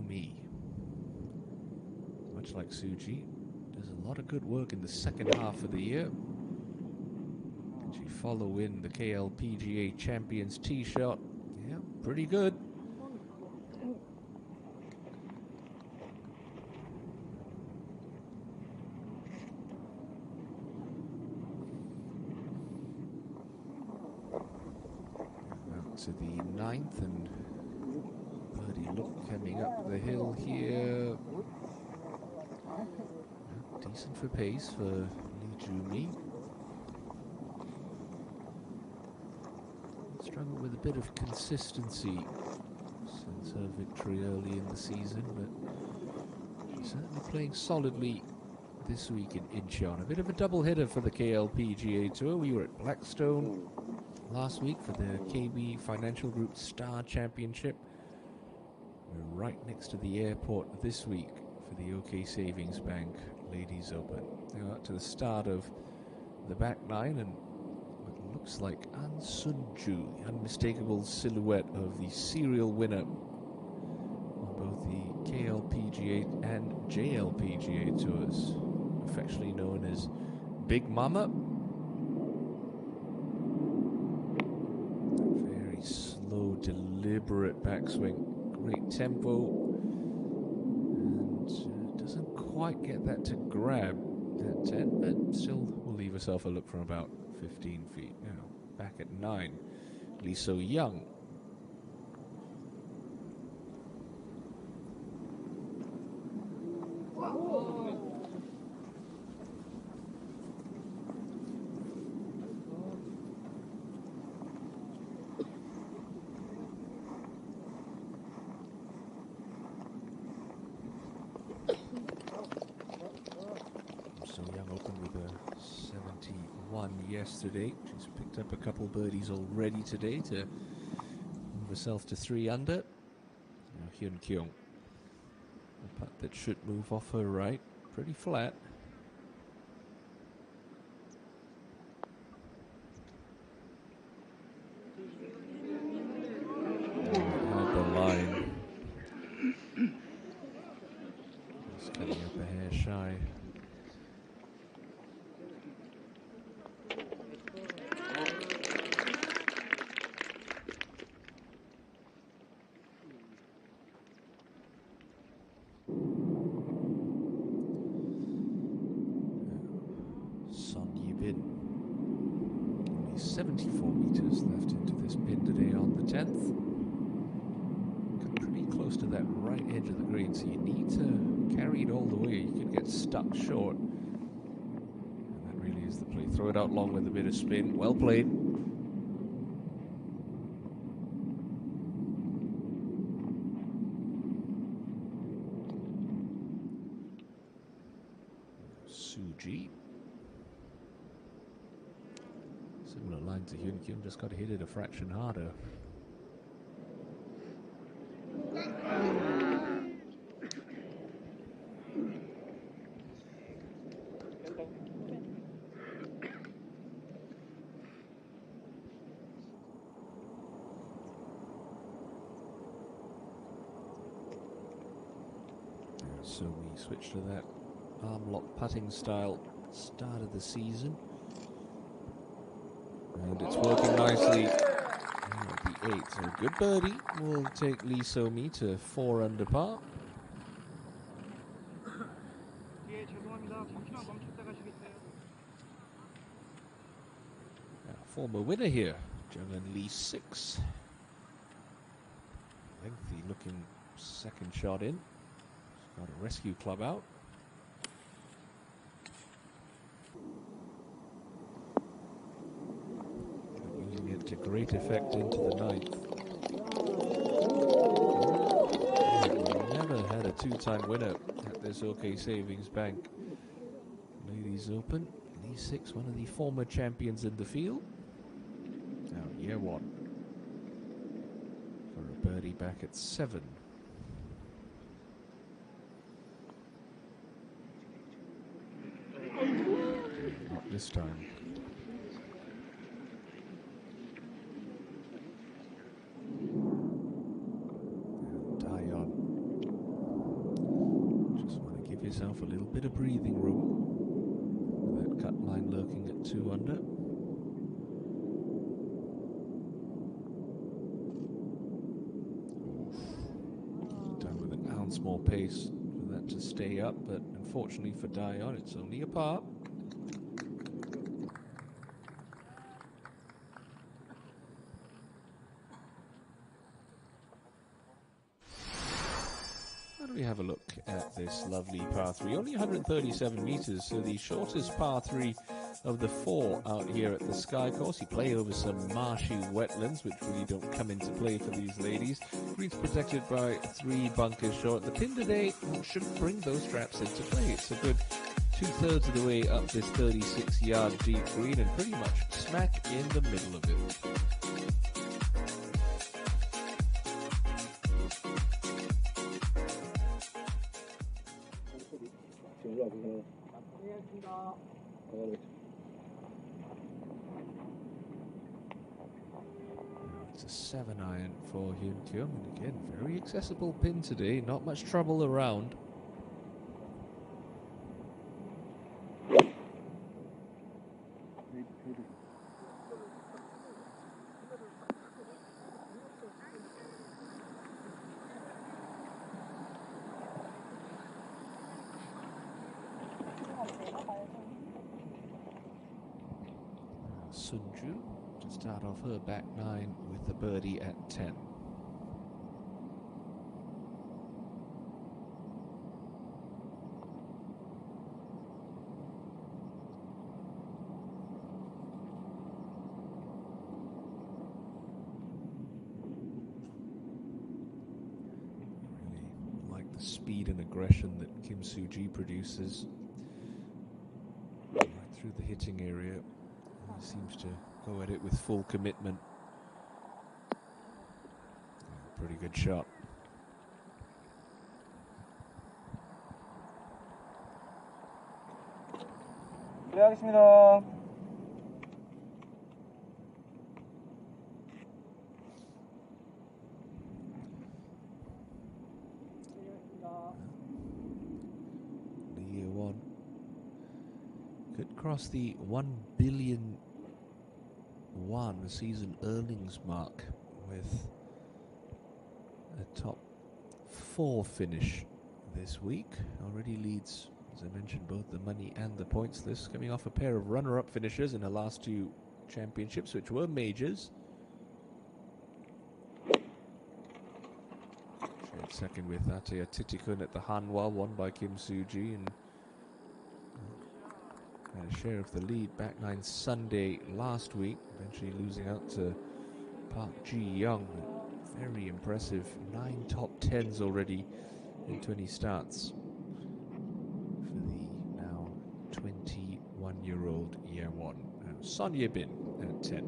Mi, much like Suji, does a lot of good work in the second half of the year. Can she follow in the KLPGA Champions tee shot? Yeah, pretty good. Out to the 9th, and birdie look coming up the hill here. Decent for pace for Lee Ju-mi. Struggled with a bit of consistency since her victory early in the season, but she's certainly playing solidly this week in Incheon. A bit of a double hitter for the KLPGA Tour. We were at Blackstone last week for the KB Financial Group Star Championship. We're right next to the airport this week for the OK Savings Bank Ladies Open. Now up to the start of the back nine, and what looks like An Sunju, the unmistakable silhouette of the serial winner on both the KLPGA and JLPGA tours, affectionately known as Big Mama. Very slow, deliberate backswing, great tempo, and doesn't quite get that to grab at 10, but still will leave herself a look from about 15 feet. Now back at 9, Lee So-young. So-young opened with a 71 yesterday. She's picked up a couple birdies already today to move herself to 3 under. Now Hyun Kyung, a putt that should move off her right, pretty flat. Had the line. Just coming up a hair shy. Only 74 meters left into this pin today on the 10th. Pretty close to that right edge of the green, so you need to carry it all the way. You could get stuck short. And that really is the play. Throw it out long with a bit of spin. Well played. Suji. Similar line to Hyun Kyung, just got to hit it a fraction harder. So we switch to that arm lock putting style start of the season. And it's working nicely. The 8, so good birdie will take Lee So-mi to 4 under par. Former winner here, Jung-eun Lee 6. Lengthy looking second shot in. Got a rescue club out. Using it to great effect into the 9th. Never had a 2-time winner at this OK Savings Bank Ladies Open. Lee 6, one of the former champions in the field. Now year 1 for a birdie back at 7. Not this time. Taeyeon yourself a little bit of breathing room. That cut line lurking at 2 under. Done with an ounce more pace for that to stay up, but unfortunately for Dion, it's only a par. How do we have a look at this lovely par 3? Only 137 meters, so the shortest par 3 of the 4 out here at the Sky Course. You play over some marshy wetlands, which really don't come into play for these ladies. Green's protected by 3 bunkers short. The pin today shouldn't bring those traps into play. It's a good 2/3 of the way up this 36-yard deep green and pretty much smack in the middle of it. It's a 7-iron for Hyun Kyung, and again, very accessible pin today, not much trouble around. Sunju to start off her back 9 with the birdie at 10. Really like the speed and aggression that Kim Soo-ji produces right through the hitting area. He seems to go at it with full commitment. Pretty good shot. 네, 하겠습니다. The year one could cross the 1 billion won season earnings mark with a top 4 finish this week. Already leads, as I mentioned, both the money and the points list, coming off a pair of runner-up finishes in the last 2 championships, which were majors. Shared second with Atea Titikun at the Hanwha, won by Kim Soo-ji, and had a share of the lead back 9 Sunday last week, eventually losing out to Park Ji-young. Very impressive, 9 top 10s already in 20 starts for the now 21-year-old year one. Son Ye-bin at 10.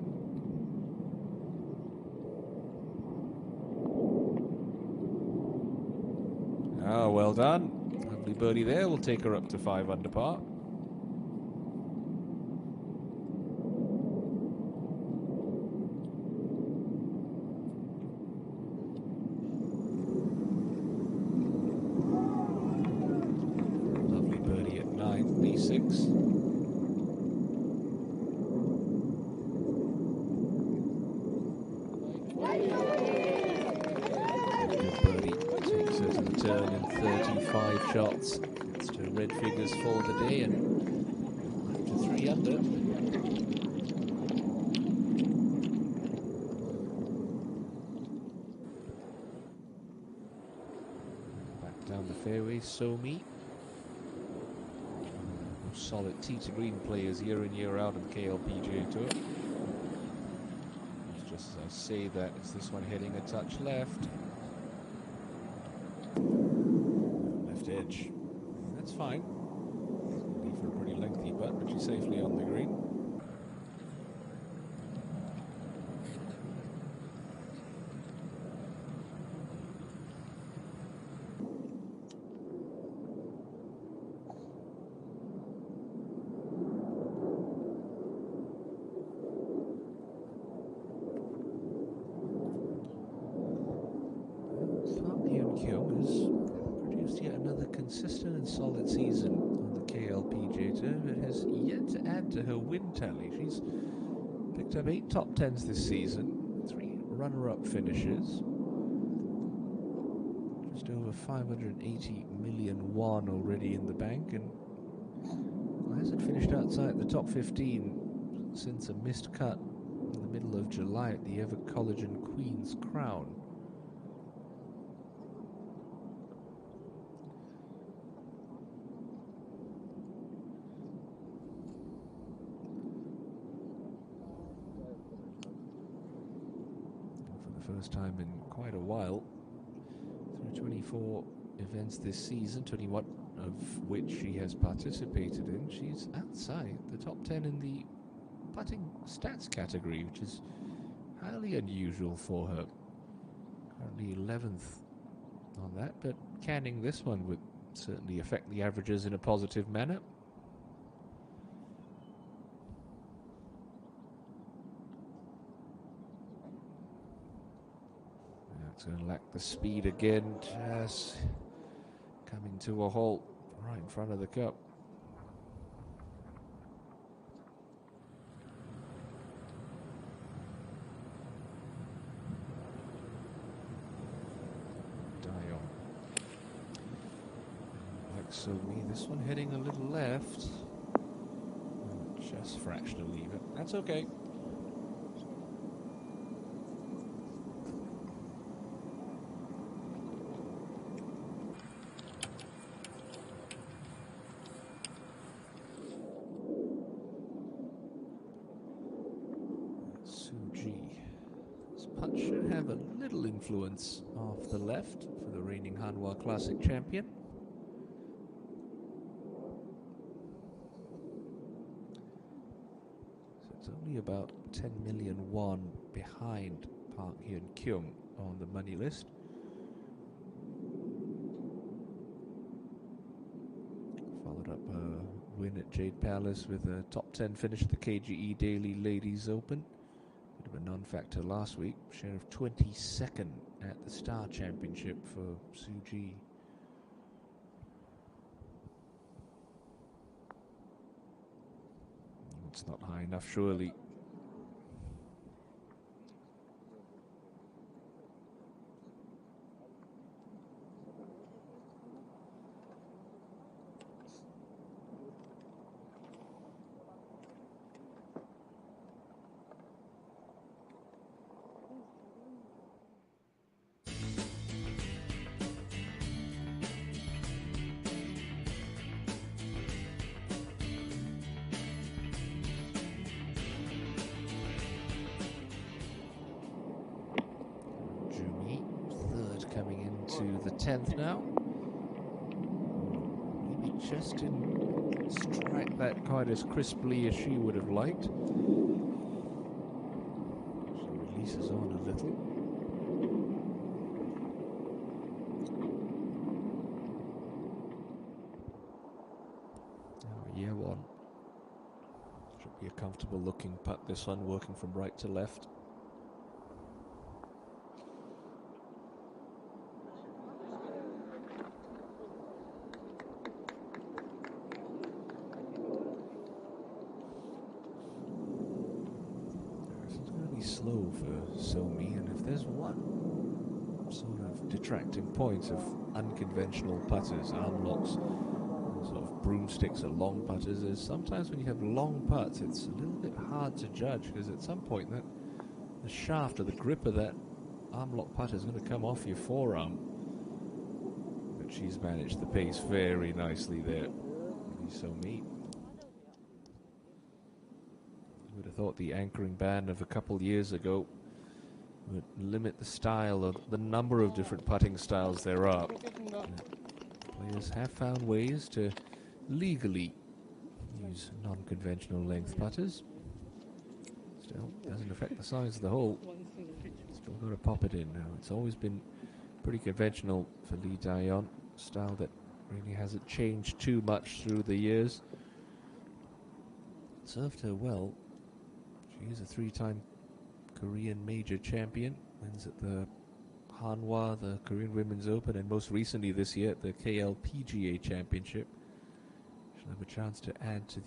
Ah, well done. Lovely birdie there. We'll take her up to 5 under par. Lovely birdie at 9, B6. Good birdie. Takes her to the turn in 35 shots. Gets to red figures for the day and up to 3 under. Back down the fairway, Somi. Solid tee to green players year in, year out on the KLPGA Tour. Just as I say that, it's this one heading a touch left. Left edge. That's fine. Leave for a pretty lengthy putt, but she's safely on the green. Hyun Kyung has produced yet another consistent and solid season on the KLPGA Tour, but has yet to add to her win tally. She's picked up 8 top 10s this season, 3 runner-up finishes, just over 580 million won already in the bank, and hasn't finished outside the top 15 since a missed cut in the middle of July at the Ever College and Queen's Crown. First time in quite a while, through 24 events this season, 21 of which she has participated in, she's outside the top 10 in the putting stats category, which is highly unusual for her. Currently 11th on that, but canning this one would certainly affect the averages in a positive manner. It's going to lack the speed again, just coming to a halt right in front of the cup. Dion. Like so me, this one heading a little left. Just fractionally, but that's okay. Putt should have a little influence off the left for the reigning Hanwha Classic champion. So it's only about 10 million won behind Park Hyun Kyung on the money list. Followed up a win at Jade Palace with a top 10 finish at the KGE Daily Ladies Open. A non-factor last week, share of 22nd at the Star Championship for Suji. It's not high enough, surely. Coming into the 10th now. Maybe just didn't strike that quite as crisply as she would have liked. She releases on a little. Oh, year one. Should be a comfortable looking putt, this one, working from right to left. Slow for Somi, and if there's one sort of detracting point of unconventional putters, arm locks, sort of broomsticks or long putters, is sometimes when you have long putts it's a little bit hard to judge, because at some point that the shaft or the grip of that arm lock putter is going to come off your forearm. But she's managed the pace very nicely there. Somi. Would have thought the anchoring ban of a couple years ago would limit the style or the number of different putting styles there are. Players have found ways to legally use non-conventional length putters. Still, doesn't affect the size of the hole. Still got to pop it in now. It's always been pretty conventional for Lee Dayon, style that really hasn't changed too much through the years. Served her well. She is a 3-time Korean major champion, wins at the Hanwha, the Korean Women's Open, and most recently this year the KLPGA Championship. She'll have a chance to add to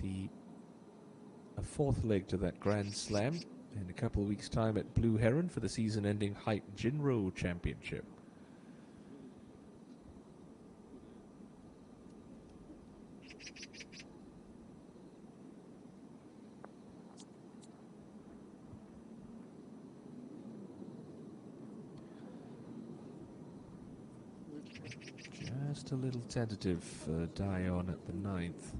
a fourth leg to that Grand Slam in a couple of weeks' time at Blue Heron for the season-ending Hype Jinro Championship. Just a little tentative for Dion at the 9th.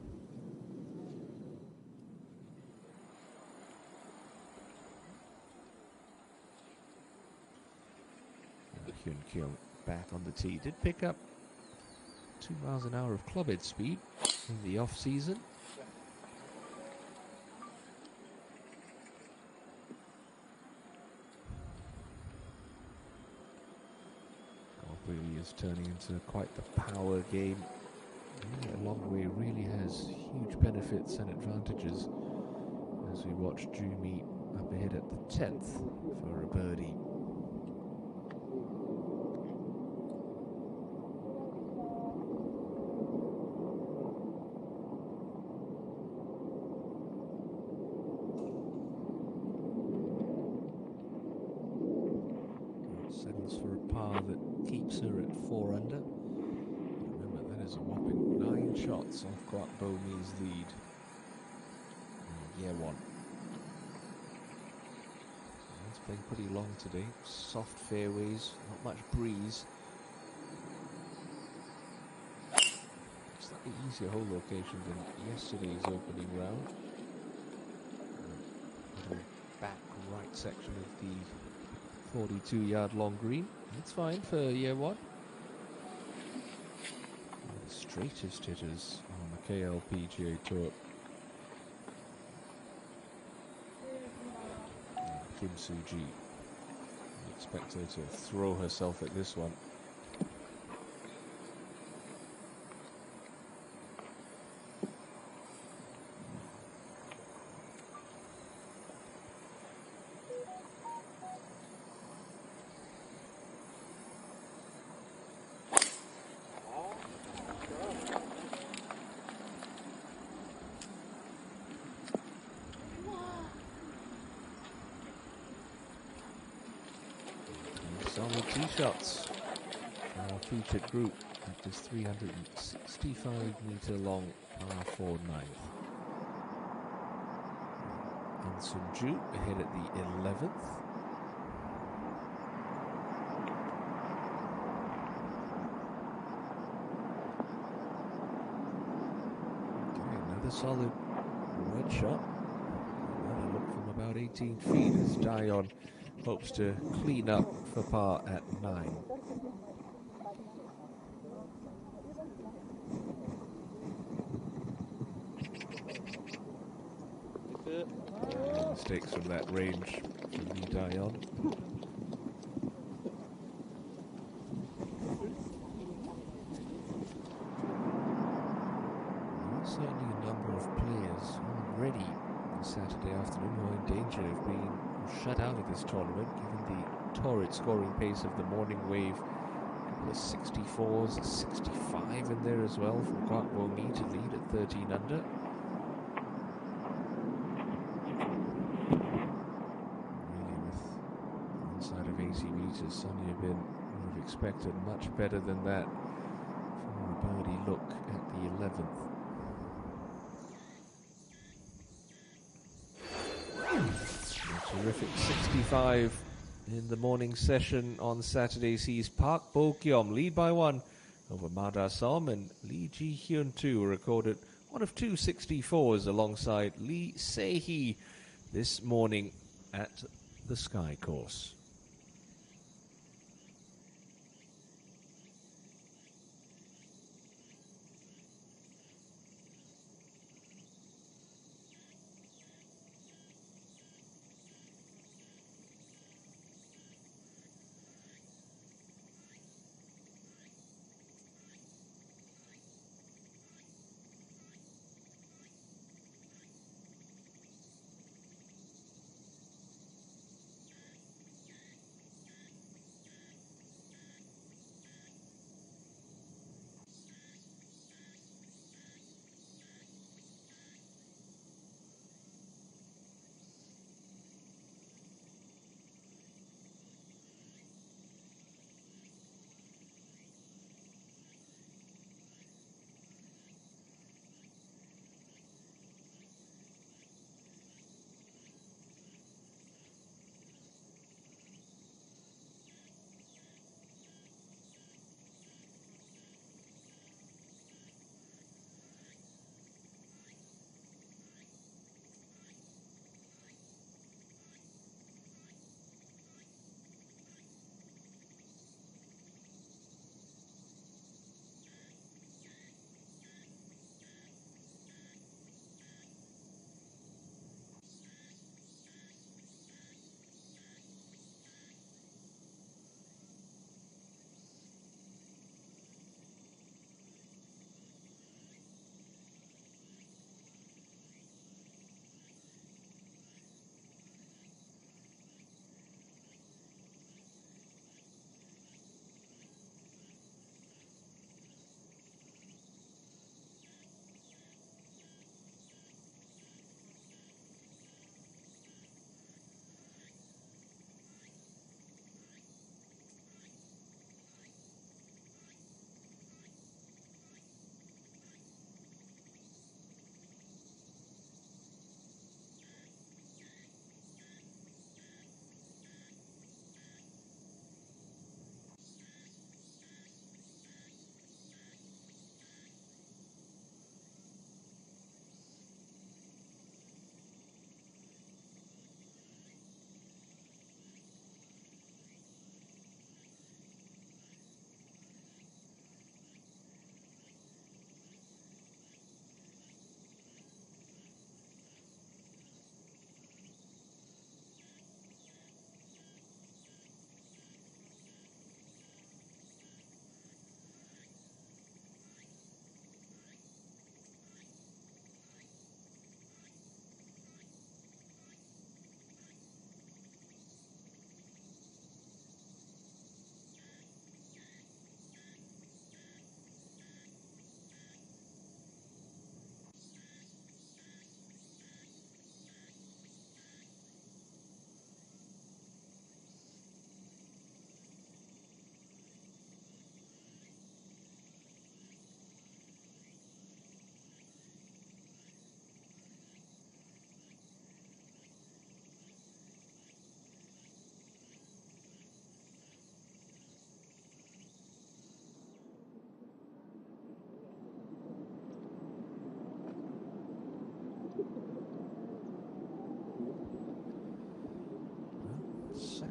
Hyun Kyung back on the tee. Did pick up 2 miles an hour of clubhead speed in the off-season. Really is turning into quite the power game. A long way really has huge benefits and advantages as we watch Ju Mi up ahead at the 10th for a birdie. Settles for a par that keeps her at 4 under. Remember, that is a whopping 9 shots off Kwak Bo Mi's lead. Yeah, one. It's playing pretty long today. Soft fairways, not much breeze. Slightly easier hole location than yesterday's opening round. Back right section of the 42-yard long green. It's fine for year one. The straightest hitters on the KLPGA Tour. Kim Soo-ji. I expect her to throw herself at this one. Solid tee shots. Our featured group at this 365-meter long par 4 ninth. And Sun-ju ahead at the 11th. Okay, another solid red shot. Another look from about 18 feet as Dion hopes to clean up for par at 9. No mistakes from that range from Lee Dion. Certainly a number of players already this Saturday afternoon who are in danger of being shut out of this tournament, given the torrid scoring pace of the morning wave. A couple of 64s, a 65 in there as well from Kwak Bo Mi to lead at 13 under. Really, with inside of 80 meters, Sonia Bin would have expected much better than that for a birdie look at the 11th. Terrific 65 in the morning session on Saturday sees Park Bo-kyom lead by 1 over Ma Da-som, and Lee Ji-hyun 2 recorded one of 2 64s alongside Lee Se-hee this morning at the Sky Course.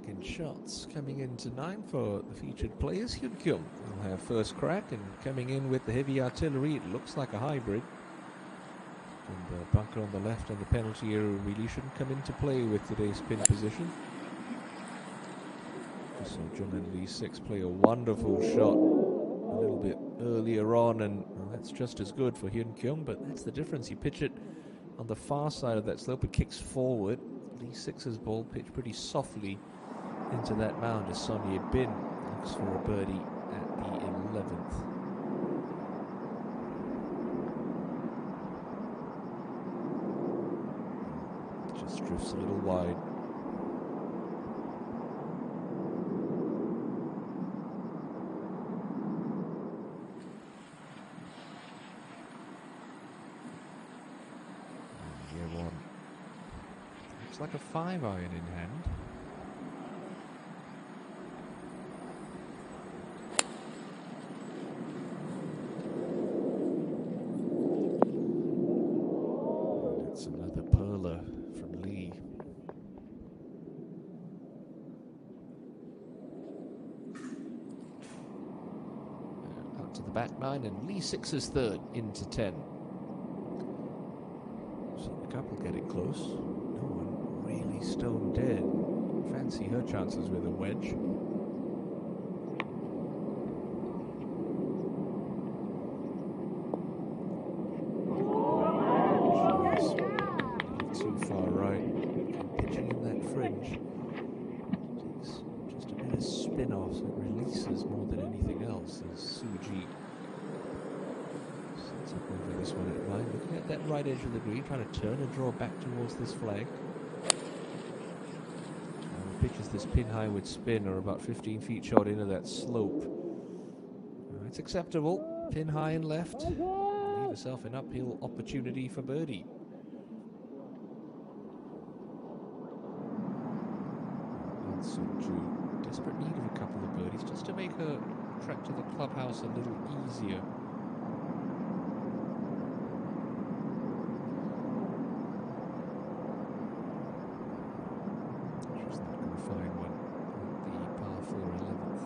second shots coming into 9 for the featured players. Hyun Kyung will have first crack, and coming in with the heavy artillery, it looks like a hybrid. And the bunker on the left and the penalty area really shouldn't come into play with today's pin position. Just saw Jung and Lee 6 play a wonderful shot a little bit earlier on, and well, that's just as good for Hyun Kyung, but that's the difference. You pitch it on the far side of that slope, it kicks forward. Lee 6's ball pitched pretty softly into that mound as Sonia Bin looks for a birdie at the 11th. Just drifts a little wide. Year one. Looks like a 5-iron in hand. That's another perler from Lee. Out to the back 9, and Lee 6's third into 10. Seen a couple get it close. No one really stone dead. Fancy her chances with a wedge. She's too far right. Pitching in that fringe. Takes just a bit of spin off, so it releases more than anything else as Suji sets up over this one at 9. Looking at that right edge of the green, trying to turn and draw back towards this flag. Pitches this pin high with spin, or about 15 feet shot into that slope. It's acceptable. Pin high and left. Leave herself an uphill opportunity for birdie. And Suju, desperate need of a couple of birdies just to make her trek to the clubhouse a little easier. Find one at the par 4 11th.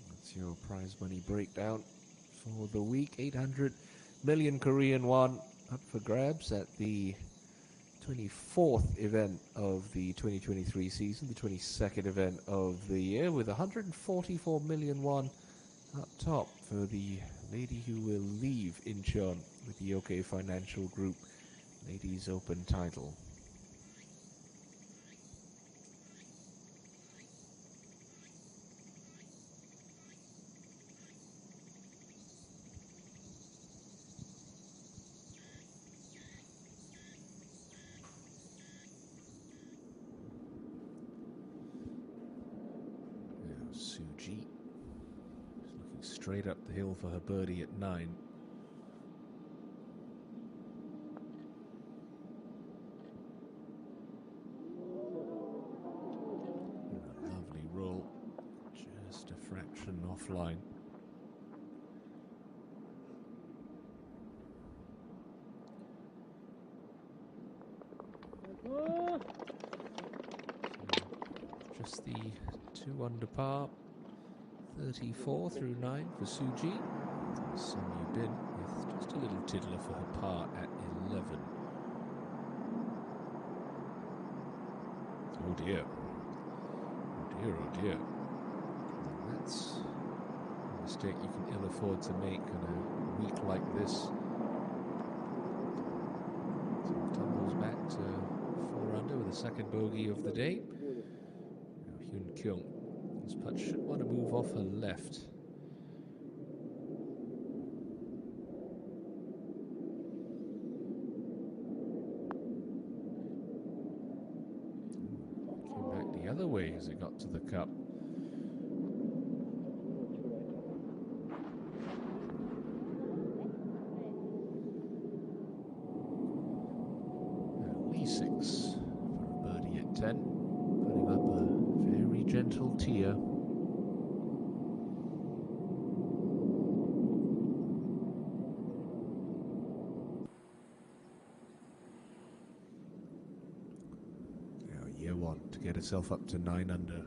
That's your prize money breakdown for the week. 800 million Korean won up for grabs at the 24th event of the 2023 season, the 22nd event of the year, with 144 million won up top for the lady who will leave Incheon with the OK Financial Group Ladies Open title. Suji is looking straight up the hill for her birdie at 9. A lovely roll, just a fraction offline. Just the 2 under par, 34 through 9 for Suji. Sonia Bin with just a little tiddler for her par at 11. Oh dear. Oh dear, oh dear. That's a mistake you can ill afford to make on a week like this. So tumbles back to 4 under with the second bogey of the day. Hyun Kyung. This putt should want to move off her left. Came back the other way as it got to the cup. 10, putting up a very gentle tier. Now year one to get herself up to 9 under.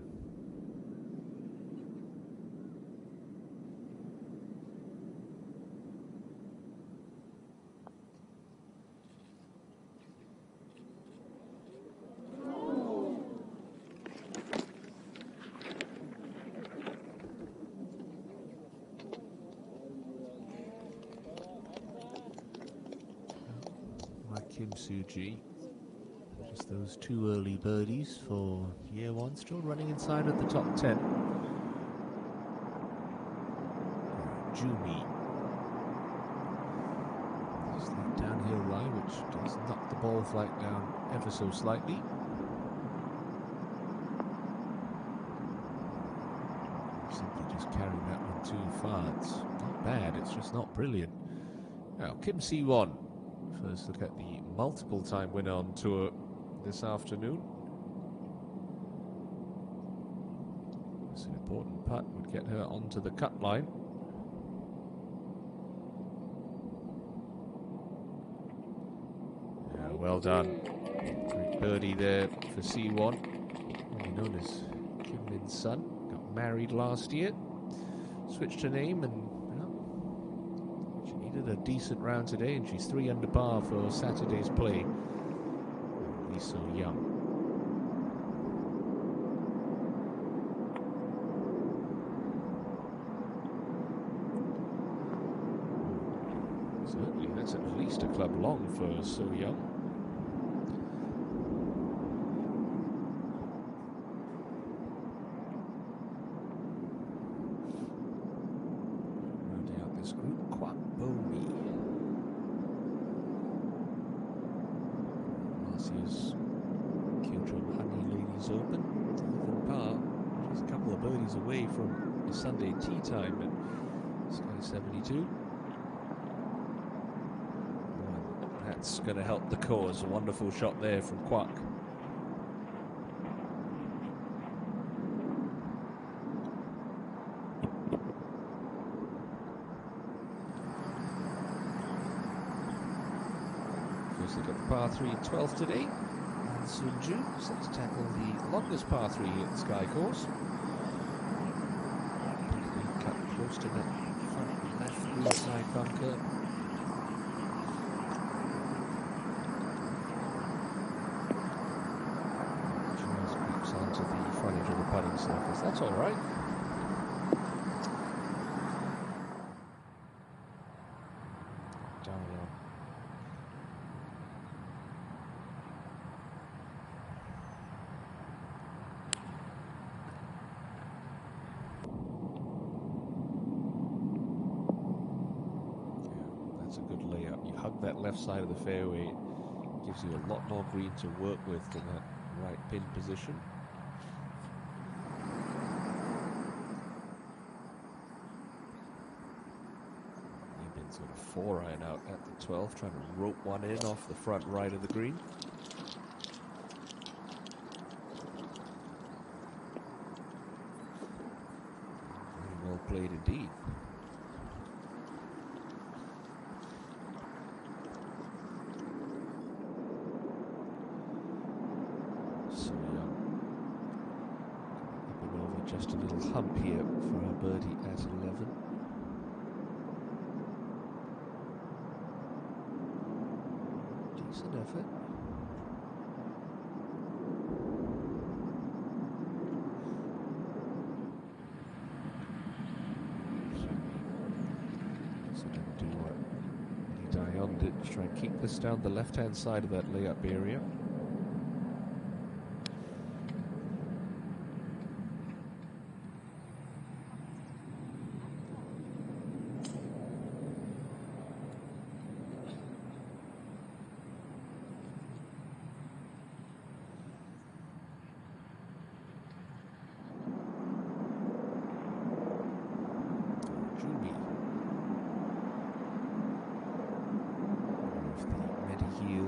Kim Soo-ji. Just those 2 early birdies for year one, still running inside of the top 10. Jumi. Just that downhill lie, which does knock the ball flight down ever so slightly. Simply just carrying that one too far. It's not bad, it's just not brilliant. Now, Kim Si-won. First look at the multiple-time winner on tour this afternoon. It's an important putt, would get her onto the cut line. Yeah, well done. Great birdie there for Si-won, known as Kim Min Sun. Got married last year, switched her name, and did a decent round today, and she's 3 under par for Saturday's play. He's so young. Certainly, that's at least a club long for so young. Rounding out this group, Marcia's Kyojong Honey Ladies Open, 11 par. She's a couple of birdies away from the Sunday tee time at Sky 72. That's going to help the cause. A wonderful shot there from Kwak. First look at the par 3 12th today. And Sunju set to tackle the longest par 3 at the Sky course. Cut close to that front left green side bunker. Just creeps onto the frontage of the putting surface. That's all right. Hug that left side of the fairway, it gives you a lot more green to work with in that right pin position. You've been sort of 4-iron out at the 12th, trying to rope one in off the front right of the green. Very well played indeed. Just a little hump here for her birdie at 11. Decent effort. So don't do what Lee Daeon did, just try and keep this down the left-hand side of that layup area.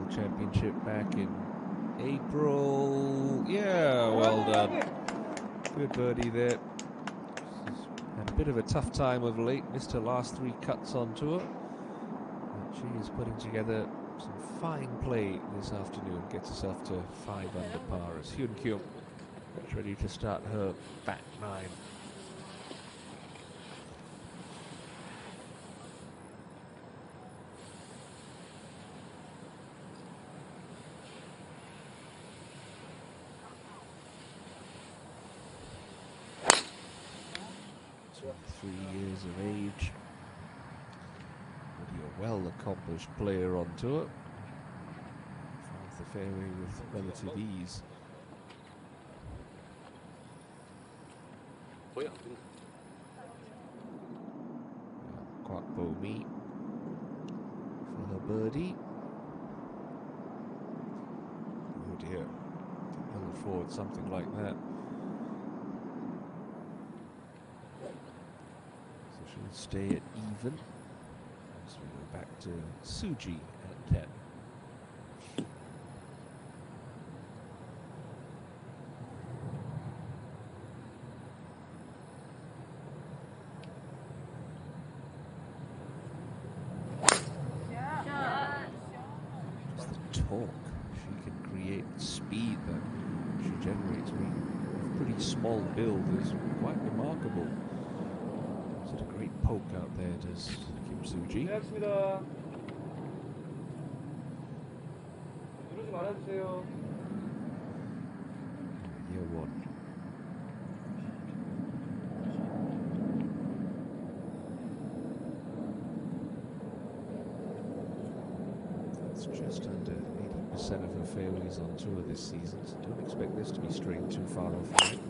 Championship back in April. Yeah, well done. Good birdie there. She's had a bit of a tough time of late. Missed her last 3 cuts on tour. But she is putting together some fine play this afternoon. Gets herself to 5 under par as Hyun Kyung gets ready to start her back 9. So 3 years of age. Already a well-accomplished player on tour. Finds the fairway with relative ease. Kwakpo Mi for her birdie. Oh dear, didn't afford something like that. So she'll stay at even as we go back to Suji at 10. Torque she can create, speed that she generates with a pretty small build is quite remarkable. She's a great poke out there, does Kim Soo-ji. 시작하겠습니다. 누르지 말아주세요. Year 1. That's just under 80% of her fairways on tour this season, so don't expect this to be straying too far off right.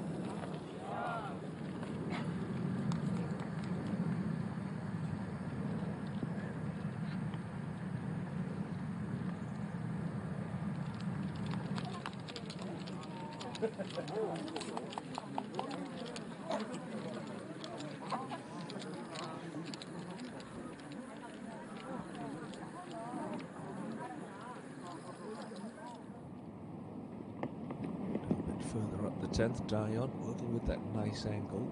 Further up the 10th, Dion working with that nice angle.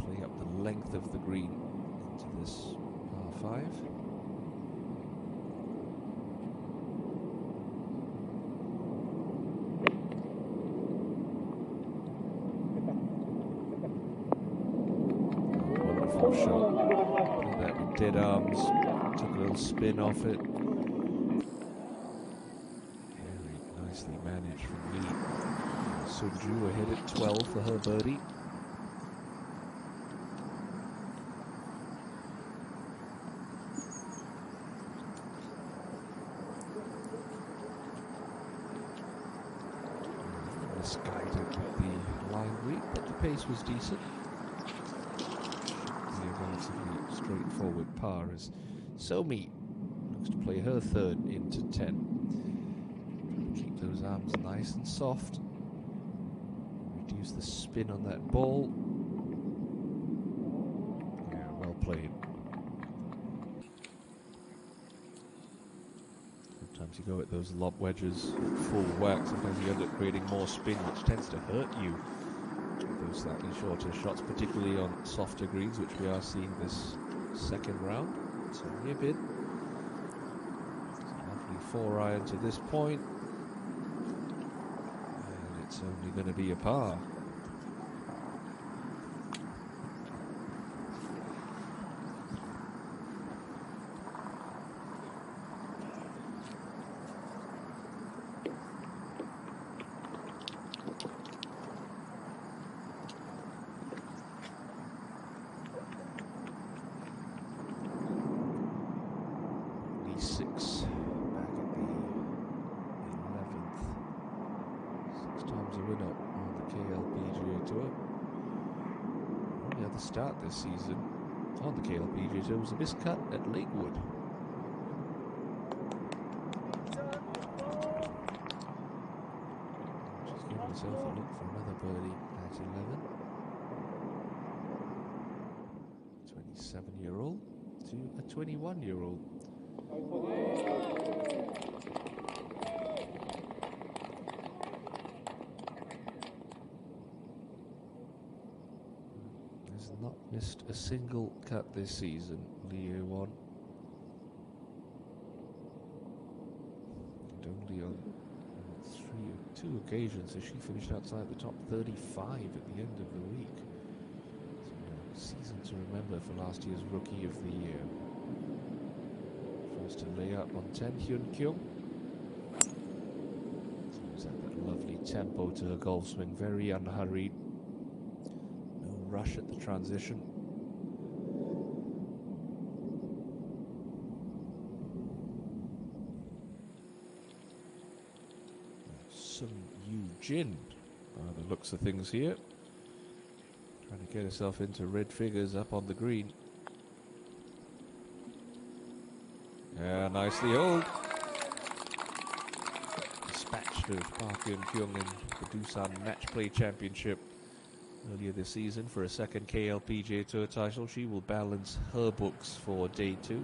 Play up the length of the green into this par 5. Wonderful shot. Played that with dead arms. Took a little spin off it. Nicely managed from Lee. Sunju ahead at 12 for her birdie. Misguided with the line read, but the pace was decent. Should be a relatively straightforward par as Somi looks to play her 3rd into 10. Keep those arms nice and soft. Reduce the spin on that ball. Yeah, well played. Sometimes you go at those lob wedges full whack. Sometimes you end up creating more spin, which tends to hurt you. Those slightly shorter shots, particularly on softer greens, which we are seeing this 2nd round. It's only a bit. Lovely 4-iron to this point. It's only going to be a par. E6 back at the 11th. 6 times a winner on the KLPGA Tour. Only other start this season on the KLPGA Tour was a miscut at Lakewood. She's giving herself a look for another birdie at 11. 27-year-old to a 21-year-old. Not missed a single cut this season, Lee Won. And only on two occasions has she finished outside the top 35 at the end of the week. So, season to remember for last year's Rookie of the Year. First to lay up on 10, Hyun Kyung. She's had that lovely tempo to her golf swing, very unhurried. No rush at the transition. Jin, by the looks of things here, trying to get herself into red figures up on the green. Yeah, nicely hold. Dispatched of Park Eun-kyung in the Doosan Match Play Championship earlier this season for a second KLPGA Tour title. She will balance her books for day 2.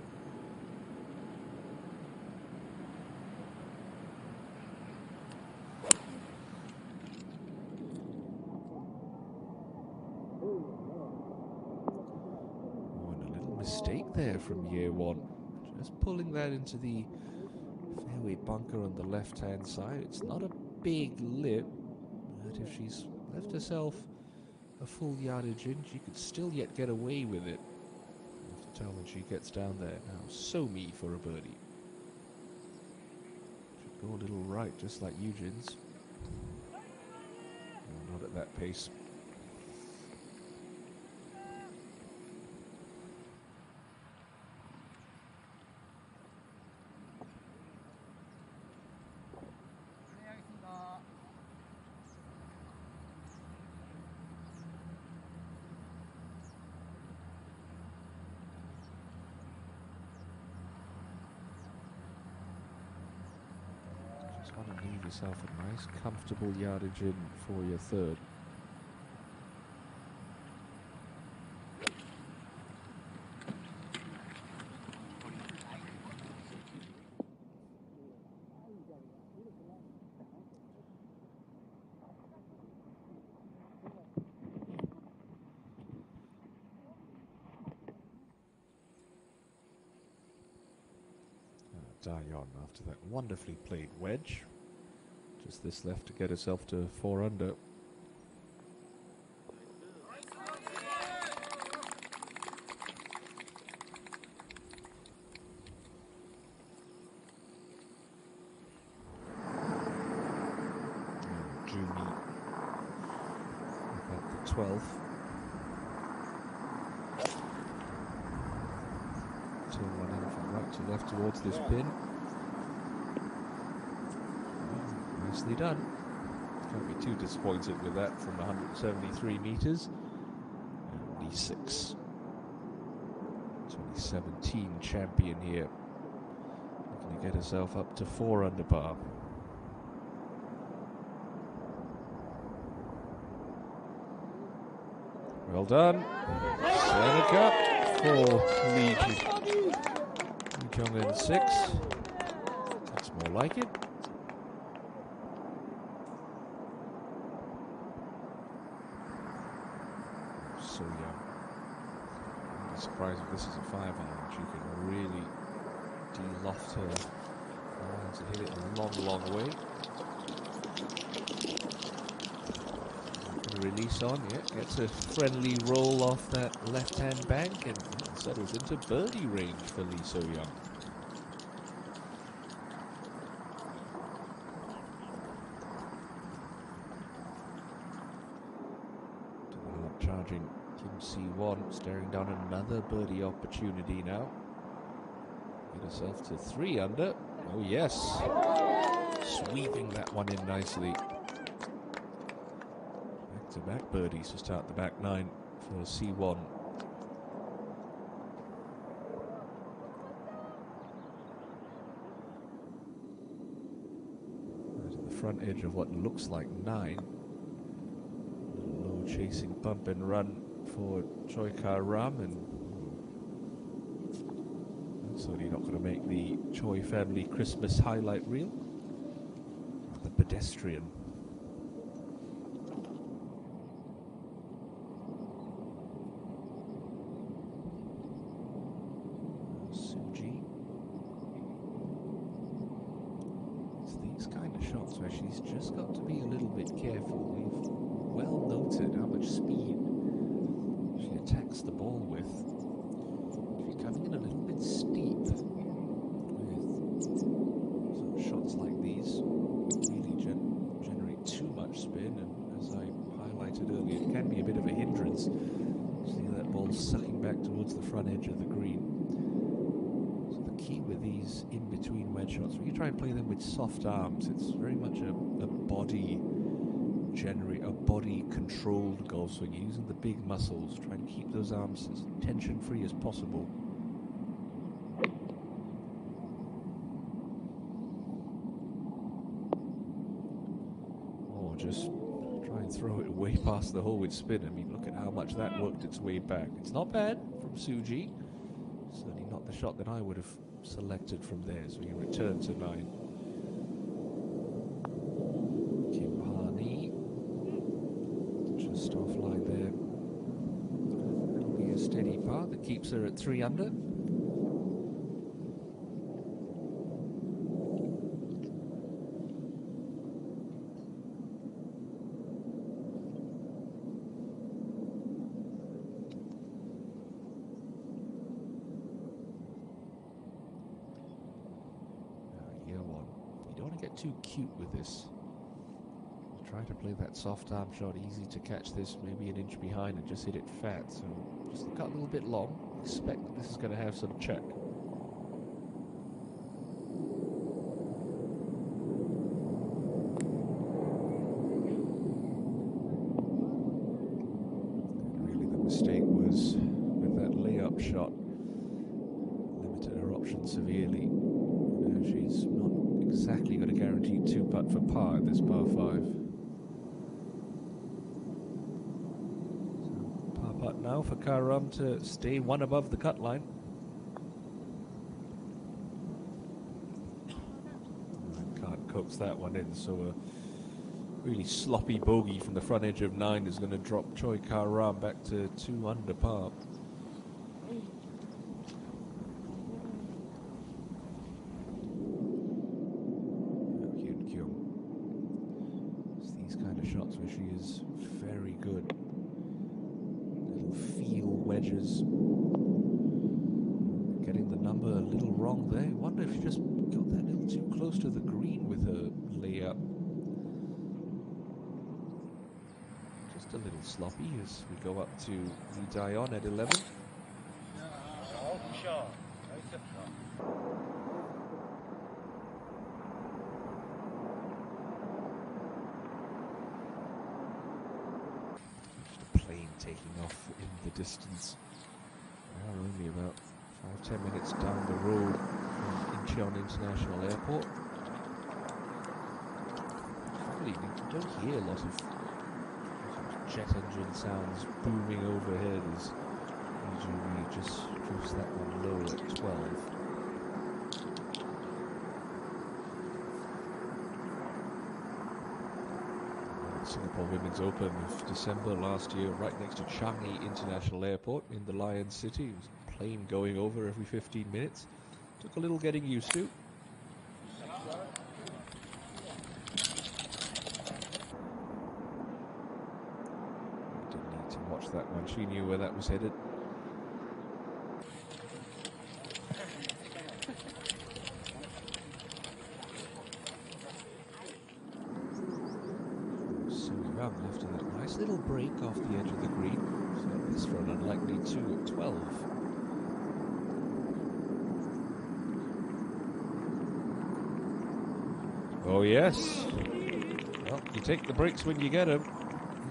Mistake there from Year One, just pulling that into the fairway bunker on the left hand side. It's not a big lip, but if she's left herself a full yardage in, she could still yet get away with it. You have to tell when she gets down there. Now So-mi for a birdie. Should go a little right, just like Eugene's. No, not at that pace. Want to leave yourself a nice, comfortable yardage in for your third. Dayon after that wonderfully played wedge. Just this left to get herself to 4 under. Jumi at the 12th. Still running from right to left towards this pin. Nicely done. Can't be too disappointed with that from 173 meters. And Lee 6. 2017 champion here. Looking to get herself up to 4 under par. Well done. Center cut for Lee Jong-un 6. That's more like it. So young. I'm surprised if this is a 5-iron. She can really de-loft her lines and hit it a long, long way. Release on, yeah, gets a friendly roll off that left-hand bank and settles into birdie range for Lee So-young. Charging Kim Si-won, staring down another birdie opportunity now. Get herself to 3 under. Oh yes, sweeping that one in nicely. Back birdies to start the back 9 for C1. Right at the front edge of what looks like 9. Low chasing bump and run for Choi Ka-ram, and certainly not going to make the Choi family Christmas highlight reel. The pedestrian. she's just got to be a little bit careful. We've well noted how much speed she attacks the ball with. She's coming in a little bit steep with some shots like these. Really generate too much spin, and as I highlighted earlier, it can be a bit of a hindrance. See that ball sucking back towards the front edge of the green. So the key with these in-between wedge shots, when you try and play them with soft arms, it's very much a body controlled golf swing. You're using the big muscles, trying to keep those arms as tension free as possible. Or just try and throw it way past the hole with spin. I mean, look at how much that worked its way back. It's not bad from Suji. Certainly not the shot that I would have selected from there. So you return to 9. Just offline there. It'll be a steady par that keeps her at 3 under. Year 1. You don't want to get too cute with this. Try to play that soft arm shot, easy to catch this, maybe an inch behind and just hit it fat. So just look out a little bit long. Expect that this is going to have some check. And really the mistake was with that layup shot. Limited her options severely. Now she's not exactly got a guaranteed 2-putt for par at this par 5. Putt now for Karam to stay 1 above the cut line. Can't coax that one in, so a really sloppy bogey from the front edge of 9 is going to drop Choi Karam back to 2 under par. It's these kind of shots where she is very good. Feel wedges. Getting the number a little wrong there. Wonder if she just got that a little too close to the green with her layup. Just a little sloppy as we go up to Lee Dayon at 11. Taking off in the distance. Now only about 5-10 minutes down the road from Incheon International Airport. Finally, you don't hear a lot of jet engine sounds booming overhead as Ijumi just drifts that one low at 12. Singapore Women's Open of December last year, right next to Changi International Airport in the Lion City. It was a plane going over every 15 minutes. Took a little getting used to. Didn't need to watch that one. She knew where that was headed. After that nice little break off the edge of the green. So this for an unlikely 2 at 12. Oh yes. Well, you take the breaks when you get them.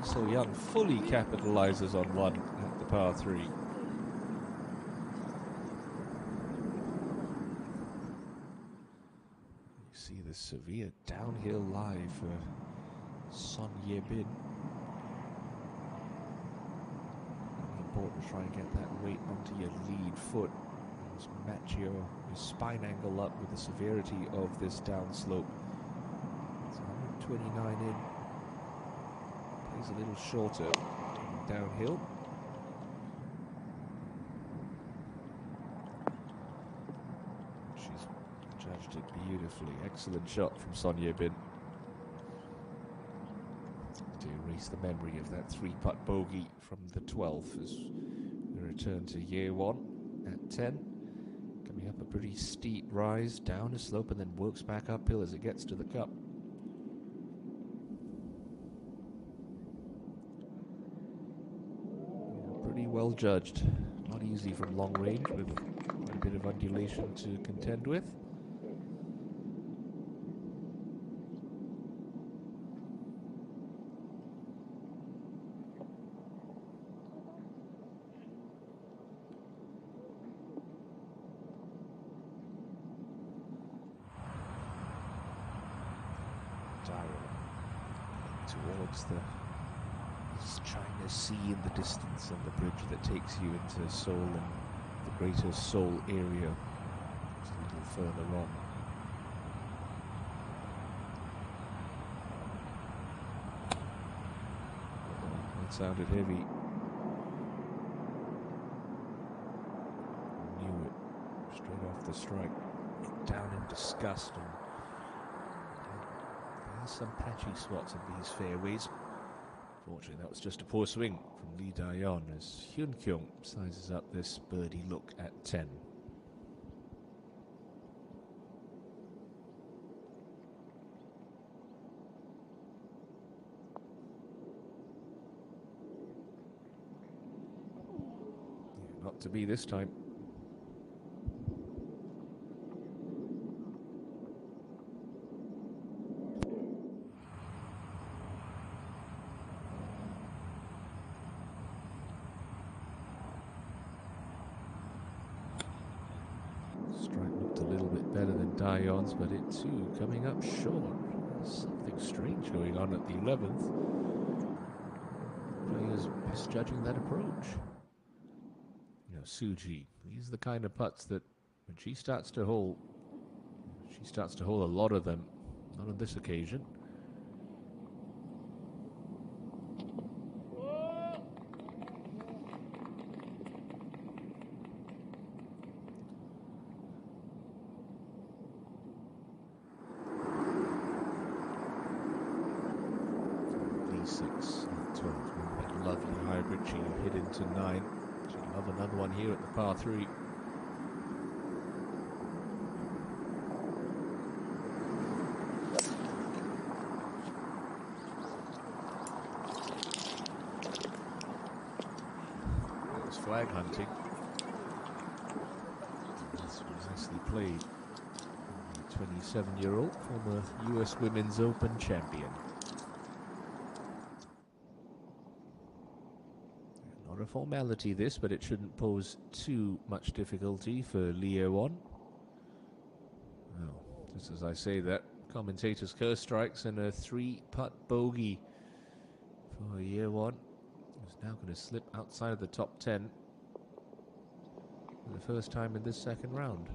So Young fully capitalizes on 1 at the par 3. You see the severe downhill lie for Son Ye-bin. Important to try and get that weight onto your lead foot. Just match your spine angle up with the severity of this downslope. It's 129 in. Plays a little shorter downhill. She's judged it beautifully. Excellent shot from Son Ye-bin. To erase the memory of that 3-putt bogey from the 12th as we return to year 1 at 10. Coming up a pretty steep rise, down a slope, and then works back uphill as it gets to the cup. Yeah, pretty well judged. Not easy from long range with quite a bit of undulation to contend with. Towards the China Sea in the distance and the bridge that takes you into Seoul and the greater Seoul area. It's a little further on. That sounded heavy. Knew it straight off the strike. Down in disgust. And some patchy spots in these fairways. Fortunately, that was just a poor swing from Lee Da-yeon as Hyun Kyung sizes up this birdie look at 10. Yeah, not to be this time. Da-yeon's, but it too coming up short. There's something strange going on at the 11th. Players misjudging that approach. You know, Suji, these are the kind of putts that when she starts to hole a lot of them. Not on this occasion. To 9. She'd love another one here at the par 3. It was flag hunting. This was nicely played. The 27-year-old former US Women's Open champion. Not a formality this, but it shouldn't pose too much difficulty for Leo Won. Well, just as I say that, commentator's curse strikes and a 3-putt bogey for year 1. Who's now going to slip outside of the top 10 for the first time in this second round.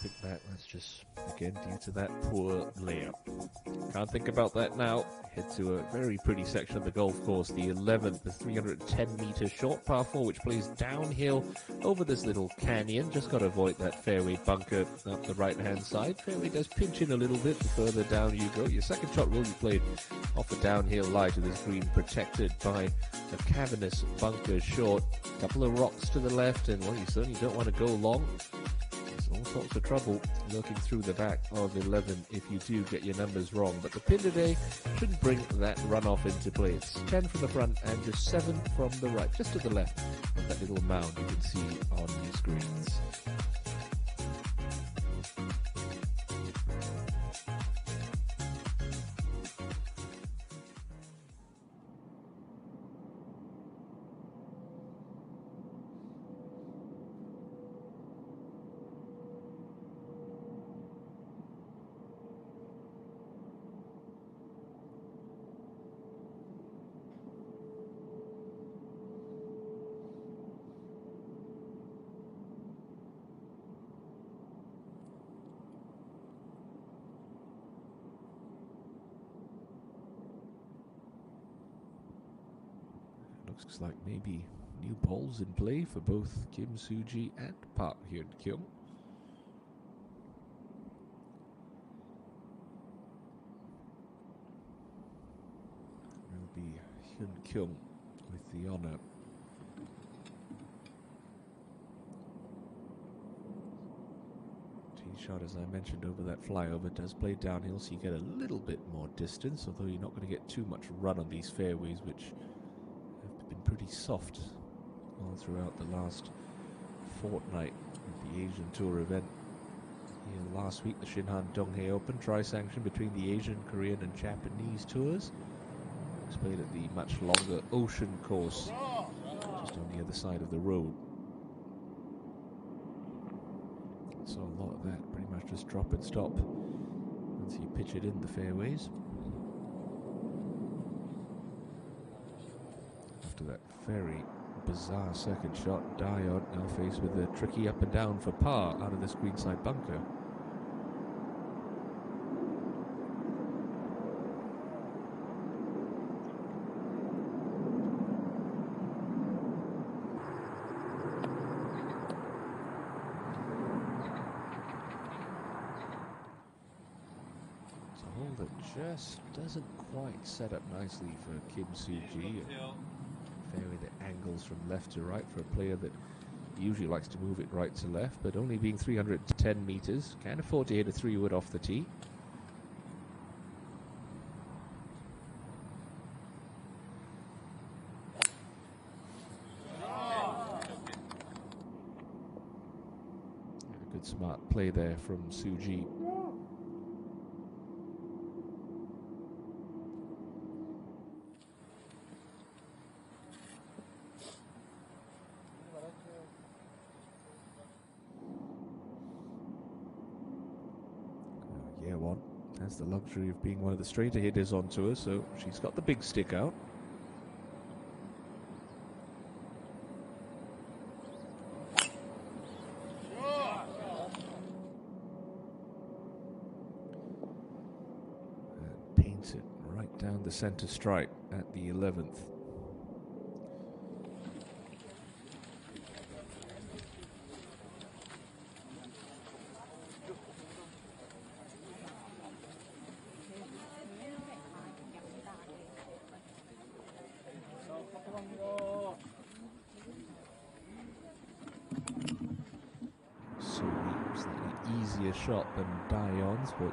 Pick back, that's just again due to that poor layup. Can't think about that now. Head to a very pretty section of the golf course, the 11th, the 310-meter short par 4, which plays downhill over this little canyon. Just got to avoid that fairway bunker up the right-hand side. Fairway does pinch in a little bit the further down you go. Your second shot will be played off the downhill lie to this green, protected by a cavernous bunker short. A couple of rocks to the left, and well, you certainly don't want to go long. All sorts of trouble lurking through the back of 11 if you do get your numbers wrong. But the pin today shouldn't bring that runoff into play. It's 10 from the front and just 7 from the right, just to the left of that little mound you can see on your screens. Looks like maybe New balls in play for both Kim Soo-ji and Park Hyun-kyung. Will be Hyun-kyung with the honour. Tee shot, as I mentioned, over that flyover does play downhill, so you get a little bit more distance, although you're not going to get too much run on these fairways, which have been pretty soft all throughout the last fortnight of the Asian Tour event. Here last week, the Shinhan Donghae Open, tri-sanction between the Asian, Korean and Japanese tours. It was played at the much longer ocean course, just on the other side of the road. So a lot of that pretty much just drop and stop once you pitch it in the fairways. After that very bizarre second shot, Dion now faced with a tricky up and down for par out of this greenside bunker. It's a hole that just doesn't quite set up nicely for Kim Soo-ji. Fairway that angles from left to right for a player that usually likes to move it right to left, but only being 310 meters, can afford to hit a 3-wood off the tee. A good smart play there from Soo-ji. Has the luxury of being one of the straighter hitters on tour, so she's got the big stick out. And paints it right down the center stripe at the 11th. Easier shot than Dion's, but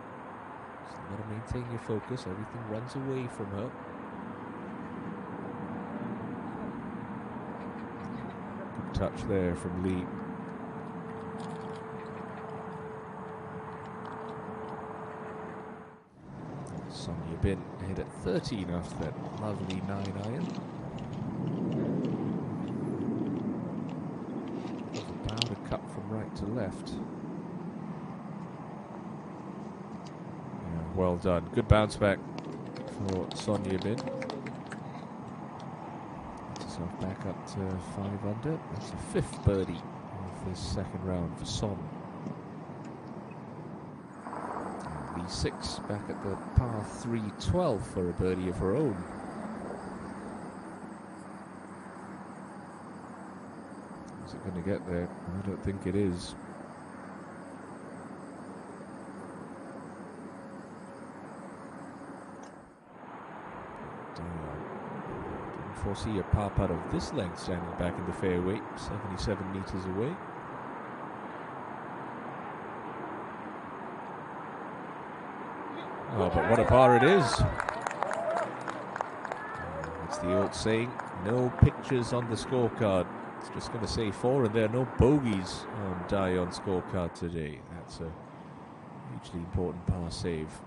still got to maintain your focus. Everything runs away from her. Good touch there from Lee. Sonia Bin hit at 13 after that lovely 9-iron. About a cut from right to left. Well done. Good bounce back for Sonia Bin. Gets herself back up to 5 under. That's the 5th birdie of this second round for Son. And the 6 back at the par 3-12 for a birdie of her own. Is it going to get there? I don't think it is. Foresee a par putt of this length standing back in the fairway, 77 meters away. Oh, but what a par it is. It's the old saying, no pictures on the scorecard. It's just going to say 4, and there are no bogeys on Dion's scorecard today. That's a hugely important par save for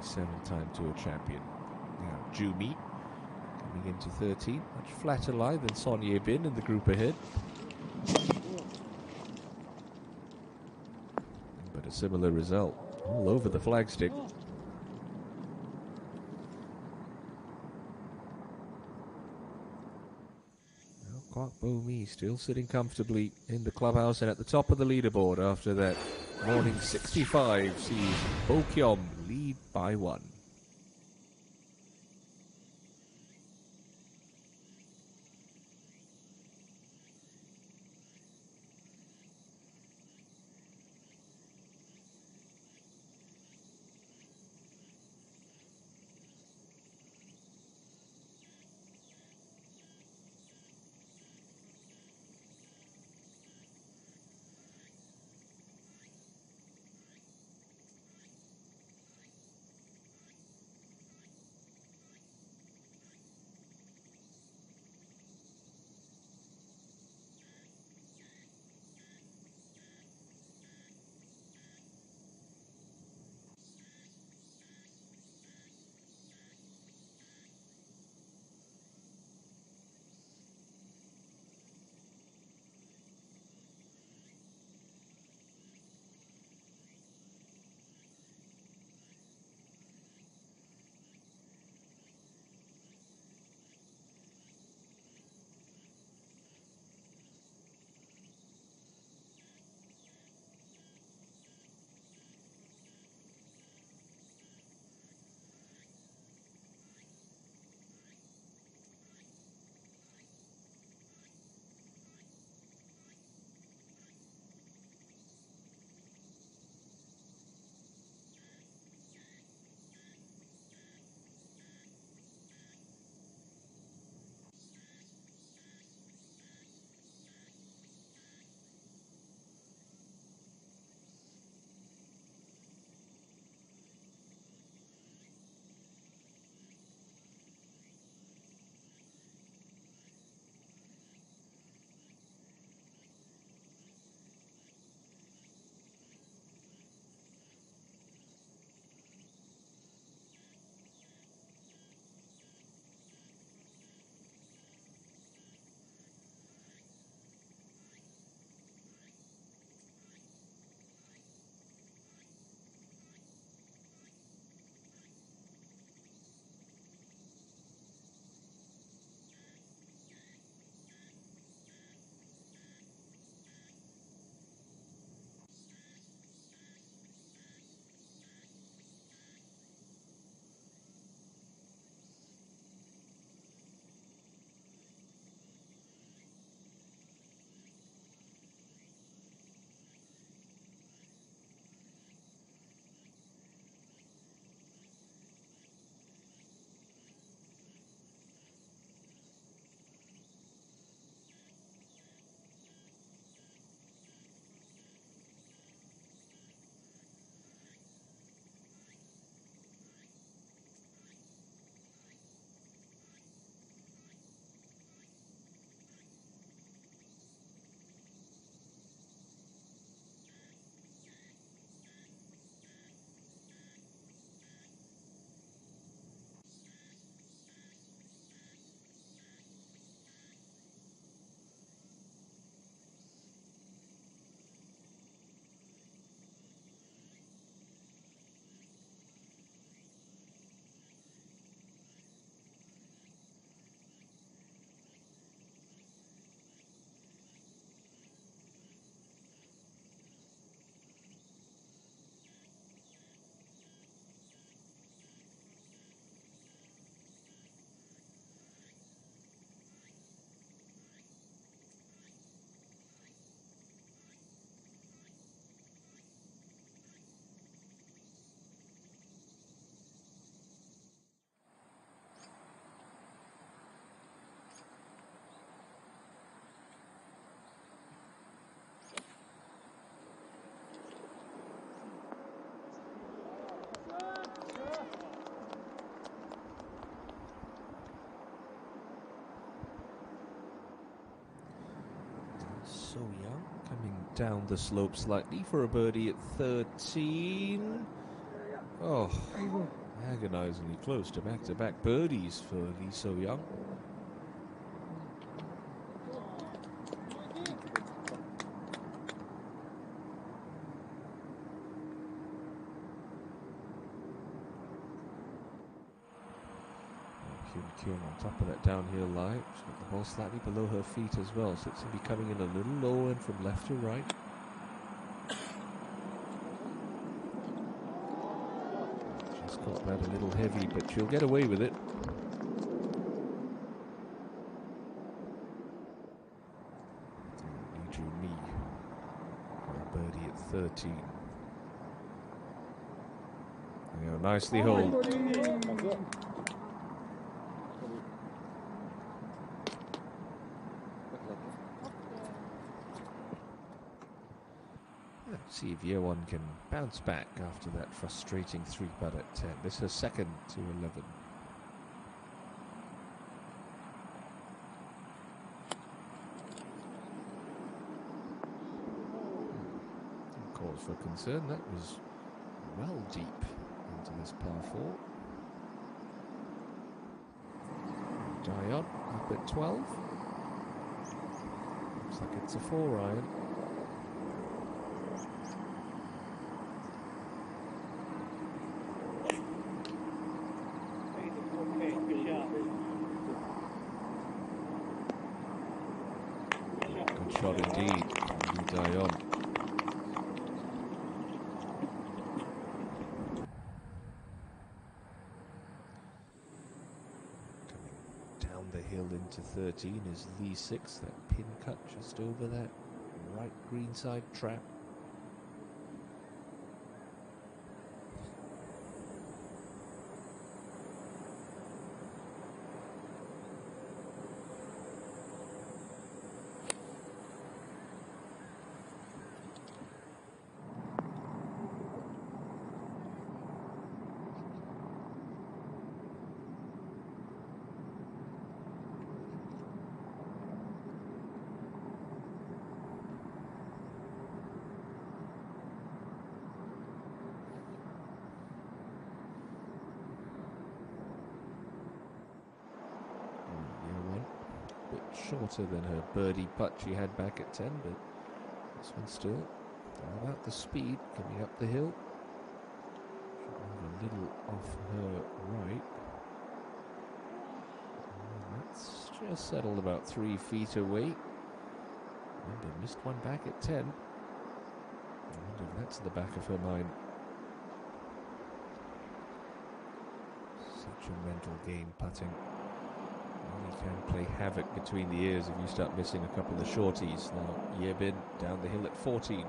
the 7-time Tour champion. Now, Jumi coming into 13, much flatter lie than Sonia Bin in the group ahead. But a similar result all over the flagstick. Kwak Bo-mi still sitting comfortably in the clubhouse and at the top of the leaderboard after that morning 65 sees Bo Kyom lead by 1. So Young coming down the slope slightly for a birdie at 13. Oh, agonizingly close to back-to-back birdies for Lee So Young. Kyung on top of that downhill line. She's got the ball slightly below her feet as well, so it's going to be coming in a little lower and from left to right. She's got that a little heavy, but she'll get away with it. Lee Ju Mi for a birdie at 13. You know, nicely hold. See if Year One can bounce back after that frustrating 3-putt at 10. This is her second to 11. Cause for concern, that was well deep into this par 4. Dion up at 12. Looks like it's a 4-iron. Shot indeed, Dion. Coming down the hill into 13 is Lee 6, that pin cut just over that right greenside trap. Shorter than her birdie putt she had back at 10, but this one still all about the speed coming up the hill. Should move a little off her right. And that's just settled about 3 feet away. Remember, missed one back at 10. I wonder if that's in the back of her mind. Such a mental game putting. You can play havoc between the ears if you start missing a couple of the shorties. Now Yebin down the hill at 14.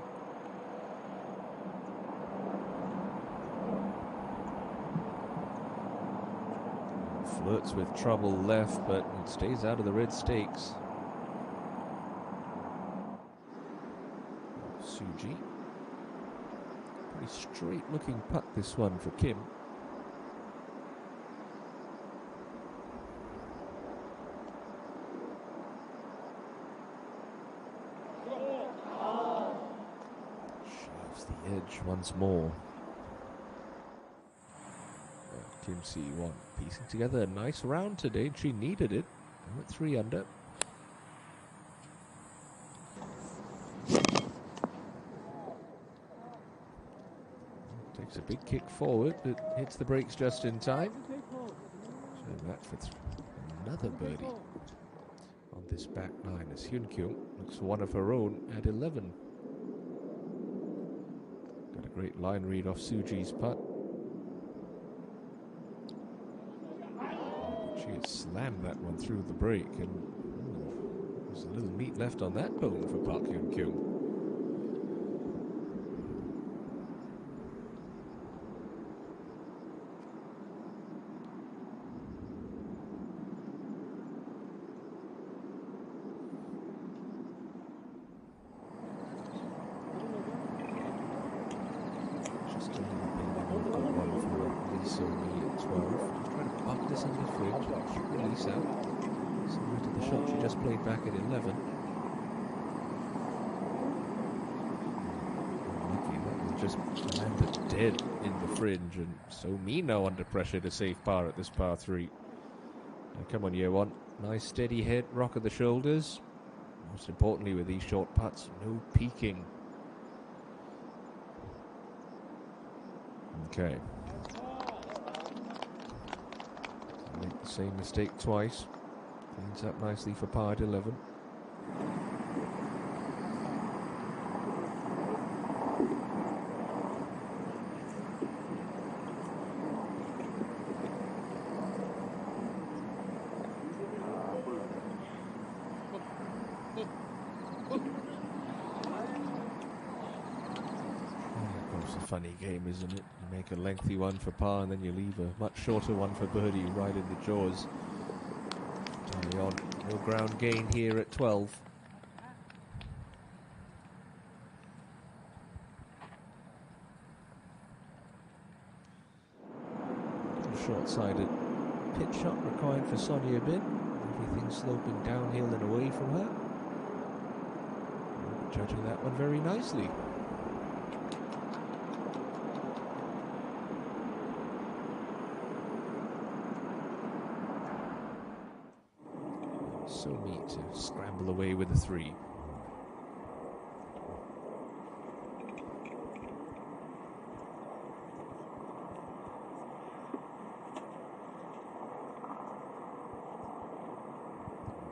Flirts with trouble left, but it stays out of the red stakes. Suji. Pretty straight looking putt this one for Kim. Once more. Kim C1 piecing together a nice round today. She needed it. Now at 3 under. Takes a big kick forward, but hits the brakes just in time. So that for another birdie on this back 9 as Hyun Kyung looks for one of her own at 11. Great line read off Suji's putt. She had slammed that one through the break, and there's a little meat left on that bone for Park Hyun Kyung. Back at 11. just landed dead in the fringe, and so me now under pressure to save par at this par 3. Now, come on, year one. Nice steady hit, rock of the shoulders. Most importantly with these short putts, no peaking. Okay. Make the same mistake twice. Cleans up nicely for par at 11. Funny game, isn't it? You make a lengthy one for par and then you leave a much shorter one for birdie right in the jaws. Carry on. No ground gain here at 12. Short-sided pitch shot required for Sonia Bin. Everything sloping downhill and away from her. Judging that one very nicely. So neat to scramble away with a 3.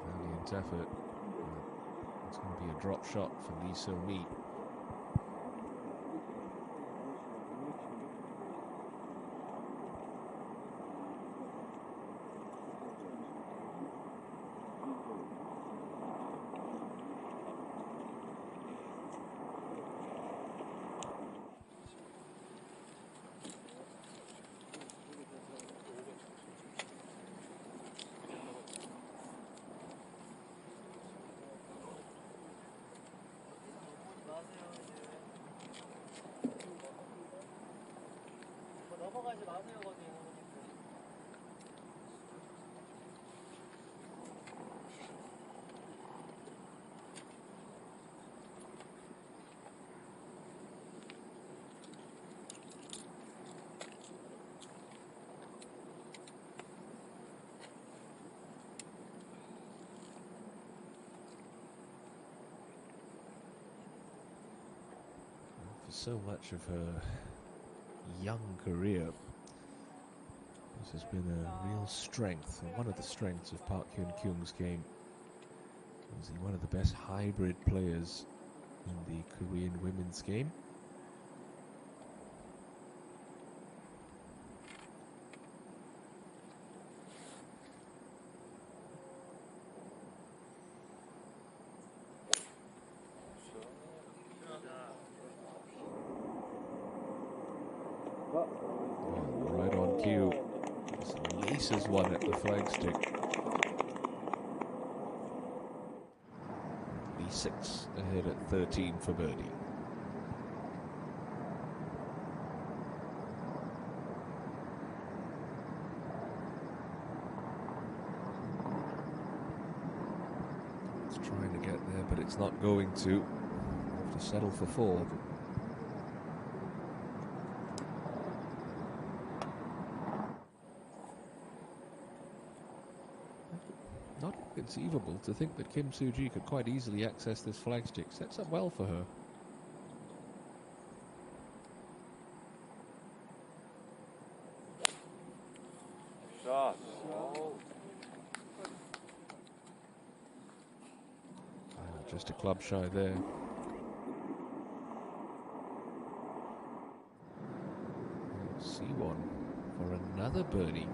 Valiant effort. It's going to be a drop shot for Lee So-mi. So much of her young career, this has been a real strength, and one of the strengths of Park Hyun-kyung's game. He's one of the best hybrid players in the Korean women's game. Right on cue. Laces one at the flagstick. E6 ahead at 13 for birdie. It's trying to get there, but it's not going to. Have to settle for 4. Conceivable to think that Kim Soo-ji could quite easily access this flagstick. Sets up well for her. Shot. Just a club shy there. C1 for another birdie.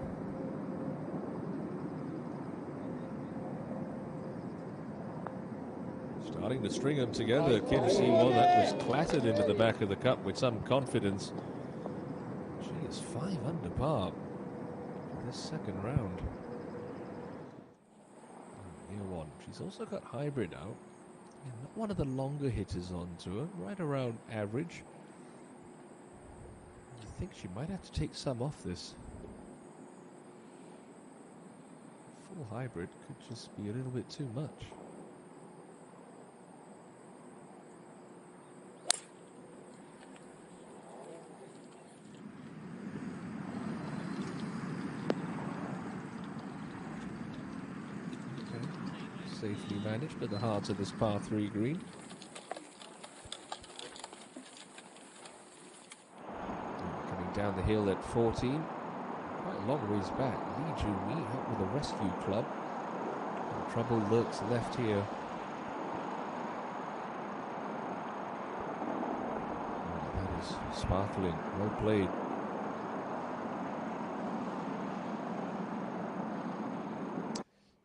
Starting to string them together. Kim C1, that was clattered into the back of the cup with some confidence. She is 5 under par for this second round. Year 1. She's also got hybrid out. Not one of the longer hitters on tour, right around average. I think she might have to take some off this. Full hybrid could just be a little bit too much. safely managed at the heart of this par 3 green. Coming down the hill at 14, quite a long ways back. Lee Joo-mi out with a rescue club. And trouble lurks left here. Oh, that is sparkling. Well played.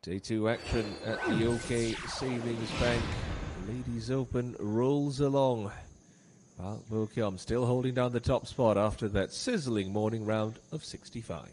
Day 2 action at the OK Savings Bank. Ladies Open rolls along. Park Bo-kyum still holding down the top spot after that sizzling morning round of 65.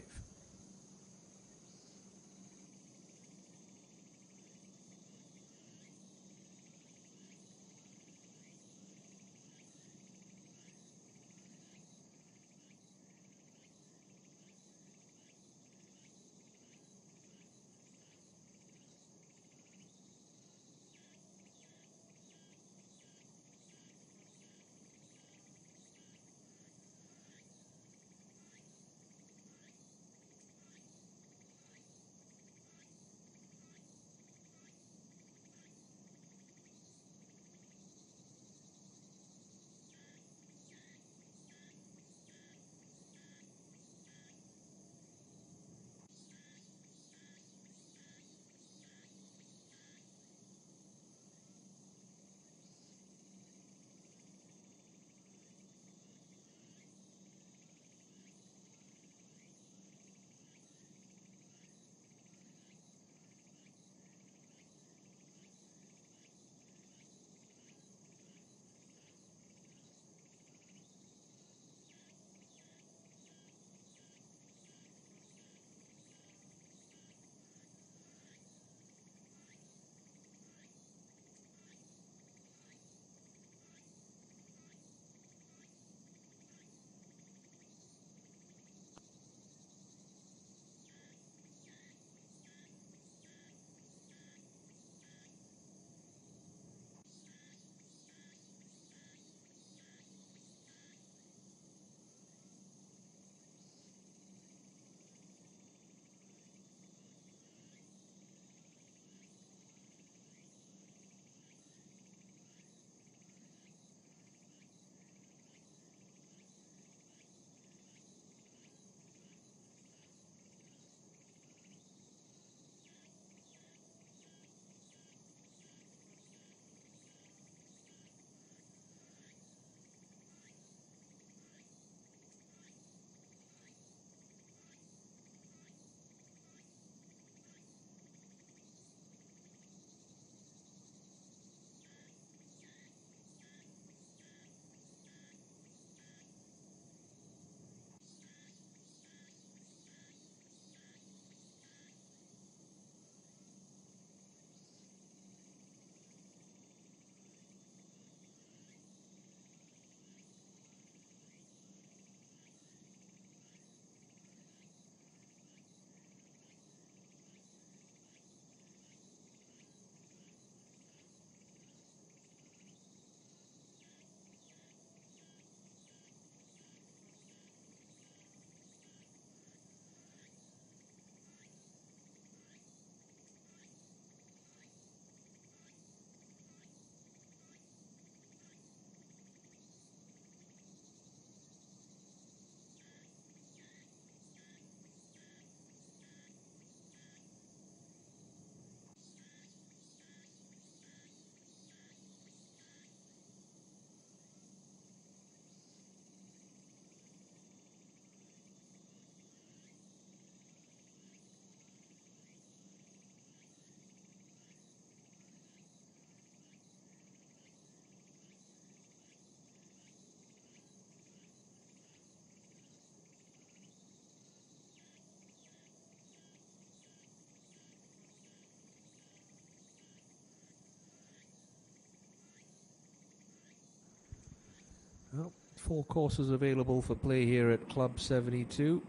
Well, 4 courses available for play here at Club 72.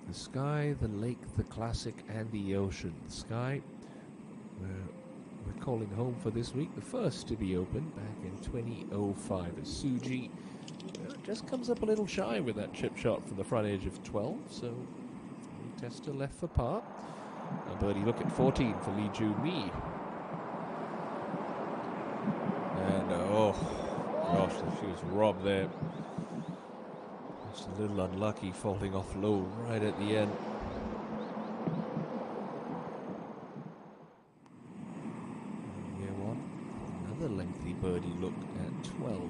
The sky, the lake, the classic, and the ocean. The sky, we're calling home for this week. The first to be opened back in 2005 as Suji just comes up a little shy with that chip shot from the front edge of 12. So, tester left for par. A birdie look at 14 for Lee Joo-mi. Oh, gosh, she was robbed there. Just a little unlucky, falling off low right at the end. Year one, another lengthy birdie look at 12.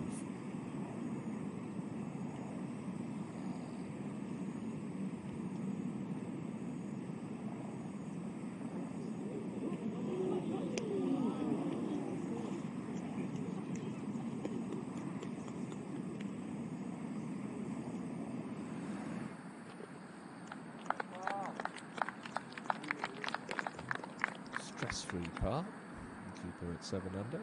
Stress-free par. Keep her at 7 under.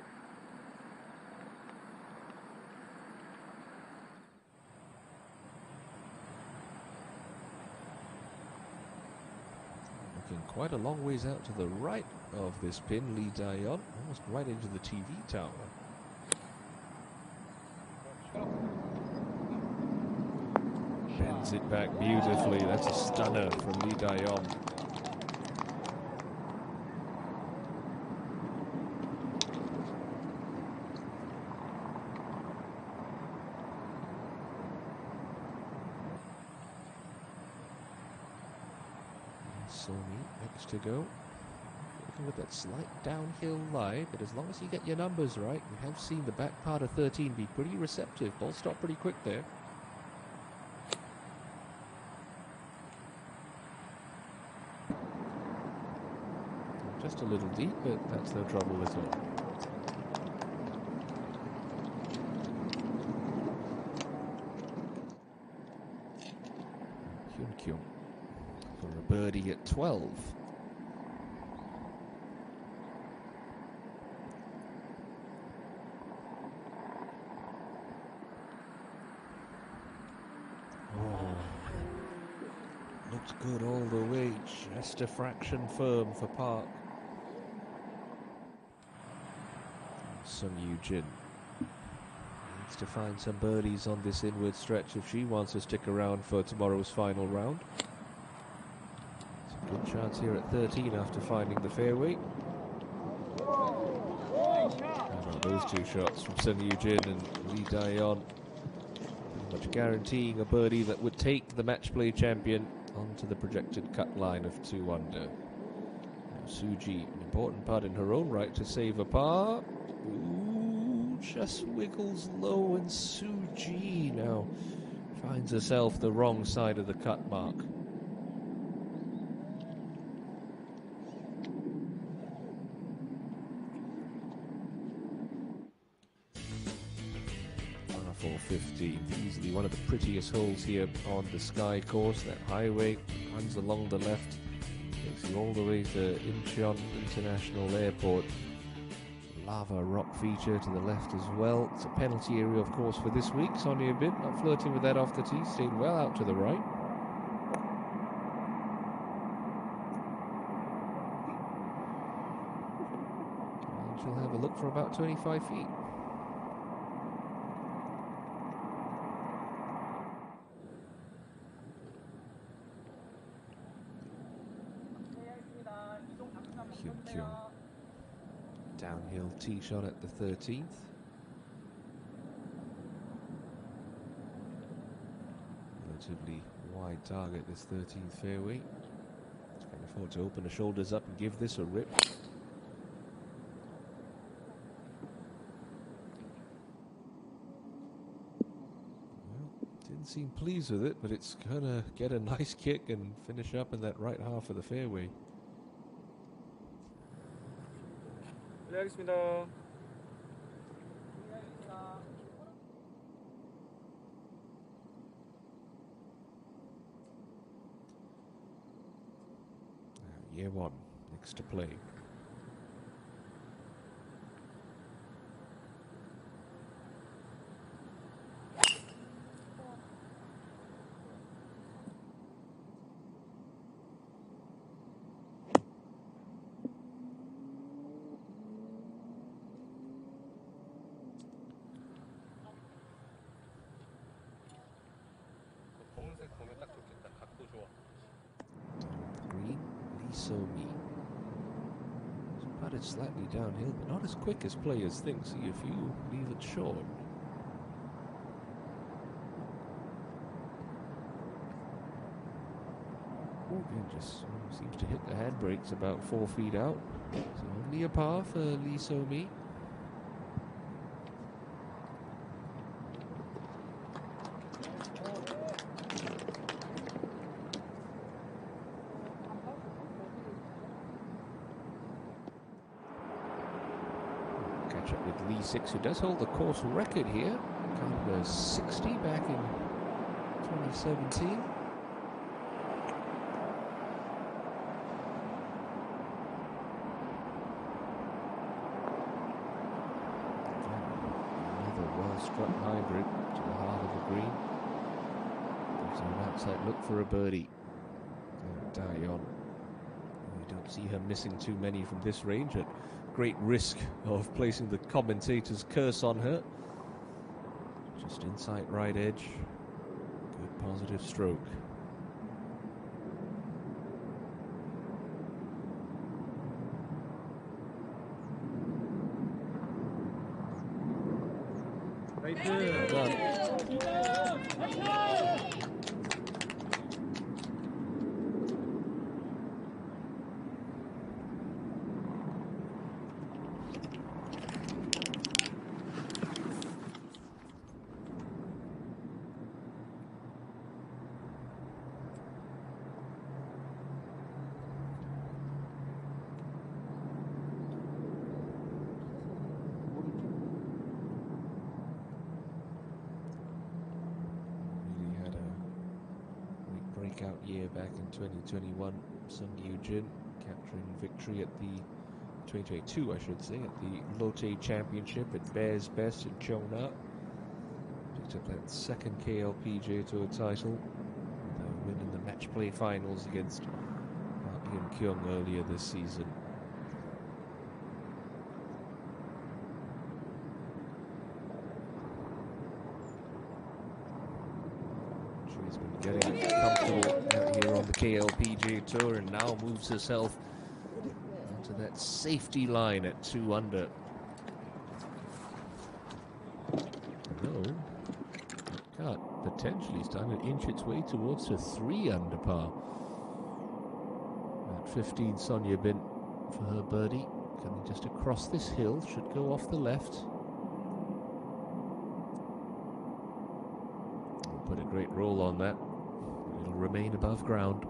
Looking quite a long ways out to the right of this pin, Lee Dayon, almost right into the TV tower. Bends it back beautifully. That's a stunner from Lee Dayon. Somi next to go. Looking with that slight downhill lie, but as long as you get your numbers right, we have seen the back part of 13 be pretty receptive. Ball stopped pretty quick there. Just a little deep, but that's no trouble at all. Hyun Kyung for a birdie at 12. Oh, looked good all the way, just a fraction firm for Park. Sung Yoo-jin needs to find some birdies on this inward stretch if she wants to stick around for tomorrow's final round. It's a good chance here at 13 after finding the fairway. How about those two shots from Sung Yoo-jin and Lee Dayon? Pretty much guaranteeing a birdie that would take the match play champion onto the projected cut line of 2 under. Now Suji, an important putt in her own right to save a par. Ooh, just wiggles low, and Suji now finds herself the wrong side of the cut mark. Par 450, easily one of the prettiest holes here on the Sky course. That highway runs along the left, takes you all the way to Incheon International Airport. Lava rock feature to the left as well. It's a penalty area, of course, for this week. Sonia Bin not flirting with that off the tee, stayed well out to the right. And she'll have a look for about 25 feet. Hyun Kyung. Downhill tee shot at the 13th. Relatively wide target, this 13th fairway. Can afford to open the shoulders up and give this a rip. Well, didn't seem pleased with it, but it's gonna get a nice kick and finish up in that right half of the fairway. 실례하겠습니다. Year one, next to play. Green, Lee So-mi. About started slightly downhill, but not as quick as players think. See if you leave it short. Again, just seems to hit the handbrakes about 4 feet out. So only a par for Lee So-mi. Catch up with Lee 6, who does hold the course record here. Kind of 60 back in 2017. Struck hybrid to the heart of the green. There's an outside look for a birdie. Dayon. We don't see her missing too many from this range at great risk of placing the commentator's curse on her. Just inside right edge. Good positive stroke. Right there. Well done. Breakout year back in 2021. Sung Yoo-jin capturing victory at the 2022, I should say, at the Lotte Championship at Bears Best in Chona. Picked up that second KLPGA Tour title. The win in the match play finals against Park Hyun-kyung earlier this season. She's been getting comfortable out here on the KLPGA Tour and now moves herself onto that safety line at 2 under. Though, cut potentially starting to inch its way towards a 3 under par. At 15, Sonia Bin for her birdie. Coming just across this hill, should go off the left. Put a great roll on that. It'll remain above ground.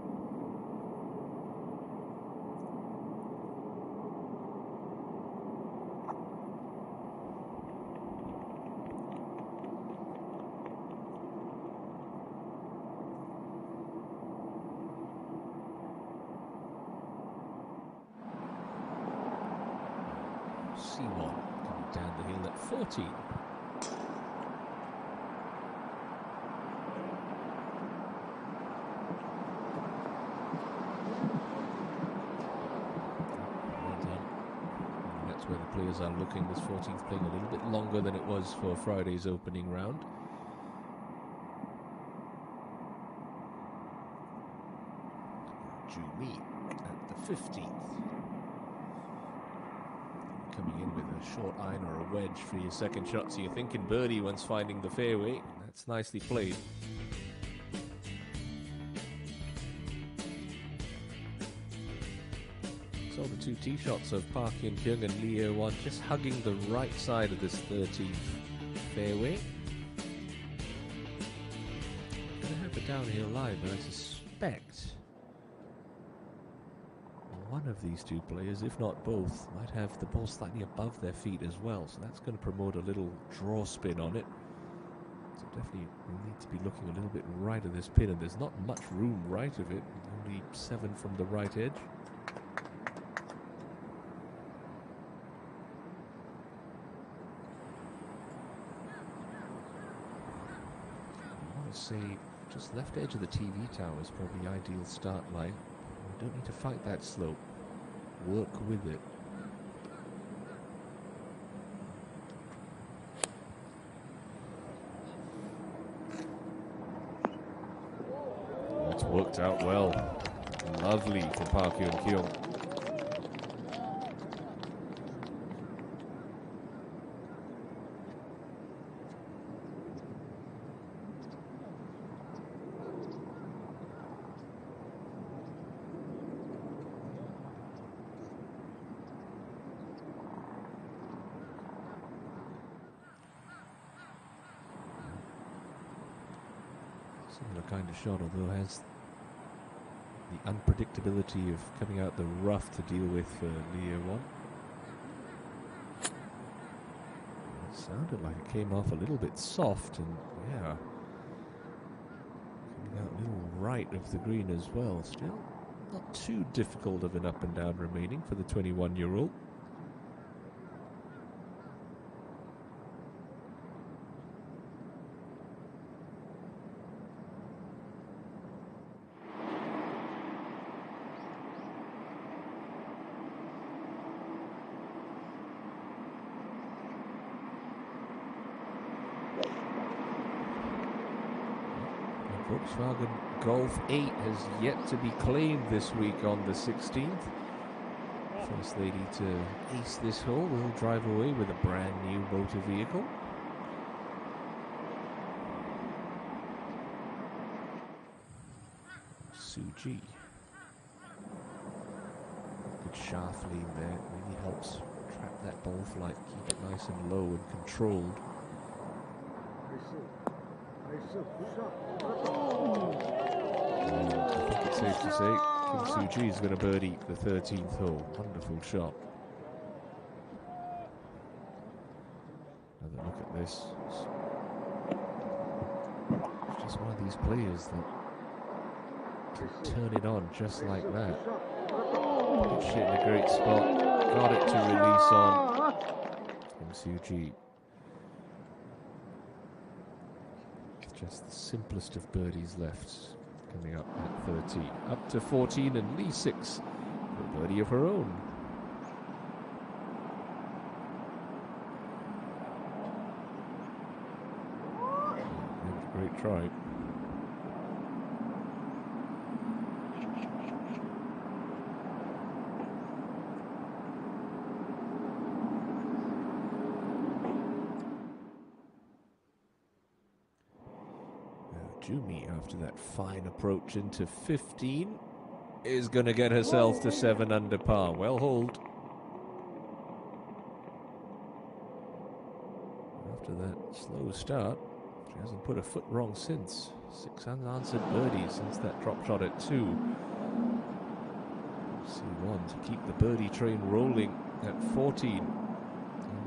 C1 coming down the hill at 14. Where the players are looking. This 14th playing a little bit longer than it was for Friday's opening round. Ju Mi at the 15th. Coming in with a short iron or a wedge for your second shot, so you're thinking birdie once finding the fairway. That's nicely played. Saw the 2 tee shots of Park Hyun-kyung and Lee Won just hugging the right side of this 13th fairway. Gonna have a downhill lie, but I suspect one of these 2 players, if not both, might have the ball slightly above their feet as well. So that's going to promote a little draw spin on it. So definitely we need to be looking a little bit right of this pin, and there's not much room right of it. Only 7 from the right edge. Say just left edge of the TV tower is probably ideal start line. You don't need to fight that slope. Work with it. That's worked out well. Lovely for Park Hyun-kyung. Similar kind of shot, although has the unpredictability of coming out the rough to deal with for Leo 1. It sounded like it came off a little bit soft, and yeah, coming out a little right of the green as well. Still not too difficult of an up and down remaining for the 21-year-old. Volkswagen Golf 8 has yet to be claimed this week on the 16th. First lady to ace this hole will drive away with a brand new motor vehicle. Suji. Good shaft lean there, really helps trap that ball flight, keep it nice and low and controlled. I think it's safe to say Kim Suji is going to birdie the 13th hole. Wonderful shot. Another look at this. It's just one of these players that can turn it on just like that. Put shit in a great spot. Got it to release on Kim Suji. Just the simplest of birdies left, coming up at 13. Up to 14 and Lee 6 for a birdie of her own. Great try. Jumi, after that fine approach into 15, is going to get herself to 7 under par. Well holed. After that slow start, she hasn't put a foot wrong since. 6 unanswered birdies since that drop shot at 2. C1 to keep the birdie train rolling at 14.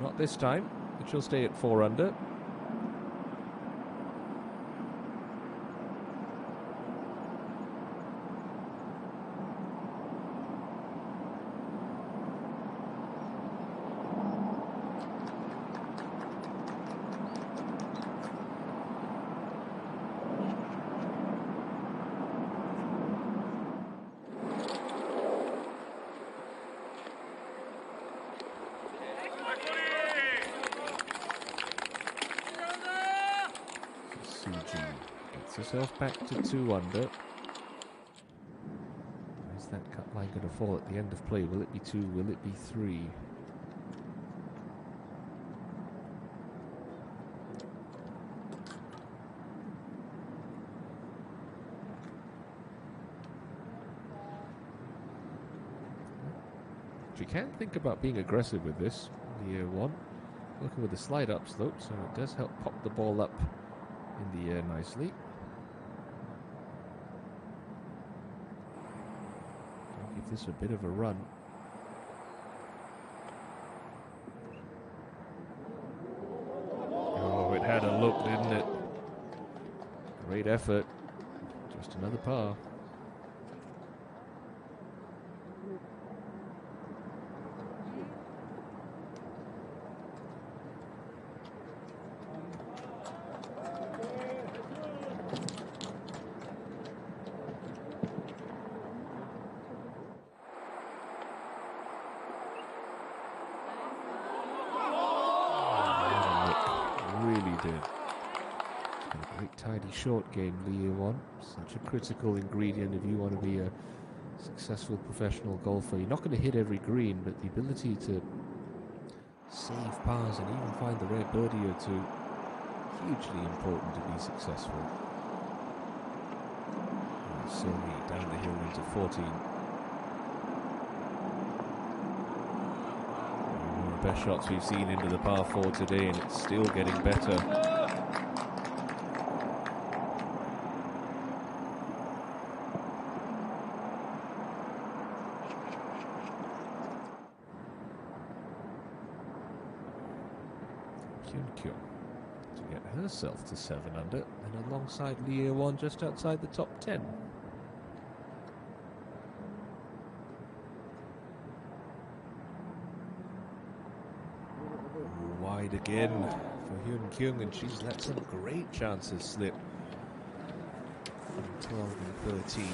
Not this time, but she'll stay at 4 under. Herself back to 2 under. Where's that cut line going to fall at the end of play? Will it be 2? Will it be 3? She can think about being aggressive with this. Year 1. Working with the slide up slope, so it does help pop the ball up in the air nicely. Give this a bit of a run. Oh, it had a look, didn't it? Great effort. Just another par. Short game, Leo 1. Such a critical ingredient if you want to be a successful professional golfer. You're not going to hit every green, but the ability to save pars and even find the rare birdie or two, hugely important to be successful. Sony down the hill into 14. One of the best shots we've seen into the par 4 today, and it's still getting better. Kyun Kyung to get herself to 7 under, and alongside Lee Won just outside the top 10. Wide again for Hyun Kyung, and she's let some great chances slip. 12 and 13.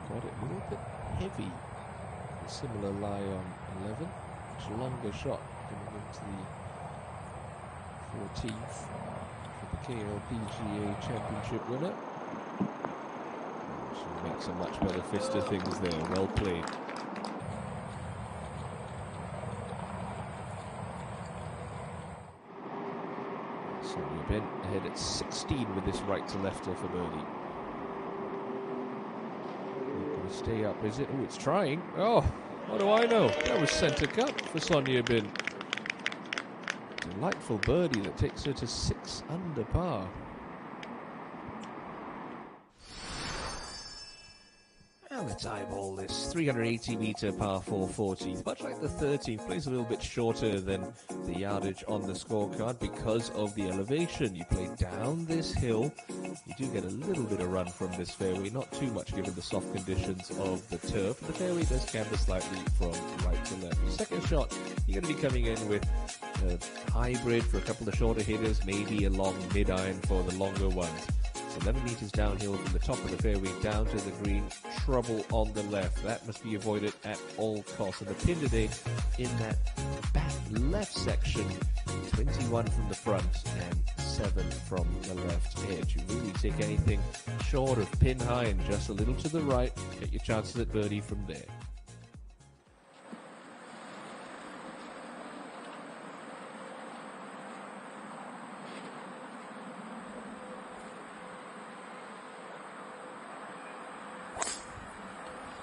Got it a little bit heavy. A similar lie on 11. Much longer shot coming into the 14th for the KLPGA Championship winner. She makes a much better fist of things there. Well played. Sonia Bent ahead at 16 with this right to lefter for birdie. Stay up, is it? Oh, it's trying. Oh, what do I know? That was centre cut for Sonia Bin. Delightful birdie that takes her to 6 under par. And let's eyeball this 380-metre par 4 14th. Much like the 13th, plays a little bit shorter than the yardage on the scorecard because of the elevation. You play down this hill. You do get a little bit of run from this fairway, not too much given the soft conditions of the turf. The fairway does canter slightly from right to left. Second shot, you're going to be coming in with a hybrid for a couple of shorter hitters, maybe a long mid-iron for the longer ones. 11 metres downhill from the top of the fairway down to the green, trouble on the left. That must be avoided at all costs. And the pin today in that back left section, 21 from the front and 7 from the left edge. You really take anything short of pin high and just a little to the right, get your chances at birdie from there.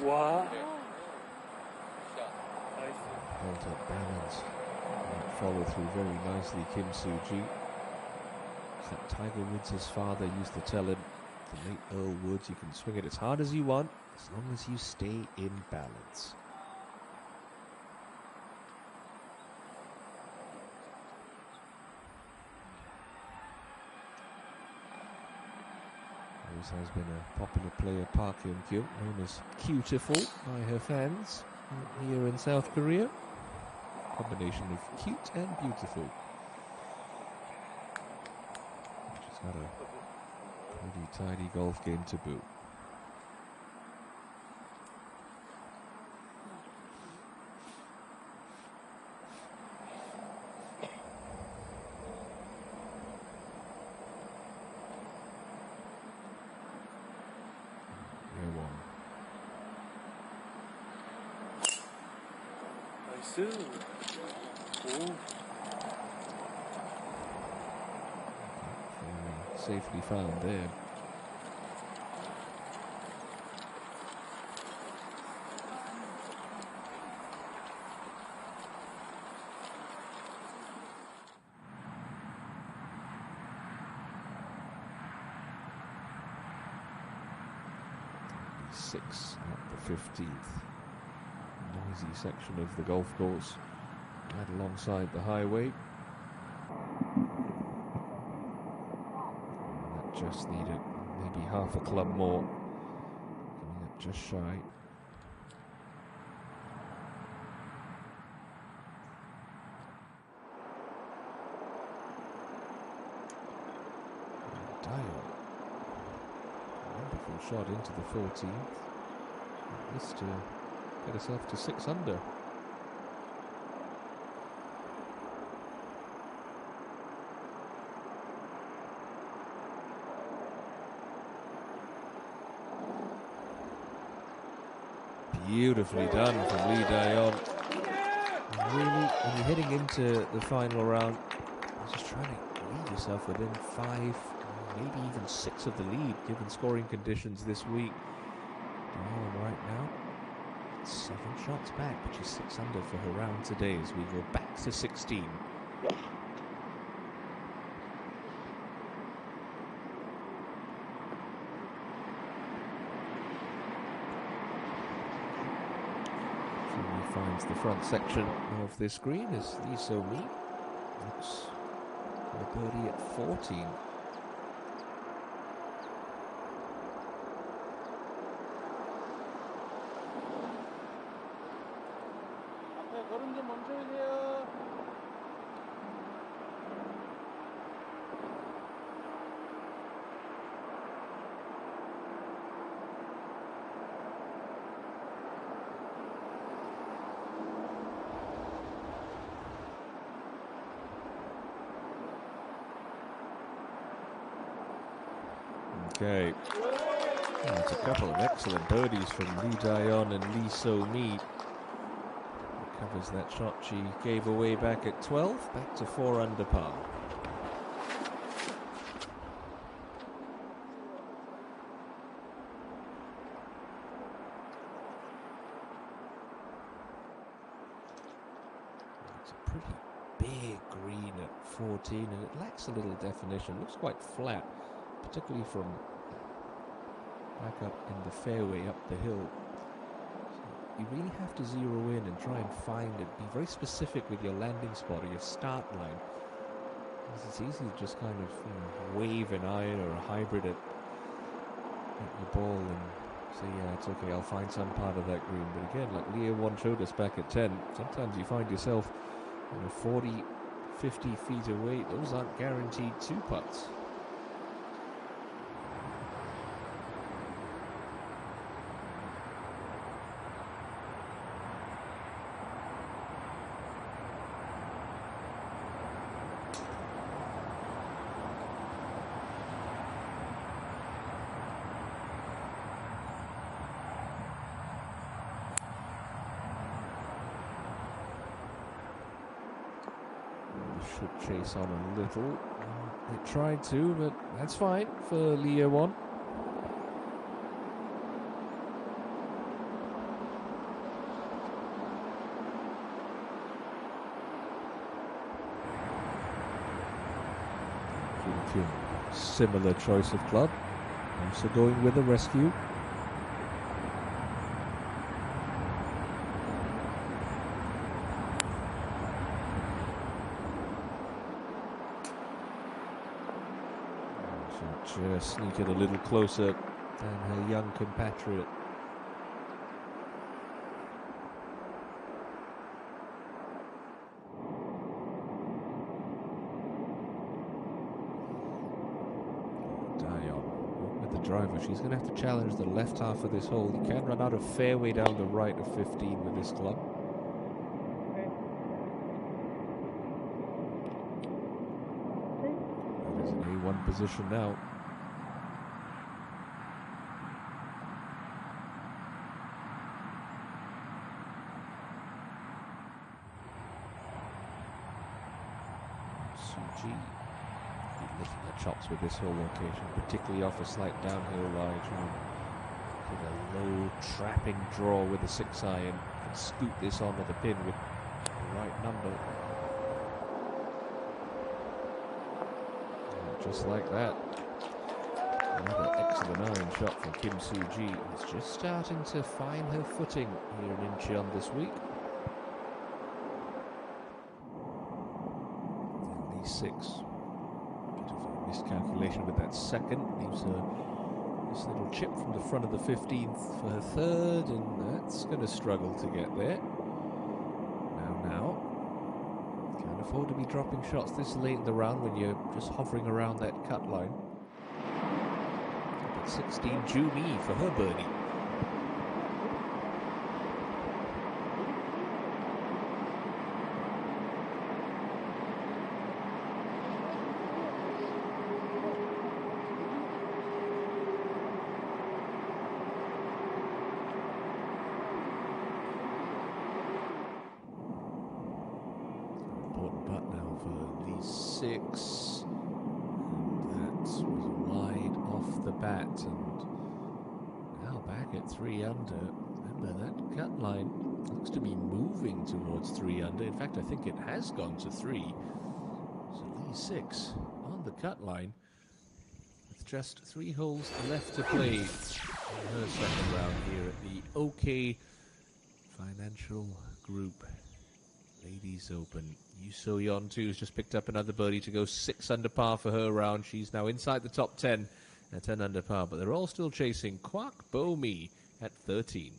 Wow. Held up balance. And follow through very nicely, Kim Soo-ji. That Tiger Woods' father used to tell him, the late Earl Woods, you can swing it as hard as you want, as long as you stay in balance. Always has been a popular player, Park Hyun-kyu, known as Cutiful by her fans here in South Korea. Combination of cute and beautiful. She's got a pretty tidy golf game to boot. Safely found there. Six at the 15th. Noisy section of the golf course, right alongside the highway. Just needed maybe half a club more, coming up just shy. Dial. Wonderful shot into the 14th. This to get herself to 6 under. Beautifully done from Lee Dae-yeon. Really, when you're heading into the final round, you're just trying to leave yourself within 5, maybe even 6 of the lead, given scoring conditions this week. Dae-yeon right now 7 shots back, but she's 6 under for her round today as we go back to 16. Finds the front section of this green as Lee So-mi looks for a birdie at 14. Okay, that's a couple of excellent birdies from Lee Daeon and Lee So-mi. Recovers that shot she gave away back at 12, back to 4 under par. It's a pretty big green at 14 and it lacks a little definition, looks quite flat, particularly from back up in the fairway up the hill. So you really have to zero in and try and find it. Be very specific with your landing spot or your start line. It's easy to just kind of wave an iron or a hybrid at the ball and say, yeah, it's okay, I'll find some part of that green. But again, like Leah Won showed us back at 10, sometimes you find yourself 40, 50 feet away. Those aren't guaranteed 2 putts. Should chase on a little. They tried to, but that's fine for Leah Won. Similar choice of club. Also going with a rescue. Just sneak it a little closer than her young compatriot. Daeon with the driver. She's going to have to challenge the left half of this hole. You can't run out of fairway down the right of 15 with this club. That is an A1 position now. Suji licking her chops with this whole location, particularly off a slight downhill lie, trying to get a low trapping draw with a 6 iron and scoot this onto the pin with the right number. And just like that, another excellent iron shot from Kim Soo-ji, who's just starting to find her footing here in Incheon this week. 6. Bit of a miscalculation with that second. Leaves her this little chip from the front of the 15th for her third, and that's going to struggle to get there. Now. Can't afford to be dropping shots this late in the round when you're just hovering around that cut line. But 16, Ju Mi for her birdie. Six, and that was wide off the bat, and now back at 3 under. That Now that cut line looks to be moving towards 3 under. In fact, I think it has gone to 3. So Lee 6 on the cut line with just 3 holes left to play in her second round here at the OK Financial Group Ladies Open. Yu So-yeon too has just picked up another birdie to go 6 under par for her round. She's now inside the top 10 at 10 under par, but they're all still chasing Kwak Bo-mi at 13.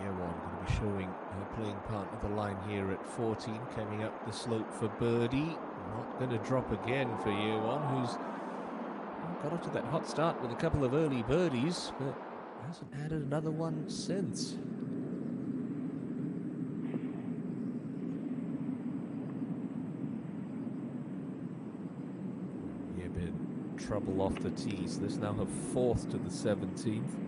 Year one going to be showing her playing partner the line here at 14, coming up the slope for birdie. Not going to drop again for year one, who's got off to that hot start with a couple of early birdies, but hasn't added another one since. Yeah, bit trouble off the tee, so this now her 4th to the 17th.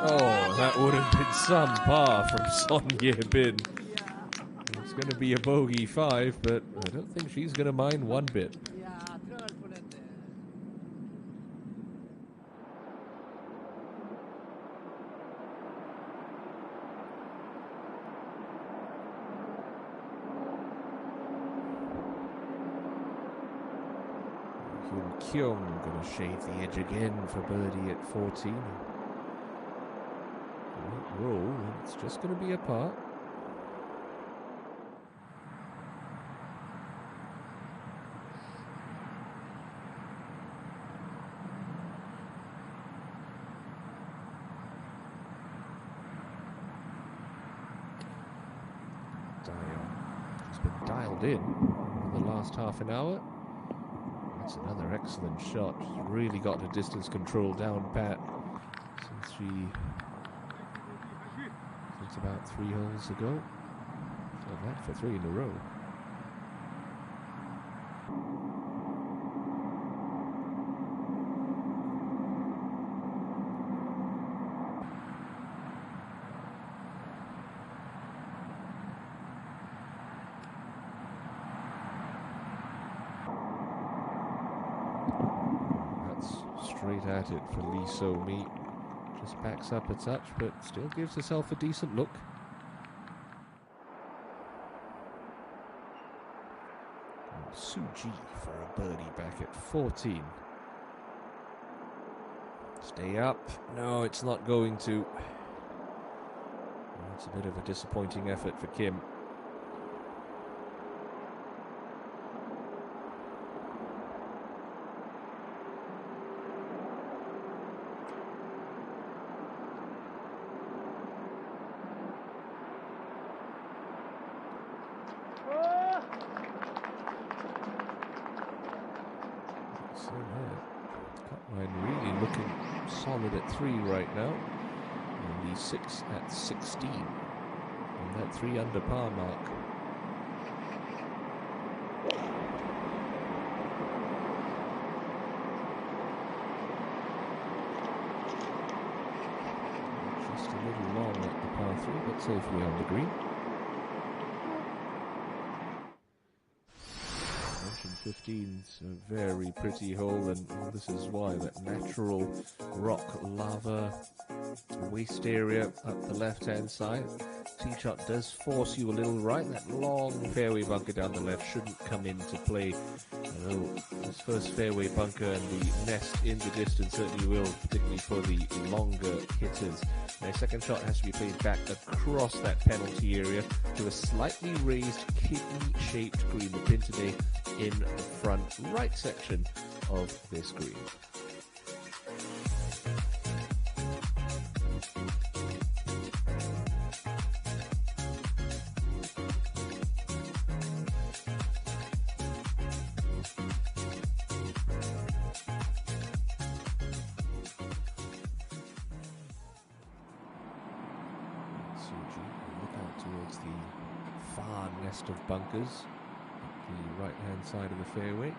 Oh, that would have been some par from Son Ye-bin. It's going to be a bogey 5, but I don't think she's going to mind one bit. Kim Kyung going to shave the edge again for birdie at 14. Right roll, and it's just going to be a par. She's been dialed in for the last half an hour. That's another excellent shot. She's really got her distance control down pat since about 3 holes ago. So that for 3 in a row. Straight at it for Lee So-mi. Just backs up a touch, but still gives herself a decent look. And Suji for a birdie back at 14. Stay up. No, it's not going to. It's a bit of a disappointing effort for Kim. So Cutline really looking solid at 3 right now. Only 6 at 16. On that 3 under par mark. Just a little long at the par 3, but safely on the green. 15's a very pretty hole, and this is why that natural rock lava waste area up the left hand side. Tee shot does force you a little right. That long fairway bunker down the left shouldn't come into play. Although this first fairway bunker and the nest in the distance certainly will, particularly for the longer hitters. Their second shot has to be played back across that penalty area to a slightly raised kidney-shaped green, the pin today in the front right section of this green. Look out towards the far nest of bunkers at the right hand side of the fairway.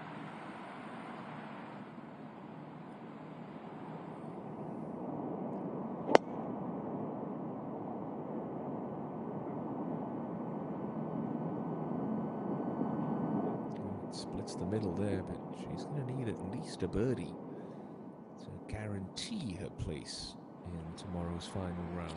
It splits the middle there, but she's going to need at least a birdie to guarantee her place in tomorrow's final round.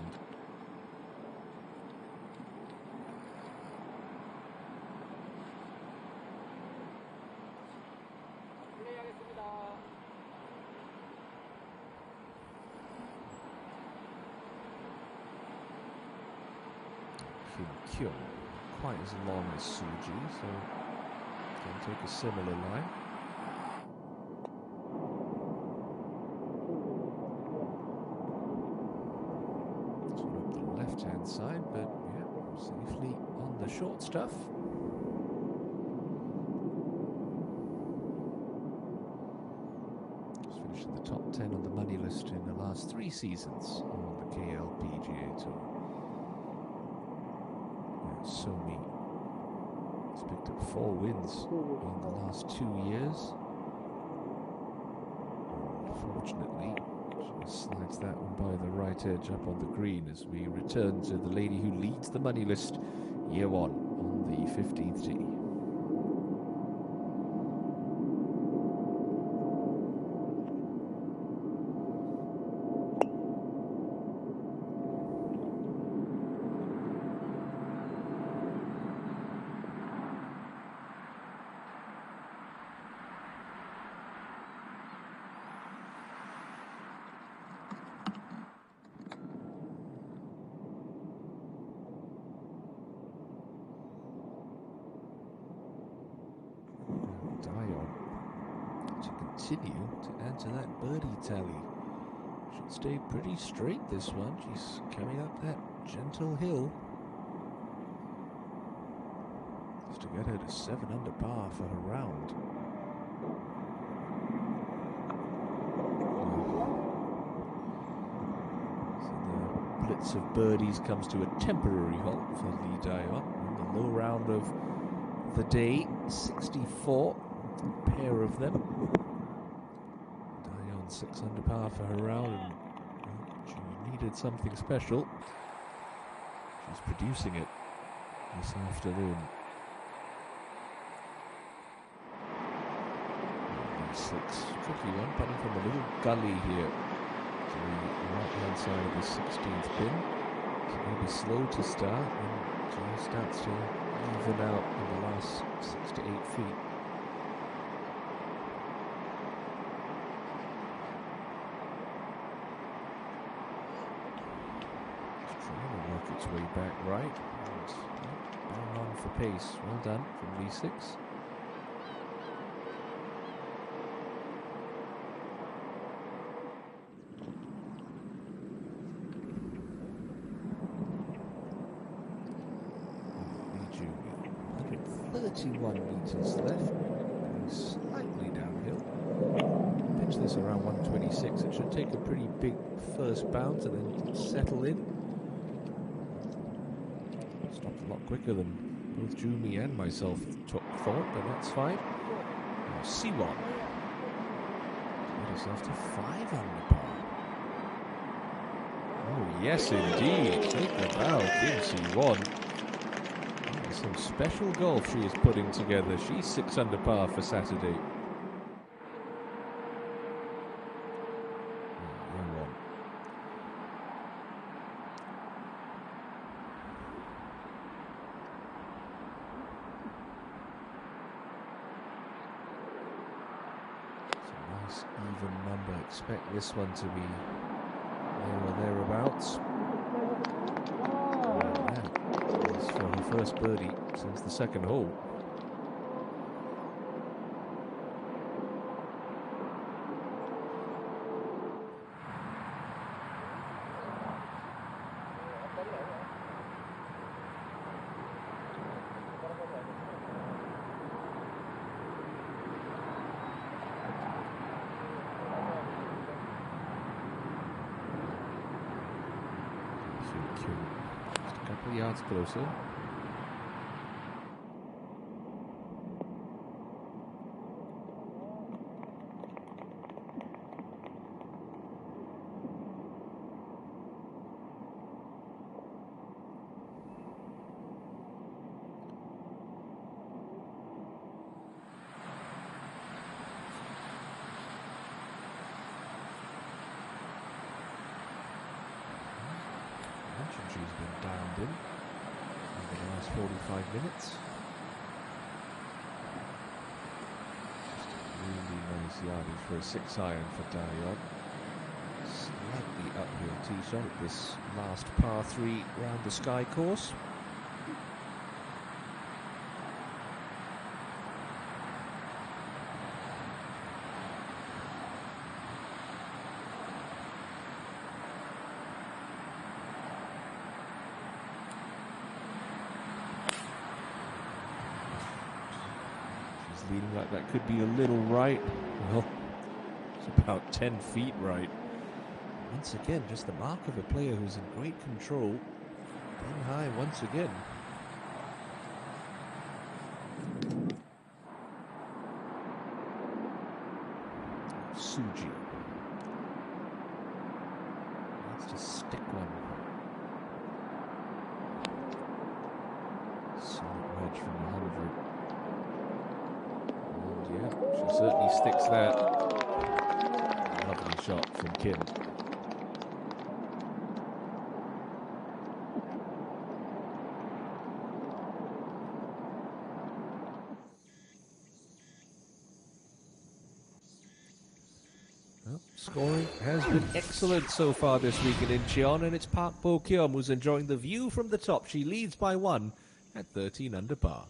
Kim Kyung, quite as long as Suji, so can take a similar line. Sort of the left-hand side, but yeah, safely on the short stuff. Just finished in the top 10 on the money list in the last 3 seasons on the KLPGA Tour. So-mi has picked up 4 wins in the last 2 years. Unfortunately, she slides that one by the right edge up on the green as we return to the lady who leads the money list year 1 on the 15th tee. continue to add to that birdie tally. Should stay pretty straight this one. She's coming up that gentle hill. Just to get her to 7 under par for her round. So the blitz of birdies comes to a temporary halt for Lee Dai-yeon in the low round of the day. 64, a pair of them. Dai-yeon 6 under par for her round, and she needed something special. She's producing it this afternoon. 6, tricky one, coming from a little gully here to the right-hand side of the 16th pin. So maybe slow to start, and she starts to even out in the last 6 to 8 feet. It's trying to work its way back right, and bang on for pace. Well done from V6. Meters left, slightly downhill. Pitch this around 126. It should take a pretty big first bounce and then settle in. Stopped a lot quicker than both Jumi and myself thought, but that's fine. Now C1. Get herself to 5 under par. Oh yes indeed. Take the bow, Kim C1. Some special golf she is putting together. She's 6 under par for Saturday. It's a nice even number. Expect this one to be there or thereabouts. For her first birdie since the second hole. Just a couple of yards closer. She's been dialed in over the last 45 minutes. Just a really nice yardage for a 6-iron for Dai-yeon. Slightly uphill tee shot at this last par 3 round the Sky course. Leading like that could be a little right. Well, it's about 10 feet right. Once again, just the mark of a player who's in great control. Pin high once again. Suji. Needs to stick one. Solid wedge from 100. Yeah, she certainly sticks that. Lovely shot from Kim. Well, scoring has been excellent so far this week in Incheon, and it's Park Bo-kyum who's enjoying the view from the top. She leads by 1 at 13 under par.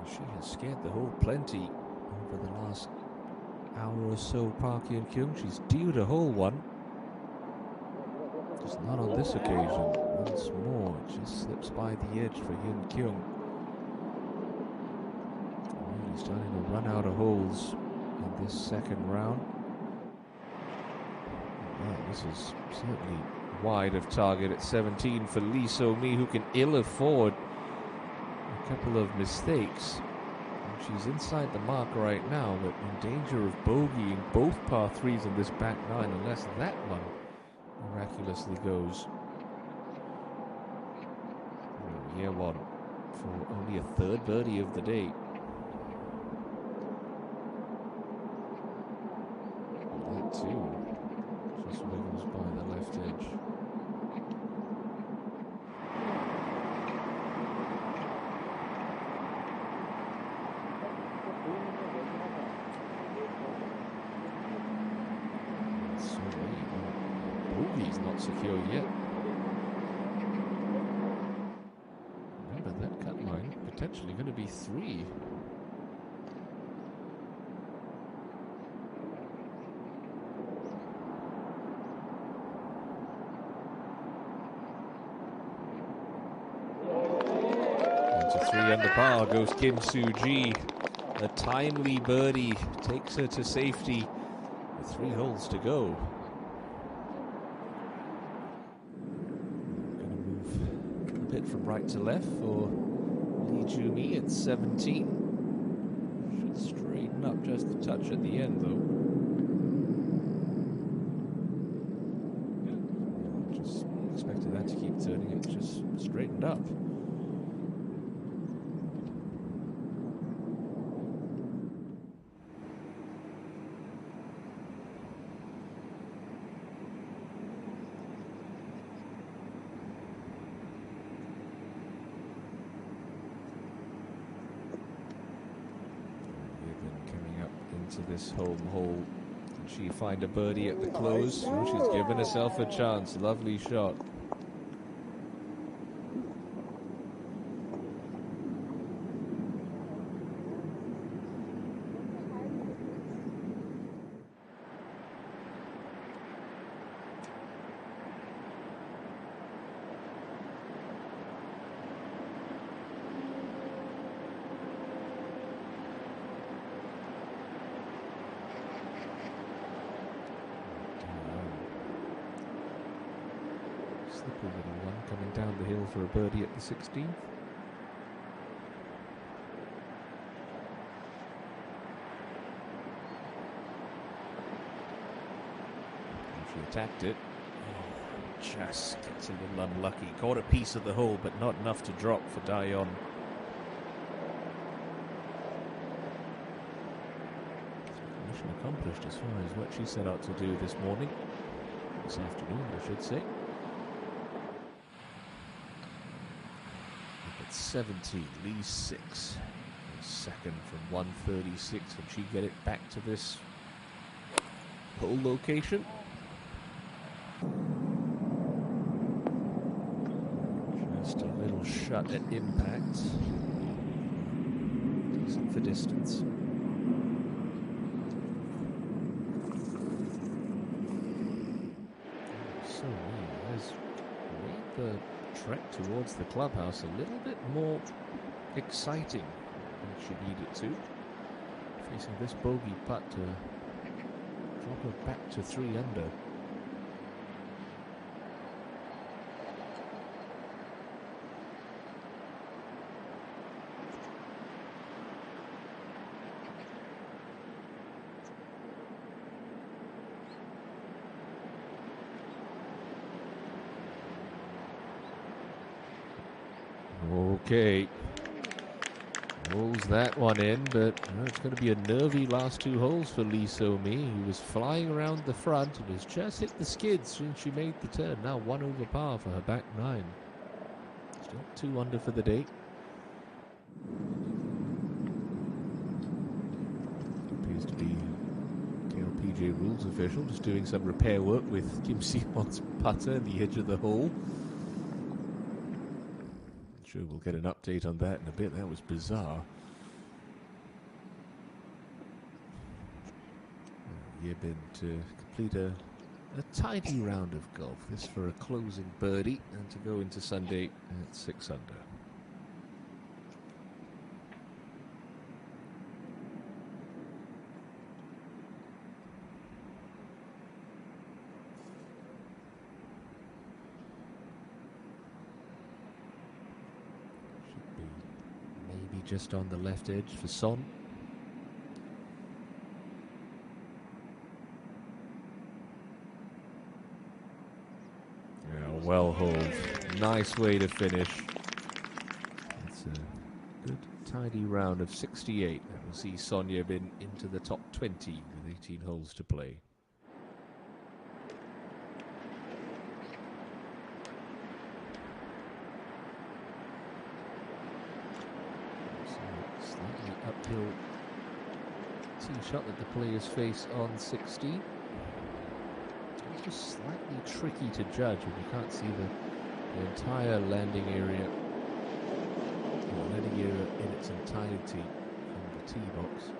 She has scared the hole plenty over the last hour or so, Park Hyun-kyung. She's due to hole one. Just not on this occasion. Once more, it just slips by the edge for Hyun-kyung. Really starting to run out of holes in this second round. Well, this is certainly wide of target at 17 for Lee So-mi, who can ill afford a couple of mistakes. And she's inside the mark right now, but in danger of bogeying both par threes in this back nine, unless that one miraculously goes. Year one for only a third birdie of the day. That too just wiggles by the left edge. So bogey's not secure yet. Remember that cut line potentially going to be 3. Into 3 under par goes Kim Soo-ji. A timely birdie takes her to safety with 3 holes to go. From right to left for Lee Joo-mi at 17. Should straighten up just a touch at the end, though. Just expected that to keep turning. It just straightened up. To this home hole. Can she find a birdie at the close? Oh, she's given herself a chance. Lovely shot. Slippery little one coming down the hill for a birdie at the 16th. She attacked it. Oh, just gets a little unlucky. Caught a piece of the hole, but not enough to drop for Dayon. Mission accomplished as far as what she set out to do this morning. This afternoon, I should say. 17, Lee 6. Second from 136. Can she get it back to this hole location? Just a little shut at impact. Decent for distance. So has made the trek towards the clubhouse a little bit more exciting than she needed to. Facing this bogey putt to drop her back to 3 under. Okay, rolls that one in, but it's going to be a nervy last 2 holes for Lee So-mi, who was flying around the front and has just hit the skids since she made the turn. Now 1 over par for her back 9. Still 2 under for the day. Appears to be KLPGA rules official, just doing some repair work with Kim Si-won's putter at the edge of the hole. Sure, we'll get an update on that in a bit. That was bizarre. Yibin to complete a tidy round of golf. This for a closing birdie and to go into Sunday at 6 under. Should be maybe just on the left edge for Son. Well hauled. Nice way to finish. It's a good, tidy round of 68. That will see Son Yibin into the top 20 with 18 holes to play. So slightly uphill tee shot that the players face on 16. Just slightly tricky to judge when you can't see the entire landing area, in its entirety from the tee box.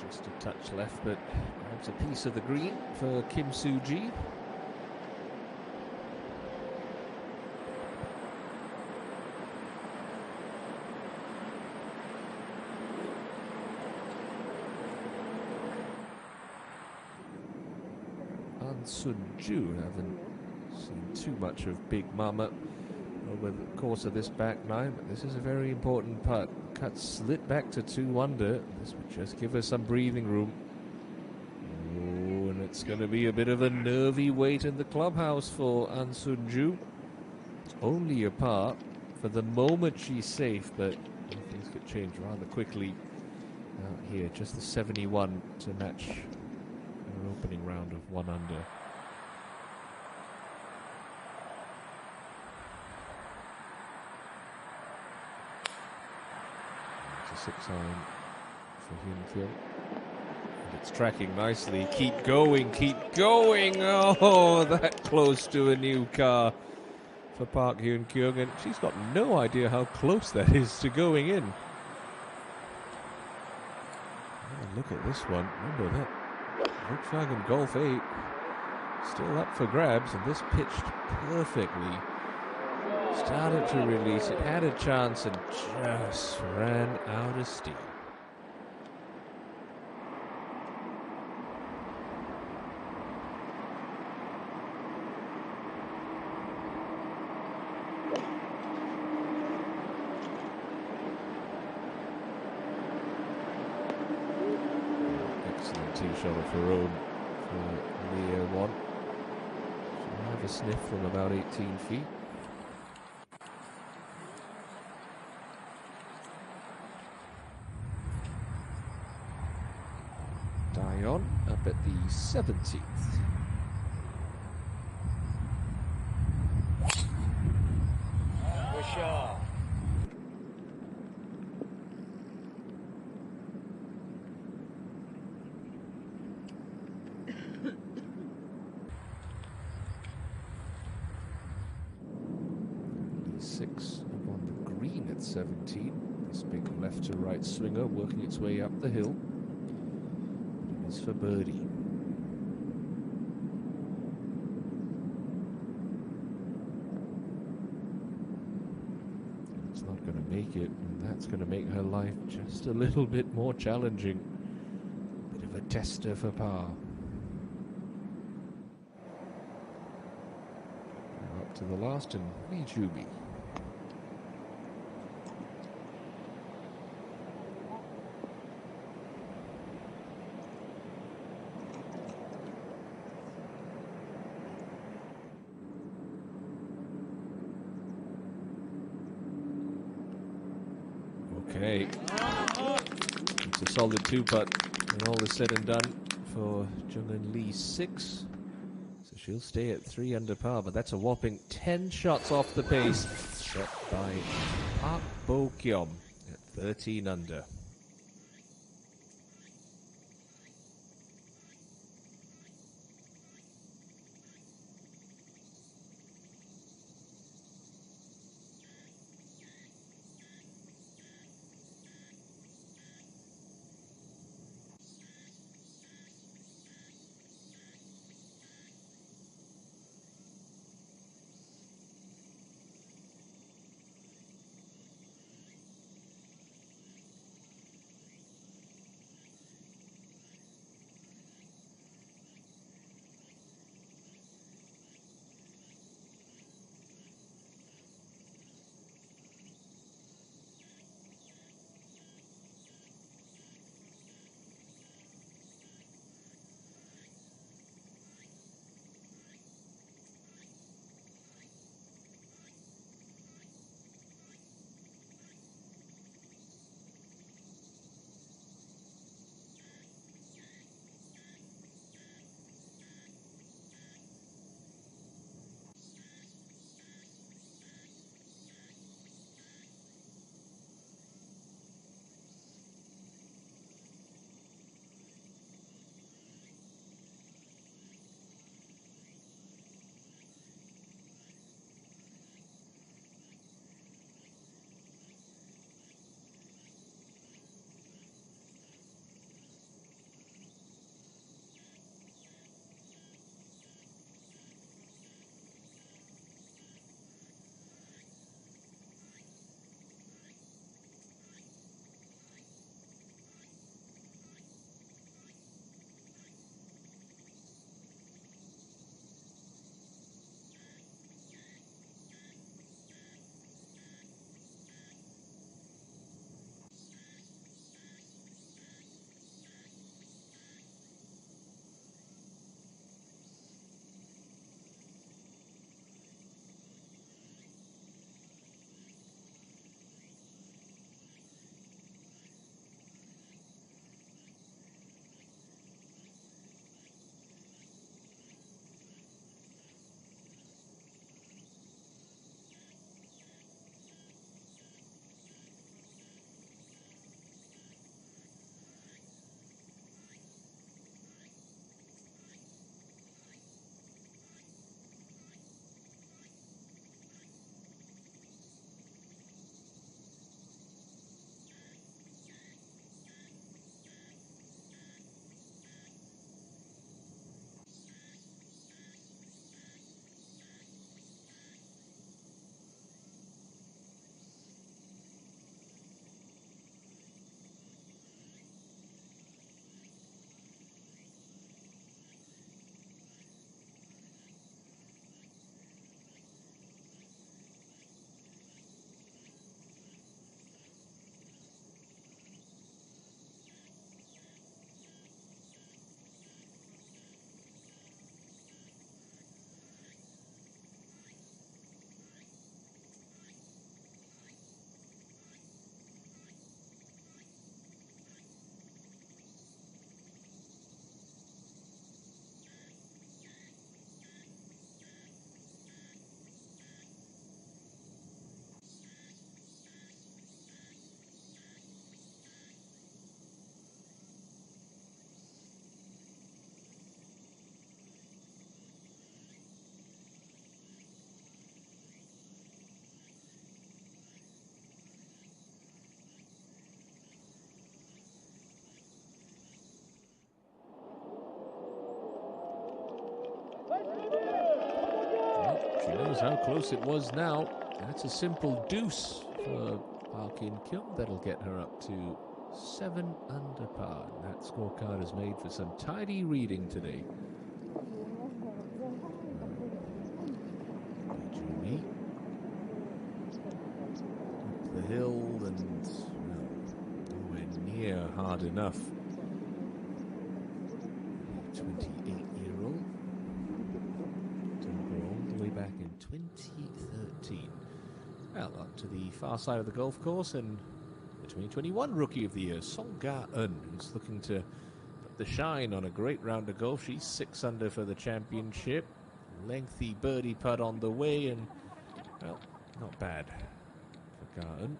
Just a touch left, but grabs a piece of the green for Kim Soo-ji. An Sun-ju, haven't seen too much of Big Mama over the course of this back nine, but this is a very important putt. Cut slit back to 2 under. This would just give us some breathing room. Oh, and it's going to be a bit of a nervy wait in the clubhouse for An Sun-ju. Only a par. For the moment she's safe, but things could change rather quickly out here. Just the 71 to match her opening round of 1 under. It's a 6-iron for Hyun Kyung. And it's tracking nicely. Keep going, keep going. Oh, that close to a new car for Park Hyun Kyung. And she's got no idea how close that is to going in. Oh, look at this one. Remember that Volkswagen Golf 8 still up for grabs, and this pitched perfectly. Started to release it, had a chance, and just ran out of steam. Excellent tee shot of her own for Leo 1. She'll have a sniff from about 18 feet. Dion up at the 17th. Wisha. Six up on the green at 17. This big left to right swinger working its way up the hill. chance for birdie. It's not going to make it, and that's going to make her life just a little bit more challenging. Bit of a tester for par. Now up to the last and Lee Juby. Okay, it's a solid 2-putt when all is said and done for Jung-Eun Lee 6. So she'll stay at 3 under par, but that's a whopping 10 shots off the pace set by Park Bo-kyum at 13 under. how close it was now. That's a simple deuce for Park In Kyung. That'll get her up to 7 under par. And that scorecard is made for some tidy reading today. Jimmy up the hill and nowhere near hard enough. 28-year-old. All the way back in 2013. Well, up to the far side of the golf course, and the 2021 Rookie of the Year, Song Ga-eun, who's looking to put the shine on a great round of golf. She's 6 under for the championship. Lengthy birdie putt on the way, and, well, not bad for Ga-eun.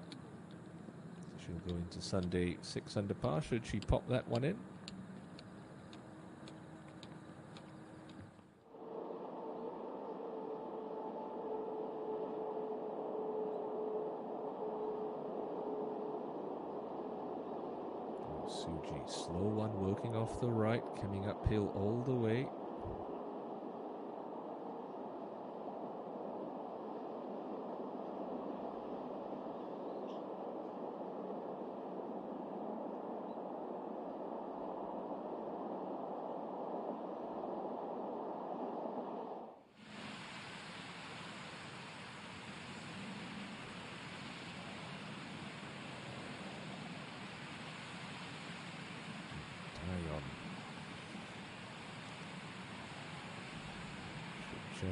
She'll go into Sunday 6 under par, should she pop that one in. Suji, slow one, working off the right, coming uphill all the way.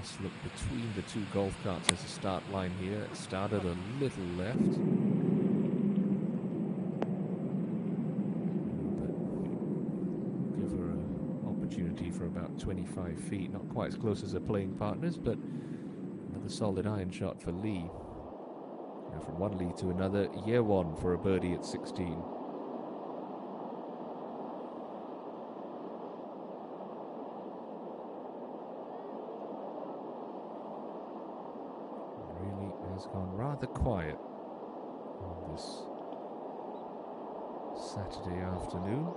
Just look between the two golf carts as a start line here. It started a little left. But give her an opportunity for about 25 feet. Not quite as close as her playing partners, but another solid iron shot for Lee. Now from one Lee to another, Yewon for a birdie at 16. Has gone rather quiet on this Saturday afternoon.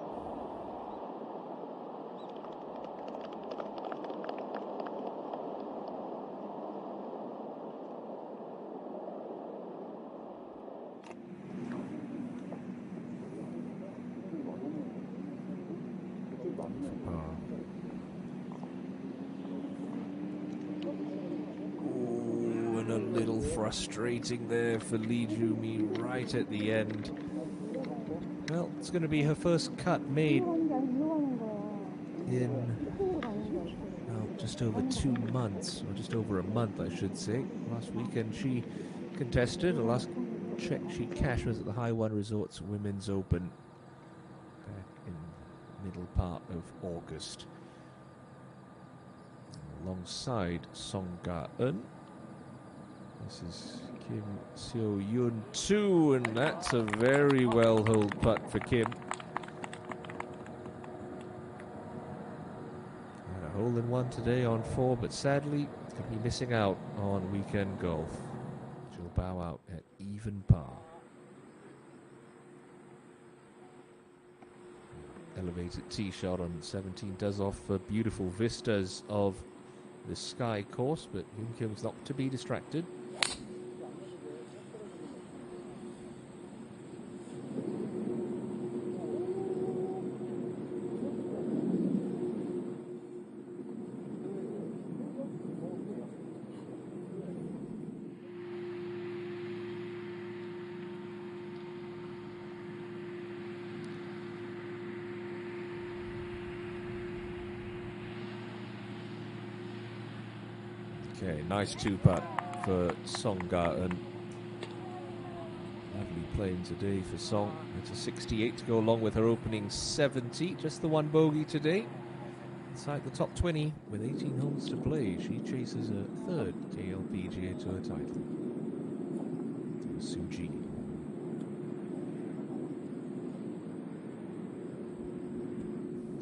Frustrating there for Lee Joo-mi right at the end. Well, it's going to be her first cut made in just over 2 months, or just over a month, I should say. Last weekend she contested. The last check she cashed was at the High One Resorts Women's Open back in the middle part of August. Alongside Song Ga-eun, this is Kim Seo-yoon 2, and that's a very well-holed putt for Kim. Had a hole-in-one today on 4, but sadly, could be missing out on weekend golf. She'll bow out at even par. Elevated tee shot on 17 does offer beautiful vistas of the Sky course, but Yoon Kim's not to be distracted. Okay, nice 2-putt for Song Ga-eun. Lovely playing today for Song. It's a 68 to go along with her opening 70. Just the one bogey today. Inside the top 20 with 18 holes to play. She chases a third KLPGA Tour title. Suji.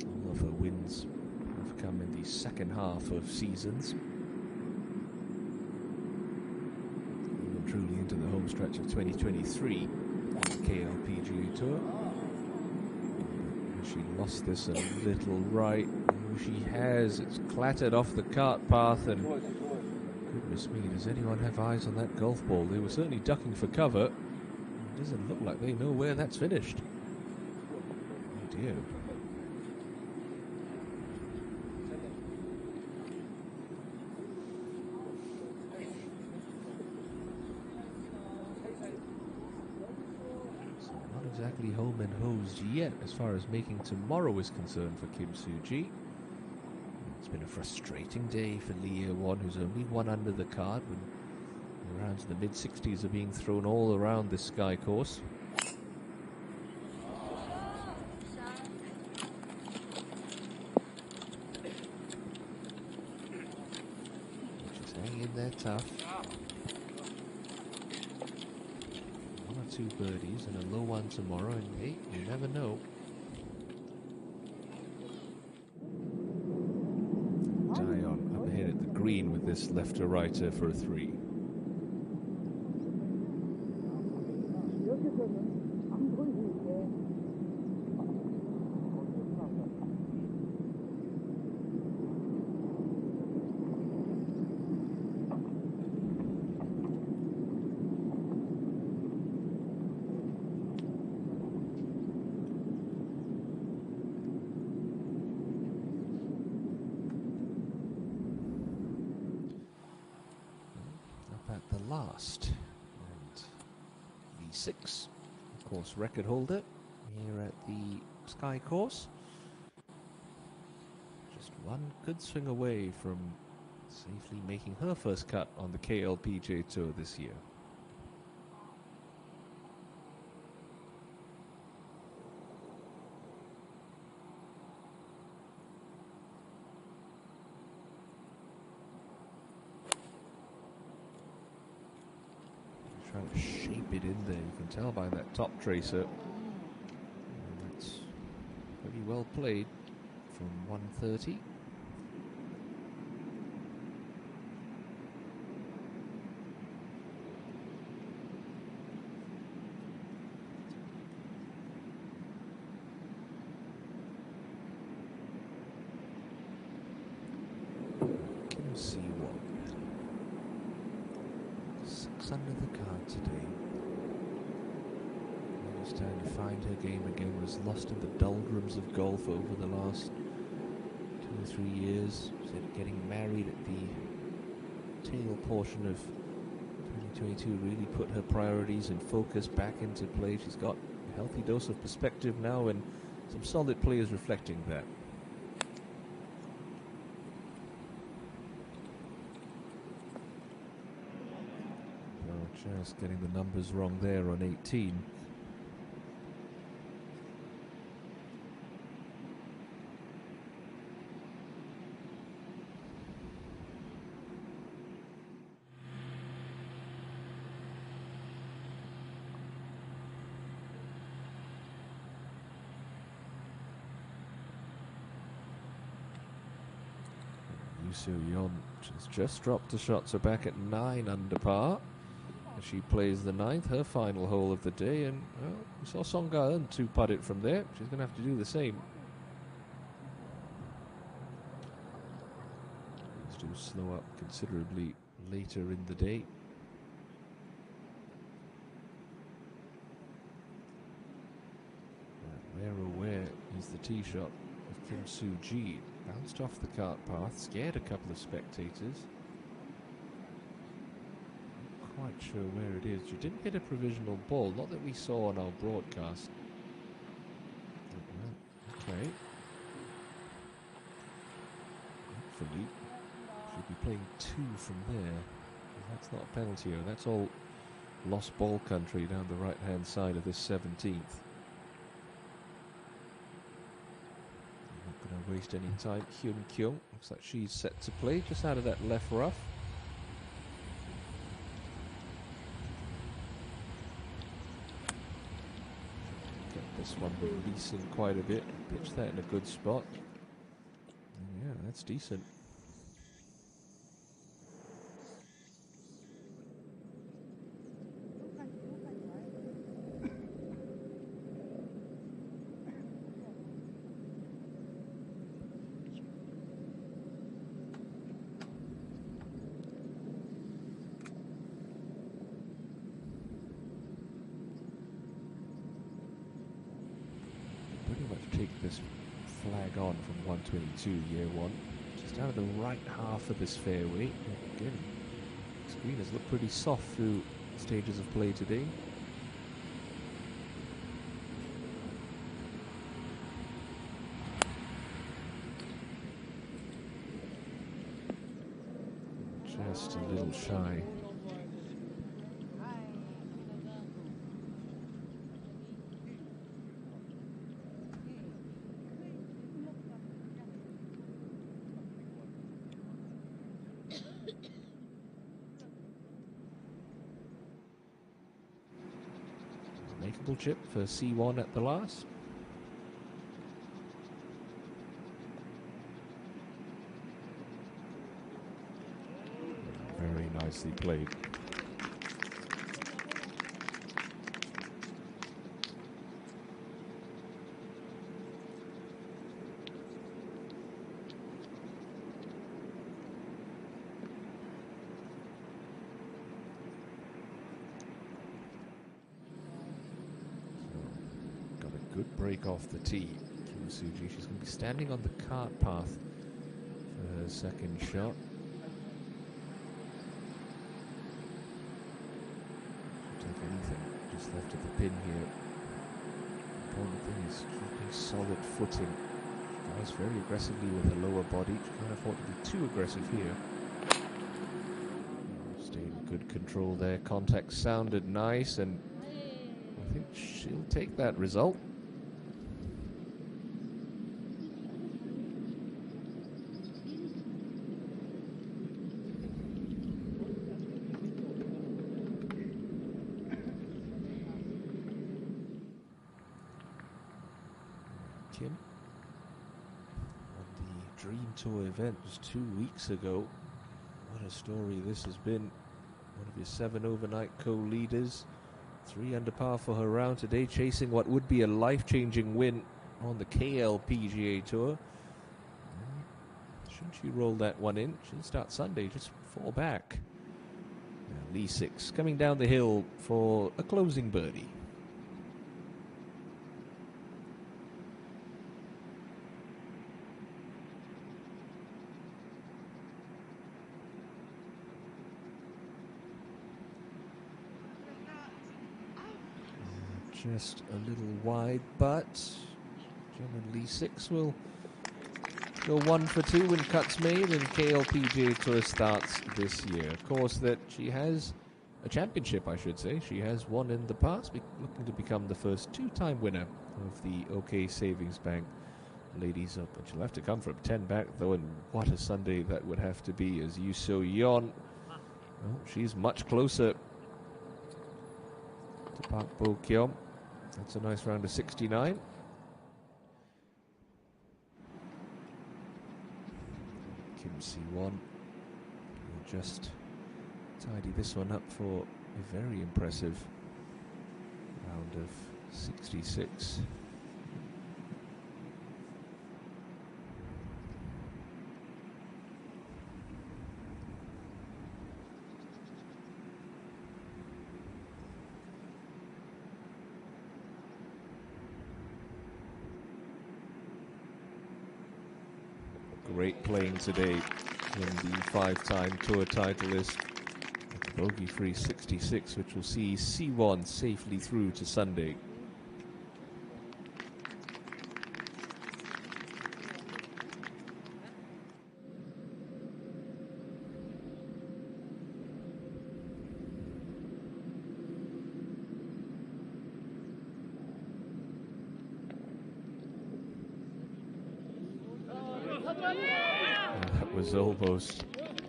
All of her wins have come in the second half of seasons. Truly into the home stretch of 2023 KLPGA Tour. She lost this a little right. Oh, she has. It's clattered off the cart path and could Goodness me, does anyone have eyes on that golf ball? They were certainly ducking for cover. It doesn't look like they know where that's finished. Oh dear. So not exactly home and hosed yet as far as making tomorrow is concerned for Kim Soo-ji. It's been a frustrating day for Lee Ye-won, who's only one under the card when rounds in the mid-60s are being thrown all around this Sky course. She's hanging in there tough. One or two birdies and a low one tomorrow, and hey, you never know. Dion up ahead at the green with this left-to-righter for a 3. Last and V6, of course, record holder here at the Sky course. Just one good swing away from safely making her first cut on the KLPGA Tour this year. Trying to shape it in there. You can tell by that top tracer. And that's pretty well played from 130. Kim Soo-won. 6 under the card today. Just trying to find her game again. Was lost in the doldrums of golf over the last 2 or 3 years. Said getting married at the tail portion of 2022 really put her priorities and focus back into play. She's got a healthy dose of perspective now, and some solid players reflecting that. Just getting the numbers wrong there on 18. Yu Soo-yeon has just dropped a shot, so back at 9 under par. She plays the 9th, her final hole of the day, and well, we saw Song Ga-eun 2-putt it from there. She's going to have to do the same. Let's do slow up considerably later in the day. Where is the tee shot of Kim Soo-ji? Bounced off the cart path, scared a couple of spectators. Quite sure where it is. She didn't hit a provisional ball, not that we saw on our broadcast. Okay. Hopefully, she'll be playing 2 from there. That's not a penalty, that's all lost ball country down the right-hand side of this 17th. Not going to waste any time. Hyun Kyung looks like she's set to play just out of that left rough. This one releasing quite a bit. Pitch that in a good spot. And yeah, that's decent. take this flag on from 122 year one. Just out of the right half of this fairway. Again, this green has looked pretty soft through stages of play today. Just a little shy. Makeable chip for C1 at the last. Very nicely played. Got a good break off the tee. Kim Soo-ji, she's going to be standing on the cart path for her second shot. Just left of the pin here. The important thing is keeping solid footing. She goes very aggressively with her lower body. She can't afford to be too aggressive here. Stayed in good control there. Contact sounded nice, and I think she'll take that result. Kim on the Dream Tour event just 2 weeks ago. What a story this has been. One of your 7 overnight co-leaders. 3 under par for her round today, chasing what would be a life-changing win on the KLPGA Tour. Shouldn't she roll that one in? She'll start Sunday, just 4 back. Now Lee 6 coming down the hill for a closing birdie. Just a little wide, but German Lee 6 will go 1 for 2 when cuts made, and KLPGA Tour starts this year. Of course, that she has a championship, I should say. She has won in the past, looking to become the first 2-time winner of the OK Savings Bank Ladies Open. She'll have to come from 10 back, though, and what a Sunday that would have to be, as Yoo So-yeon. Well, she's much closer to Park Bo-kyung. That's a nice round of 69. Kim Si-won will just tidy this one up for a very impressive round of 66. Great playing today in the 5-time tour titleist. Bogey-free 66, which will see C1 safely through to Sunday. That was almost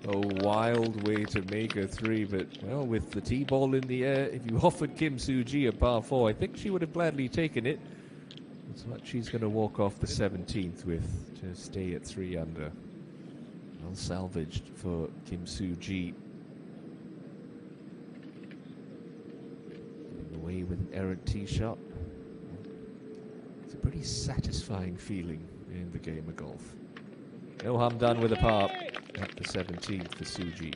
a wild way to make a 3, but, well, with the tee ball in the air, if you offered Kim Soo-ji a par 4, I think she would have gladly taken it. That's what she's going to walk off the 17th with to stay at 3 under. Well salvaged for Kim Soo-ji. Getting away with an errant tee shot. It's a pretty satisfying feeling in the game of golf. No harm done with a par at the 17th for Soo-ji.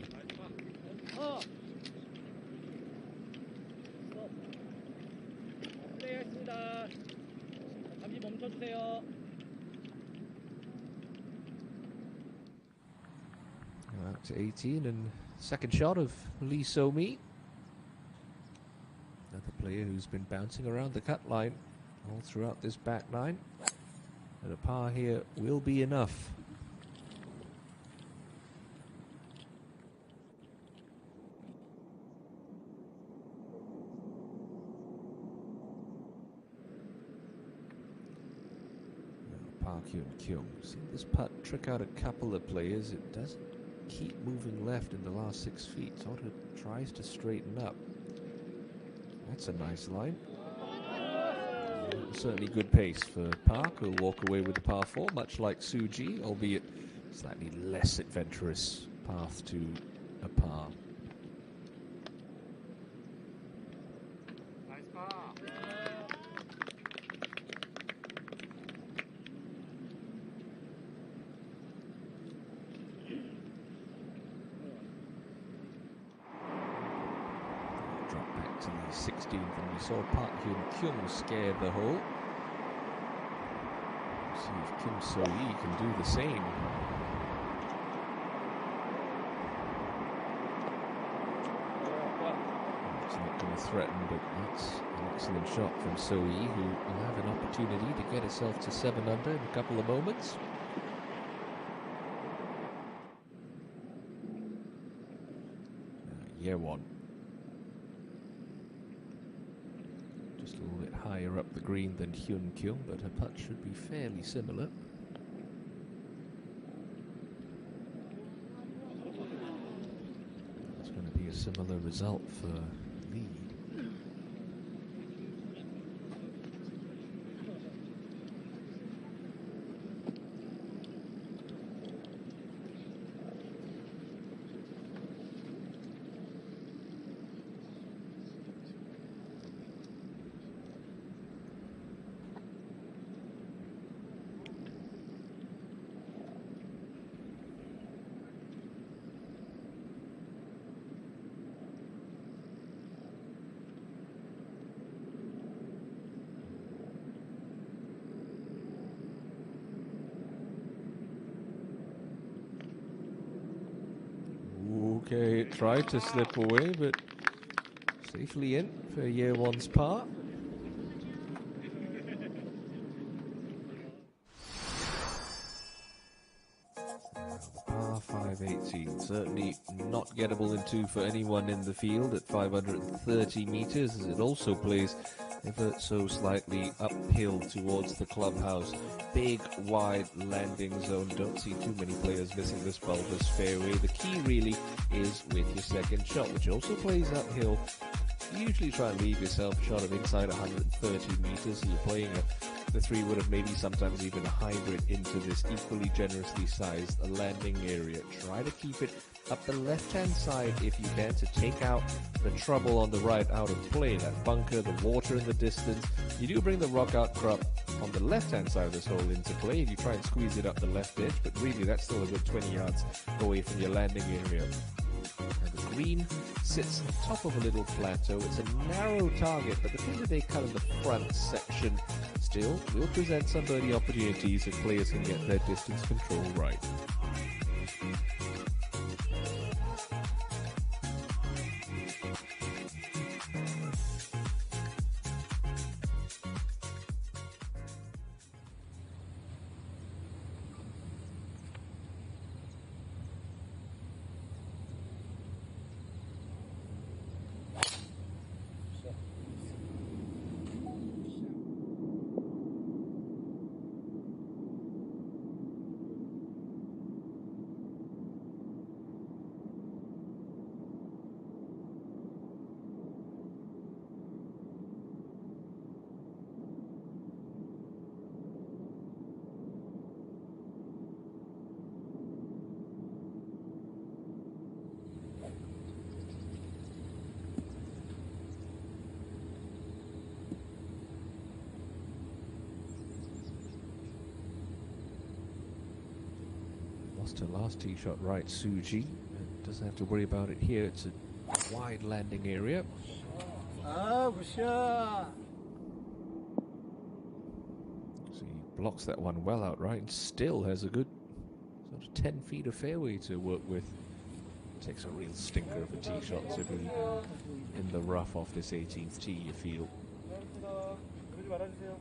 Out to 18 and second shot of Lee So-mi. Another player who's been bouncing around the cut line all throughout this back nine. And a par here will be enough. Park Hyun-kyung. Seen this putt trick out a couple of players. It doesn't keep moving left in the last 6 feet. Sort of tries to straighten up. That's a nice line. Certainly good pace for Park, who'll walk away with the par 4, much like Suji, albeit slightly less adventurous path to a par. Nice par. Drop back to the 16th, and we saw Park Hyun-kyung scare the hole. See if Kim So-hee can do the same. It's not going to threaten, but that's an excellent shot from So-hee, who will have an opportunity to get herself to 7 under in a couple of moments. Year one. Just a little bit higher up the green than Hyun-kyung, but her putt should be fairly similar. It's going to be a similar result for Lee. Okay, it tried to slip away, but safely in for year one's par. Par 518, certainly not gettable in 2 for anyone in the field at 530 meters, as it also plays ever so slightly uphill towards the clubhouse. Big, wide landing zone. Don't see too many players missing this bulbous fairway. The key really is with your second shot, which also plays uphill. You usually try and leave yourself a shot of inside 130 meters, so you're playing the 3-wood of maybe sometimes even a hybrid into this equally generously sized landing area. Try to keep it up the left-hand side if you can, to take out the trouble on the right out of play. That bunker, the water in the distance. You do bring the rock out crop on the left-hand side of this hole into play, and you try and squeeze it up the left edge, but really that's still a good 20 yards away from your landing area. And the green sits on top of a little plateau. It's a narrow target, but the thing that they cut in the front section still will present some birdie opportunities if players can get their distance control right. Lost her last tee shot right, Suji. Doesn't have to worry about it here. It's a wide landing area. Ah, good shot. So you Blocks that one well outright and still has a good sort of 10 feet of fairway to work with. Takes a real stinker of a tee shot to be in the rough off this 18th tee, you feel. 그러지 말아주세요.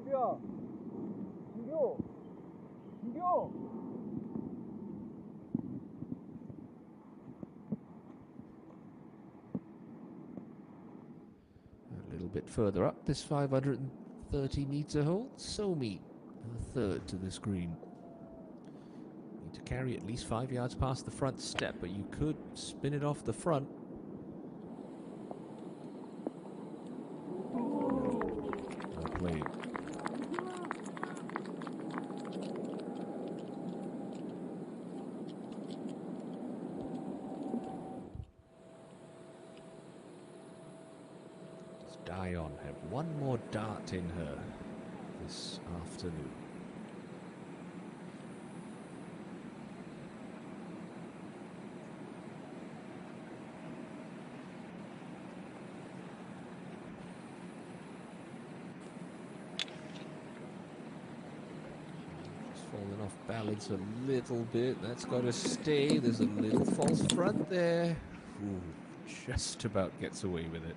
준규야, 준규. A little bit further up this 530-meter hole, Somi, a third to this green. Need to carry at least 5 yards past the front step, but you could spin it off the front. Well played. Does Dion have one more dart in her this afternoon? Falling off balance a little bit. That's got to stay. There's a little false front there. Ooh, just about gets away with it.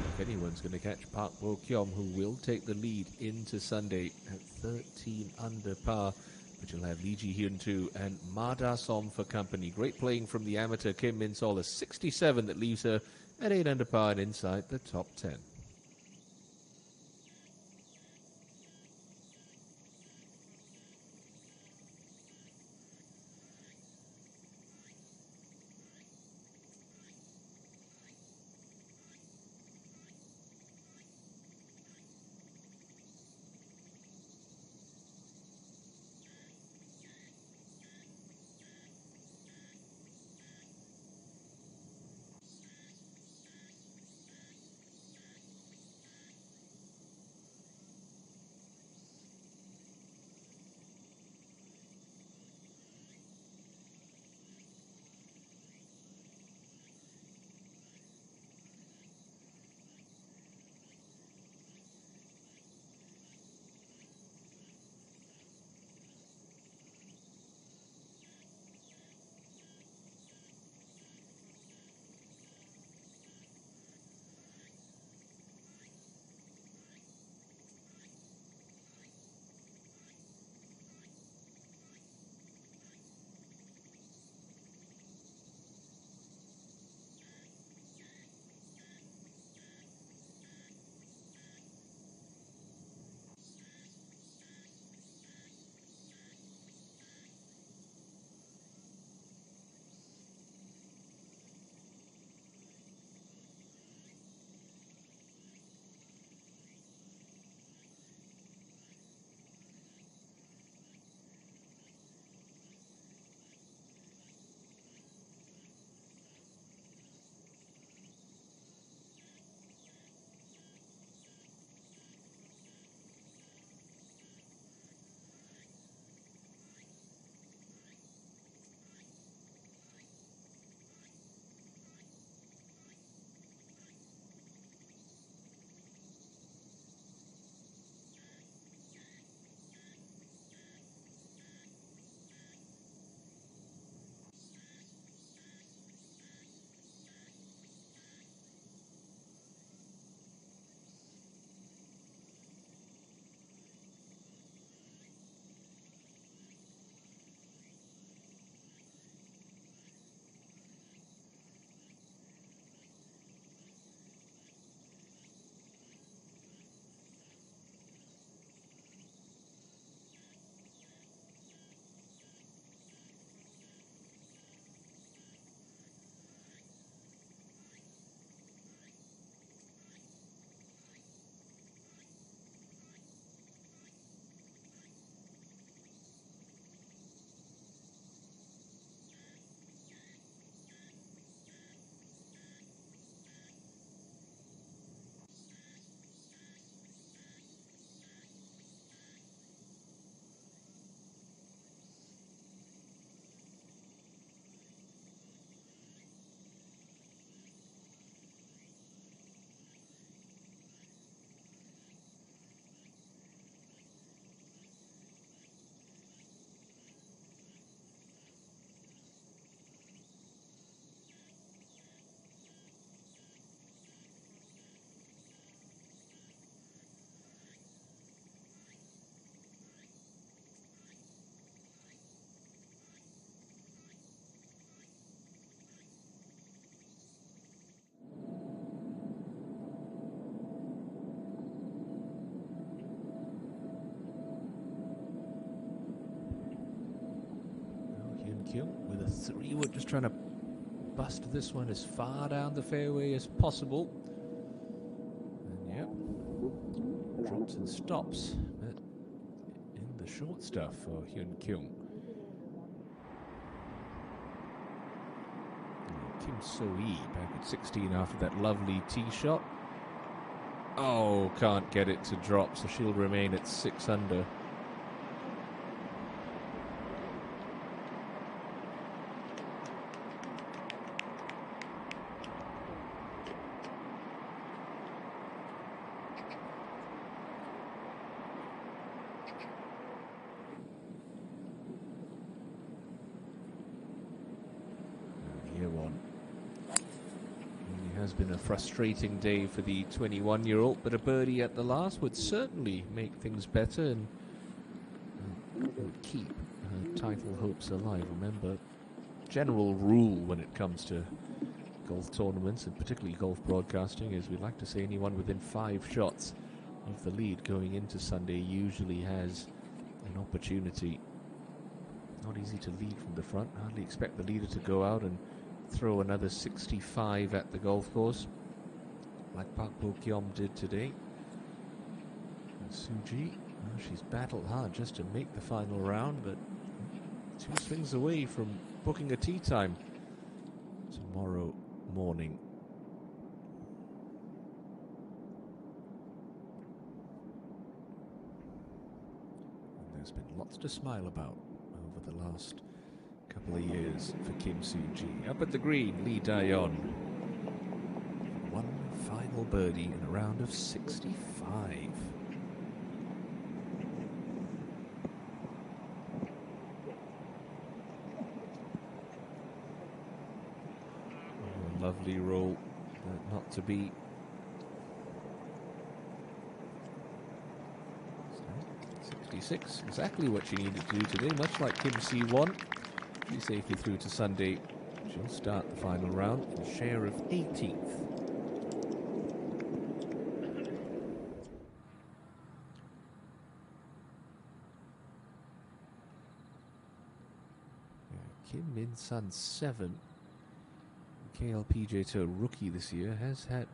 If anyone's going to catch Park Bo Kyom, who will take the lead into Sunday at 13 under par. But you'll have Lee Ji Hyun too, and Ma Da Som for company. Great playing from the amateur Kim Min Sol, a 67 that leaves her at 8 under par and inside the top 10. Kyung with a 3-wood, just trying to bust this one as far down the fairway as possible. And yep, drops and stops, but in the short stuff for Hyun Kyung. Kim So-hee back at 16 after that lovely tee shot. Oh, can't get it to drop, so she'll remain at 6 under. Year one. It has been a frustrating day for the 21-year-old, but a birdie at the last would certainly make things better and keep her title hopes alive. Remember, general rule when it comes to golf tournaments and particularly golf broadcasting is we like to say anyone within 5 shots of the lead going into Sunday usually has an opportunity. Not easy to lead from the front. Hardly expect the leader to go out and throw another 65 at the golf course like Park Bo-kyom did today. And Suji, she's battled hard just to make the final round, but 2 swings away from booking a tee time tomorrow morning. And there's been lots to smile about over the last couple of years for Kim Soo-ji. Up at the green, Lee Dae-yeon. One final birdie in a round of 65. Oh, lovely roll, but not to be. 66, exactly what she needed to do today, much like Kim Si-won. She's safely through to Sunday. She'll start the final round with a share of 18th. Kim Min-sun, 7. KLPGA Tour rookie this year, has had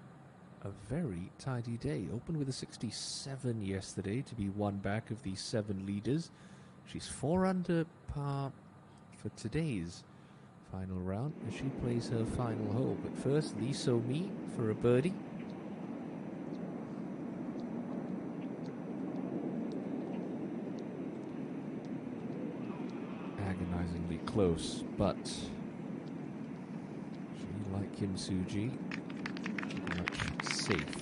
a very tidy day. Opened with a 67 yesterday to be one back of the 7 leaders. She's 4 under par for today's final round as she plays her final hole. But first, Lee So-mi for a birdie. Agonizingly close, but she, like Kim Soo-ji, pretty much safe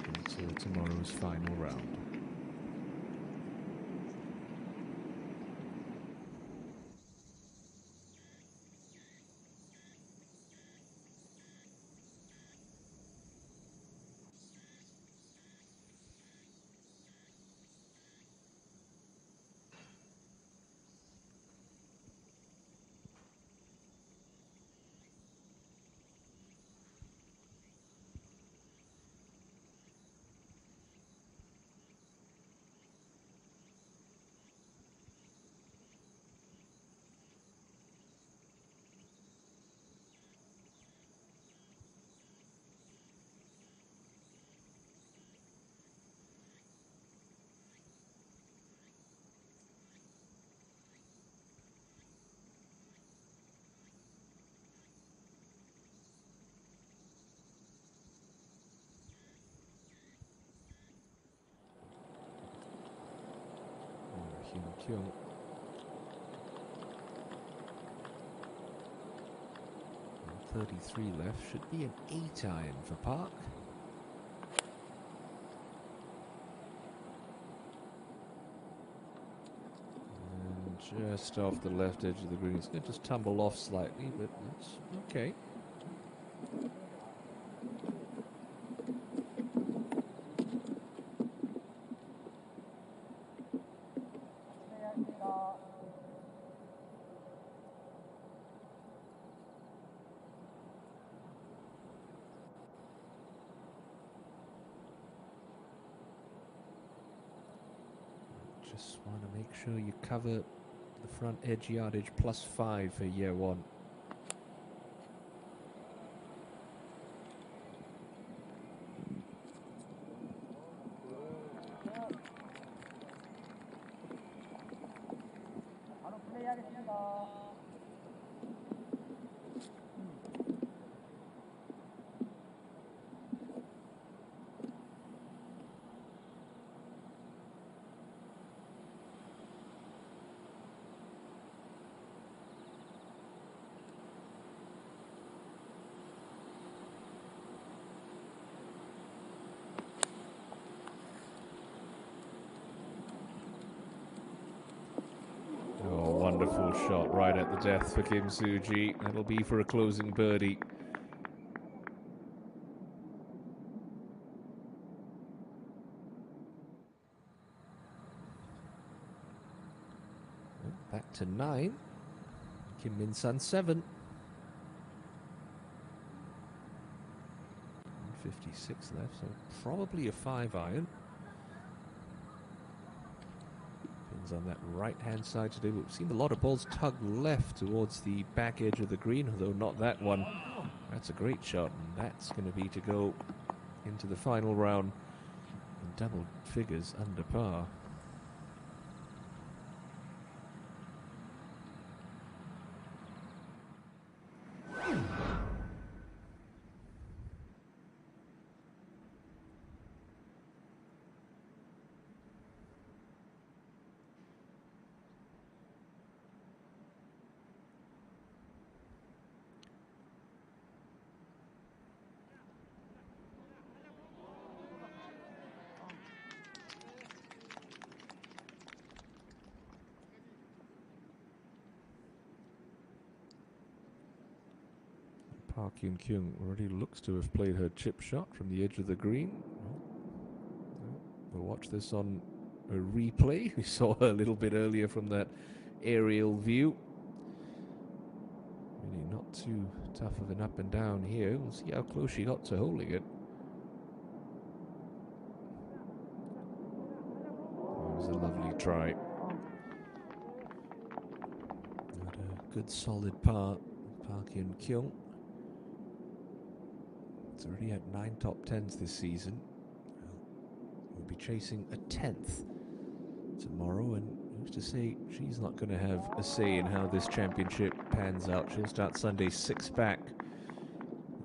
until tomorrow's final round. Kyung. 33 left, should be an 8-iron for Park. And just off the left edge of the green. It's going to just tumble off slightly, but that's okay. Just want to make sure you cover the Front edge yardage +5 for year one. 바로 플레이하겠습니다. Oh, wonderful shot right at the death for Kim Soo-ji. That'll be for a closing birdie. Well, back to 9. Kim Min-sun 7. 56 left, so probably a 5-iron. Pins on that right-hand side today. We've seen a lot of balls tug left towards the back edge of the green, although not that one. That's a great shot, and that's going to be to go into the final round in double figures under par. Park Hyun-kyung already looks to have played her chip shot from the edge of the green. We'll watch this on a replay. We saw her a little bit earlier from that aerial view. Really not too tough of an up and down here. We'll see how close she got to holding it. It was a lovely try. Had a good solid par, Park Hyun-kyung. It's already had 9 top 10s this season. We'll be chasing a 10th tomorrow, and who's to say she's not going to have a say in how this championship pans out. She'll start Sunday 6 back.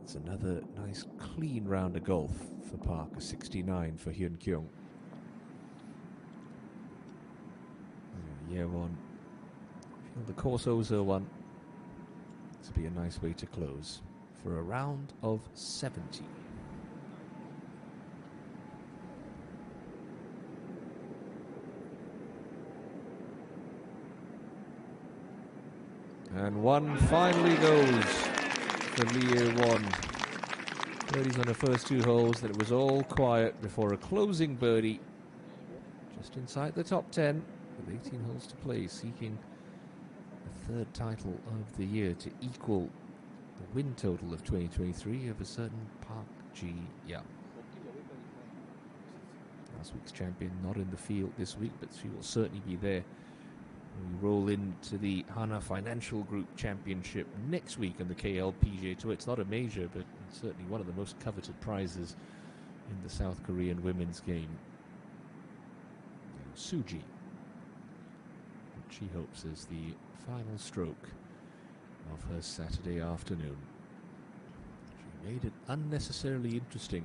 It's another nice clean round of golf for Park, a 69 for Hyun-kyung. Year one. The Corso's one. This will be a nice way to close for a round of 70. And one finally goes for Lee Won. Birdies on the first 2 holes, then it was all quiet before a closing birdie just inside the top 10 with 18 holes to play, seeking the 3rd title of the year to equal the win total of 2023 of a certain Park Ji-young. Last week's champion not in the field this week, but she will certainly be there when we roll into the Hana Financial Group Championship next week on the KLPGA Tour. It's not a major, but it's certainly one of the most coveted prizes in the South Korean women's game. Soo-ji, which she hopes is the final stroke of her Saturday afternoon. She made it unnecessarily interesting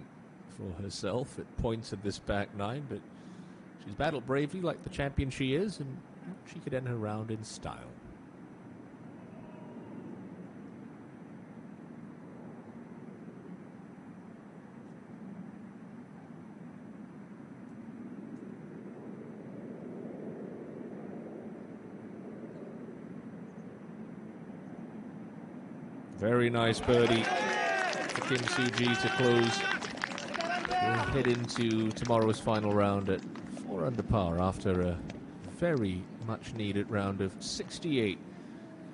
for herself at points of this back 9, but she's battled bravely like the champion she is, and she could end her round in style. Very nice birdie for Kim Soo-ji to close. We'll head into tomorrow's final round at 4 under par after a very much needed round of 68.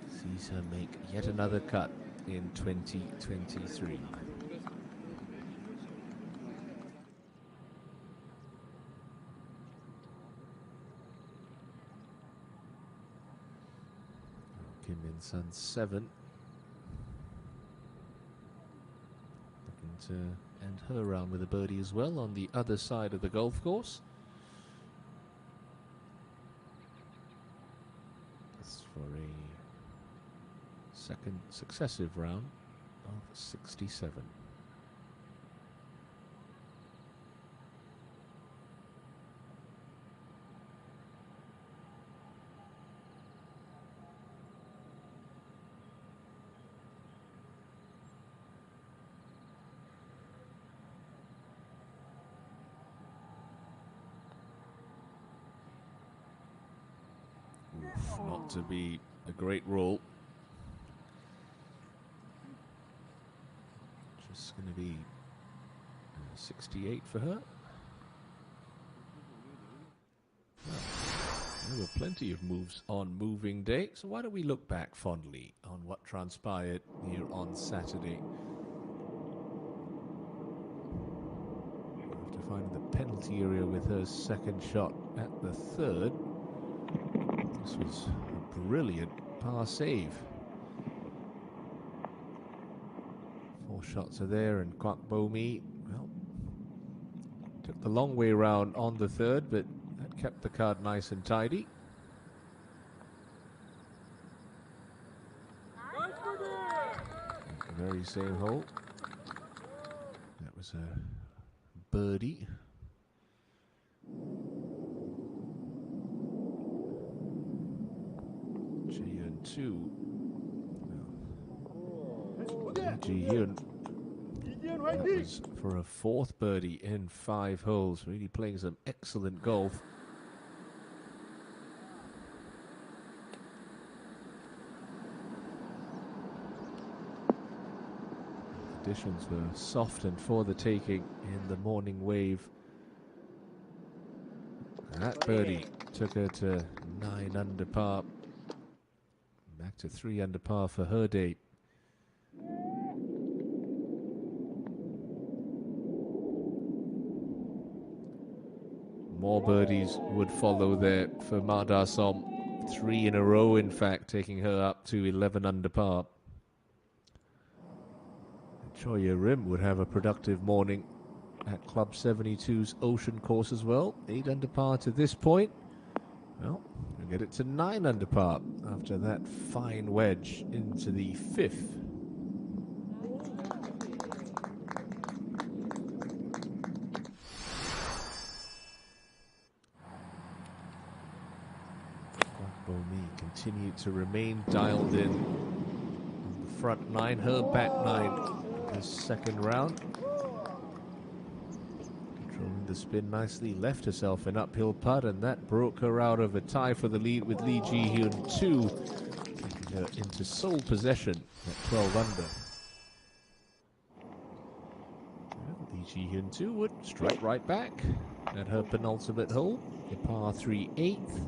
Sees her make yet another cut in 2023. Sun 7. Looking to end her round with a birdie as well on the other side of the golf course. That's for a second successive round of 67. Not to be a great roll. Just going to be 68 for her. Well, there were plenty of moves on moving day, so why don't we look back fondly on what transpired here on Saturday. After finding the penalty area with her second shot at the third, this was a brilliant par save. 4 shots are there, and Kwak Bomi, well, took the long way round on the third, but that kept the card nice and tidy. At the very same hole, that was a birdie. Two. Ji Hyun was for a 4th birdie in 5 holes, really playing some excellent golf. Conditions were soft and for the taking in the morning wave. That birdie took her to 9 under par. Back to 3 under par for her day. More birdies would follow there for Ma Da Som. 3 in a row, in fact, taking her up to 11 under par. Choi Rim would have a productive morning at Club 72's Ocean course as well. 8 under par to this point. Well, we'll get it to 9 under par after that fine wedge into the 5th. Bomi continued to remain dialed in on the front 9, her back 9 this second round. The spin nicely, left herself an uphill putt, and that broke her out of a tie for the lead with Lee Ji Hyun 2, taking her into sole possession at 12 under. Well, Lee Ji Hyun 2 would strike right back at her penultimate hole, a par 3 8th.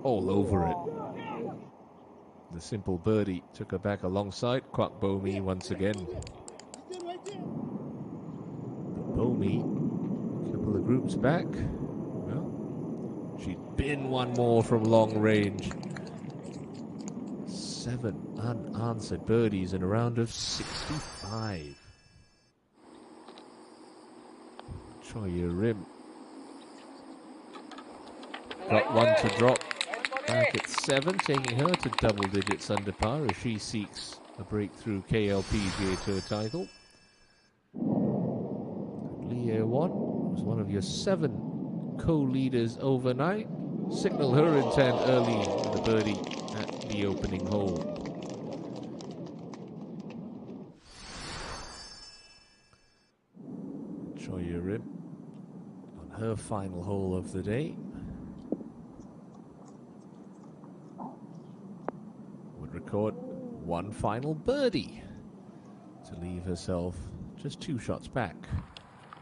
All over it. The simple birdie took her back alongside Kwak Bomi once again. Bomi, a couple of groups back. Well, she'd been one more from long range. 7 unanswered birdies in a round of 65. Choi Rim got one to drop back at 7, taking her to double digits under par as she seeks a breakthrough KLPGA Tour title. Lee Won was one of your 7 co-leaders overnight. Signal her intent early with the birdie at the opening hole. Choi Rim on her final hole of the day would record one final birdie to leave herself just 2 shots back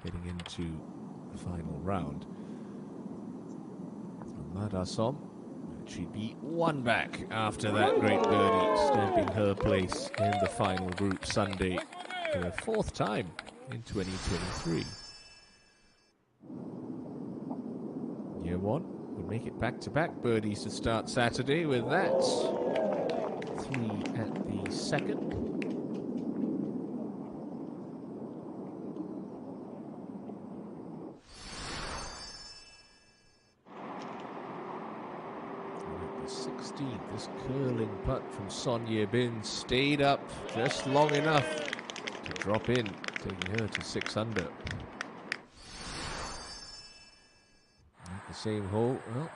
heading into the final round. Ma Da Som, she'd be 1 back after that great birdie, stamping her place in the final group Sunday for the 4th time in 2023. Year 1 would make it back-to-back birdies to start Saturday with that. 3 at the second. And at the 16th, this curling putt from Son Ye-bin stayed up just long enough to drop in, taking her to 6 under. At the same hole, well,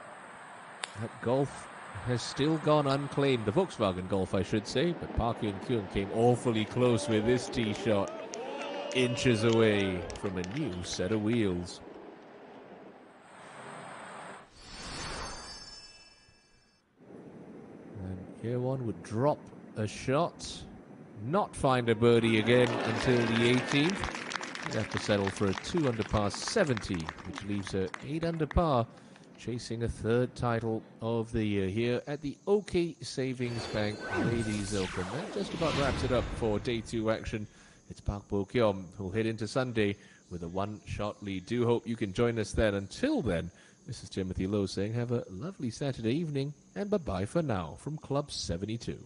that golf has still gone unclaimed. The Volkswagen Golf, I should say, but Park Hyun-kyung came awfully close with this tee shot, inches away from a new set of wheels. And here one would drop a shot, not find a birdie again until the 18th. She'd have to settle for a 2 under par 70, which leaves her 8 under par, chasing a third title of the year here at the OK Savings Bank Ladies Open. That just about wraps it up for day 2 action. It's Park Bo-kyum who'll head into Sunday with a 1-shot lead. Do hope you can join us then. Until then, this is Timothy Lowe saying have a lovely Saturday evening and bye-bye for now from Club 72.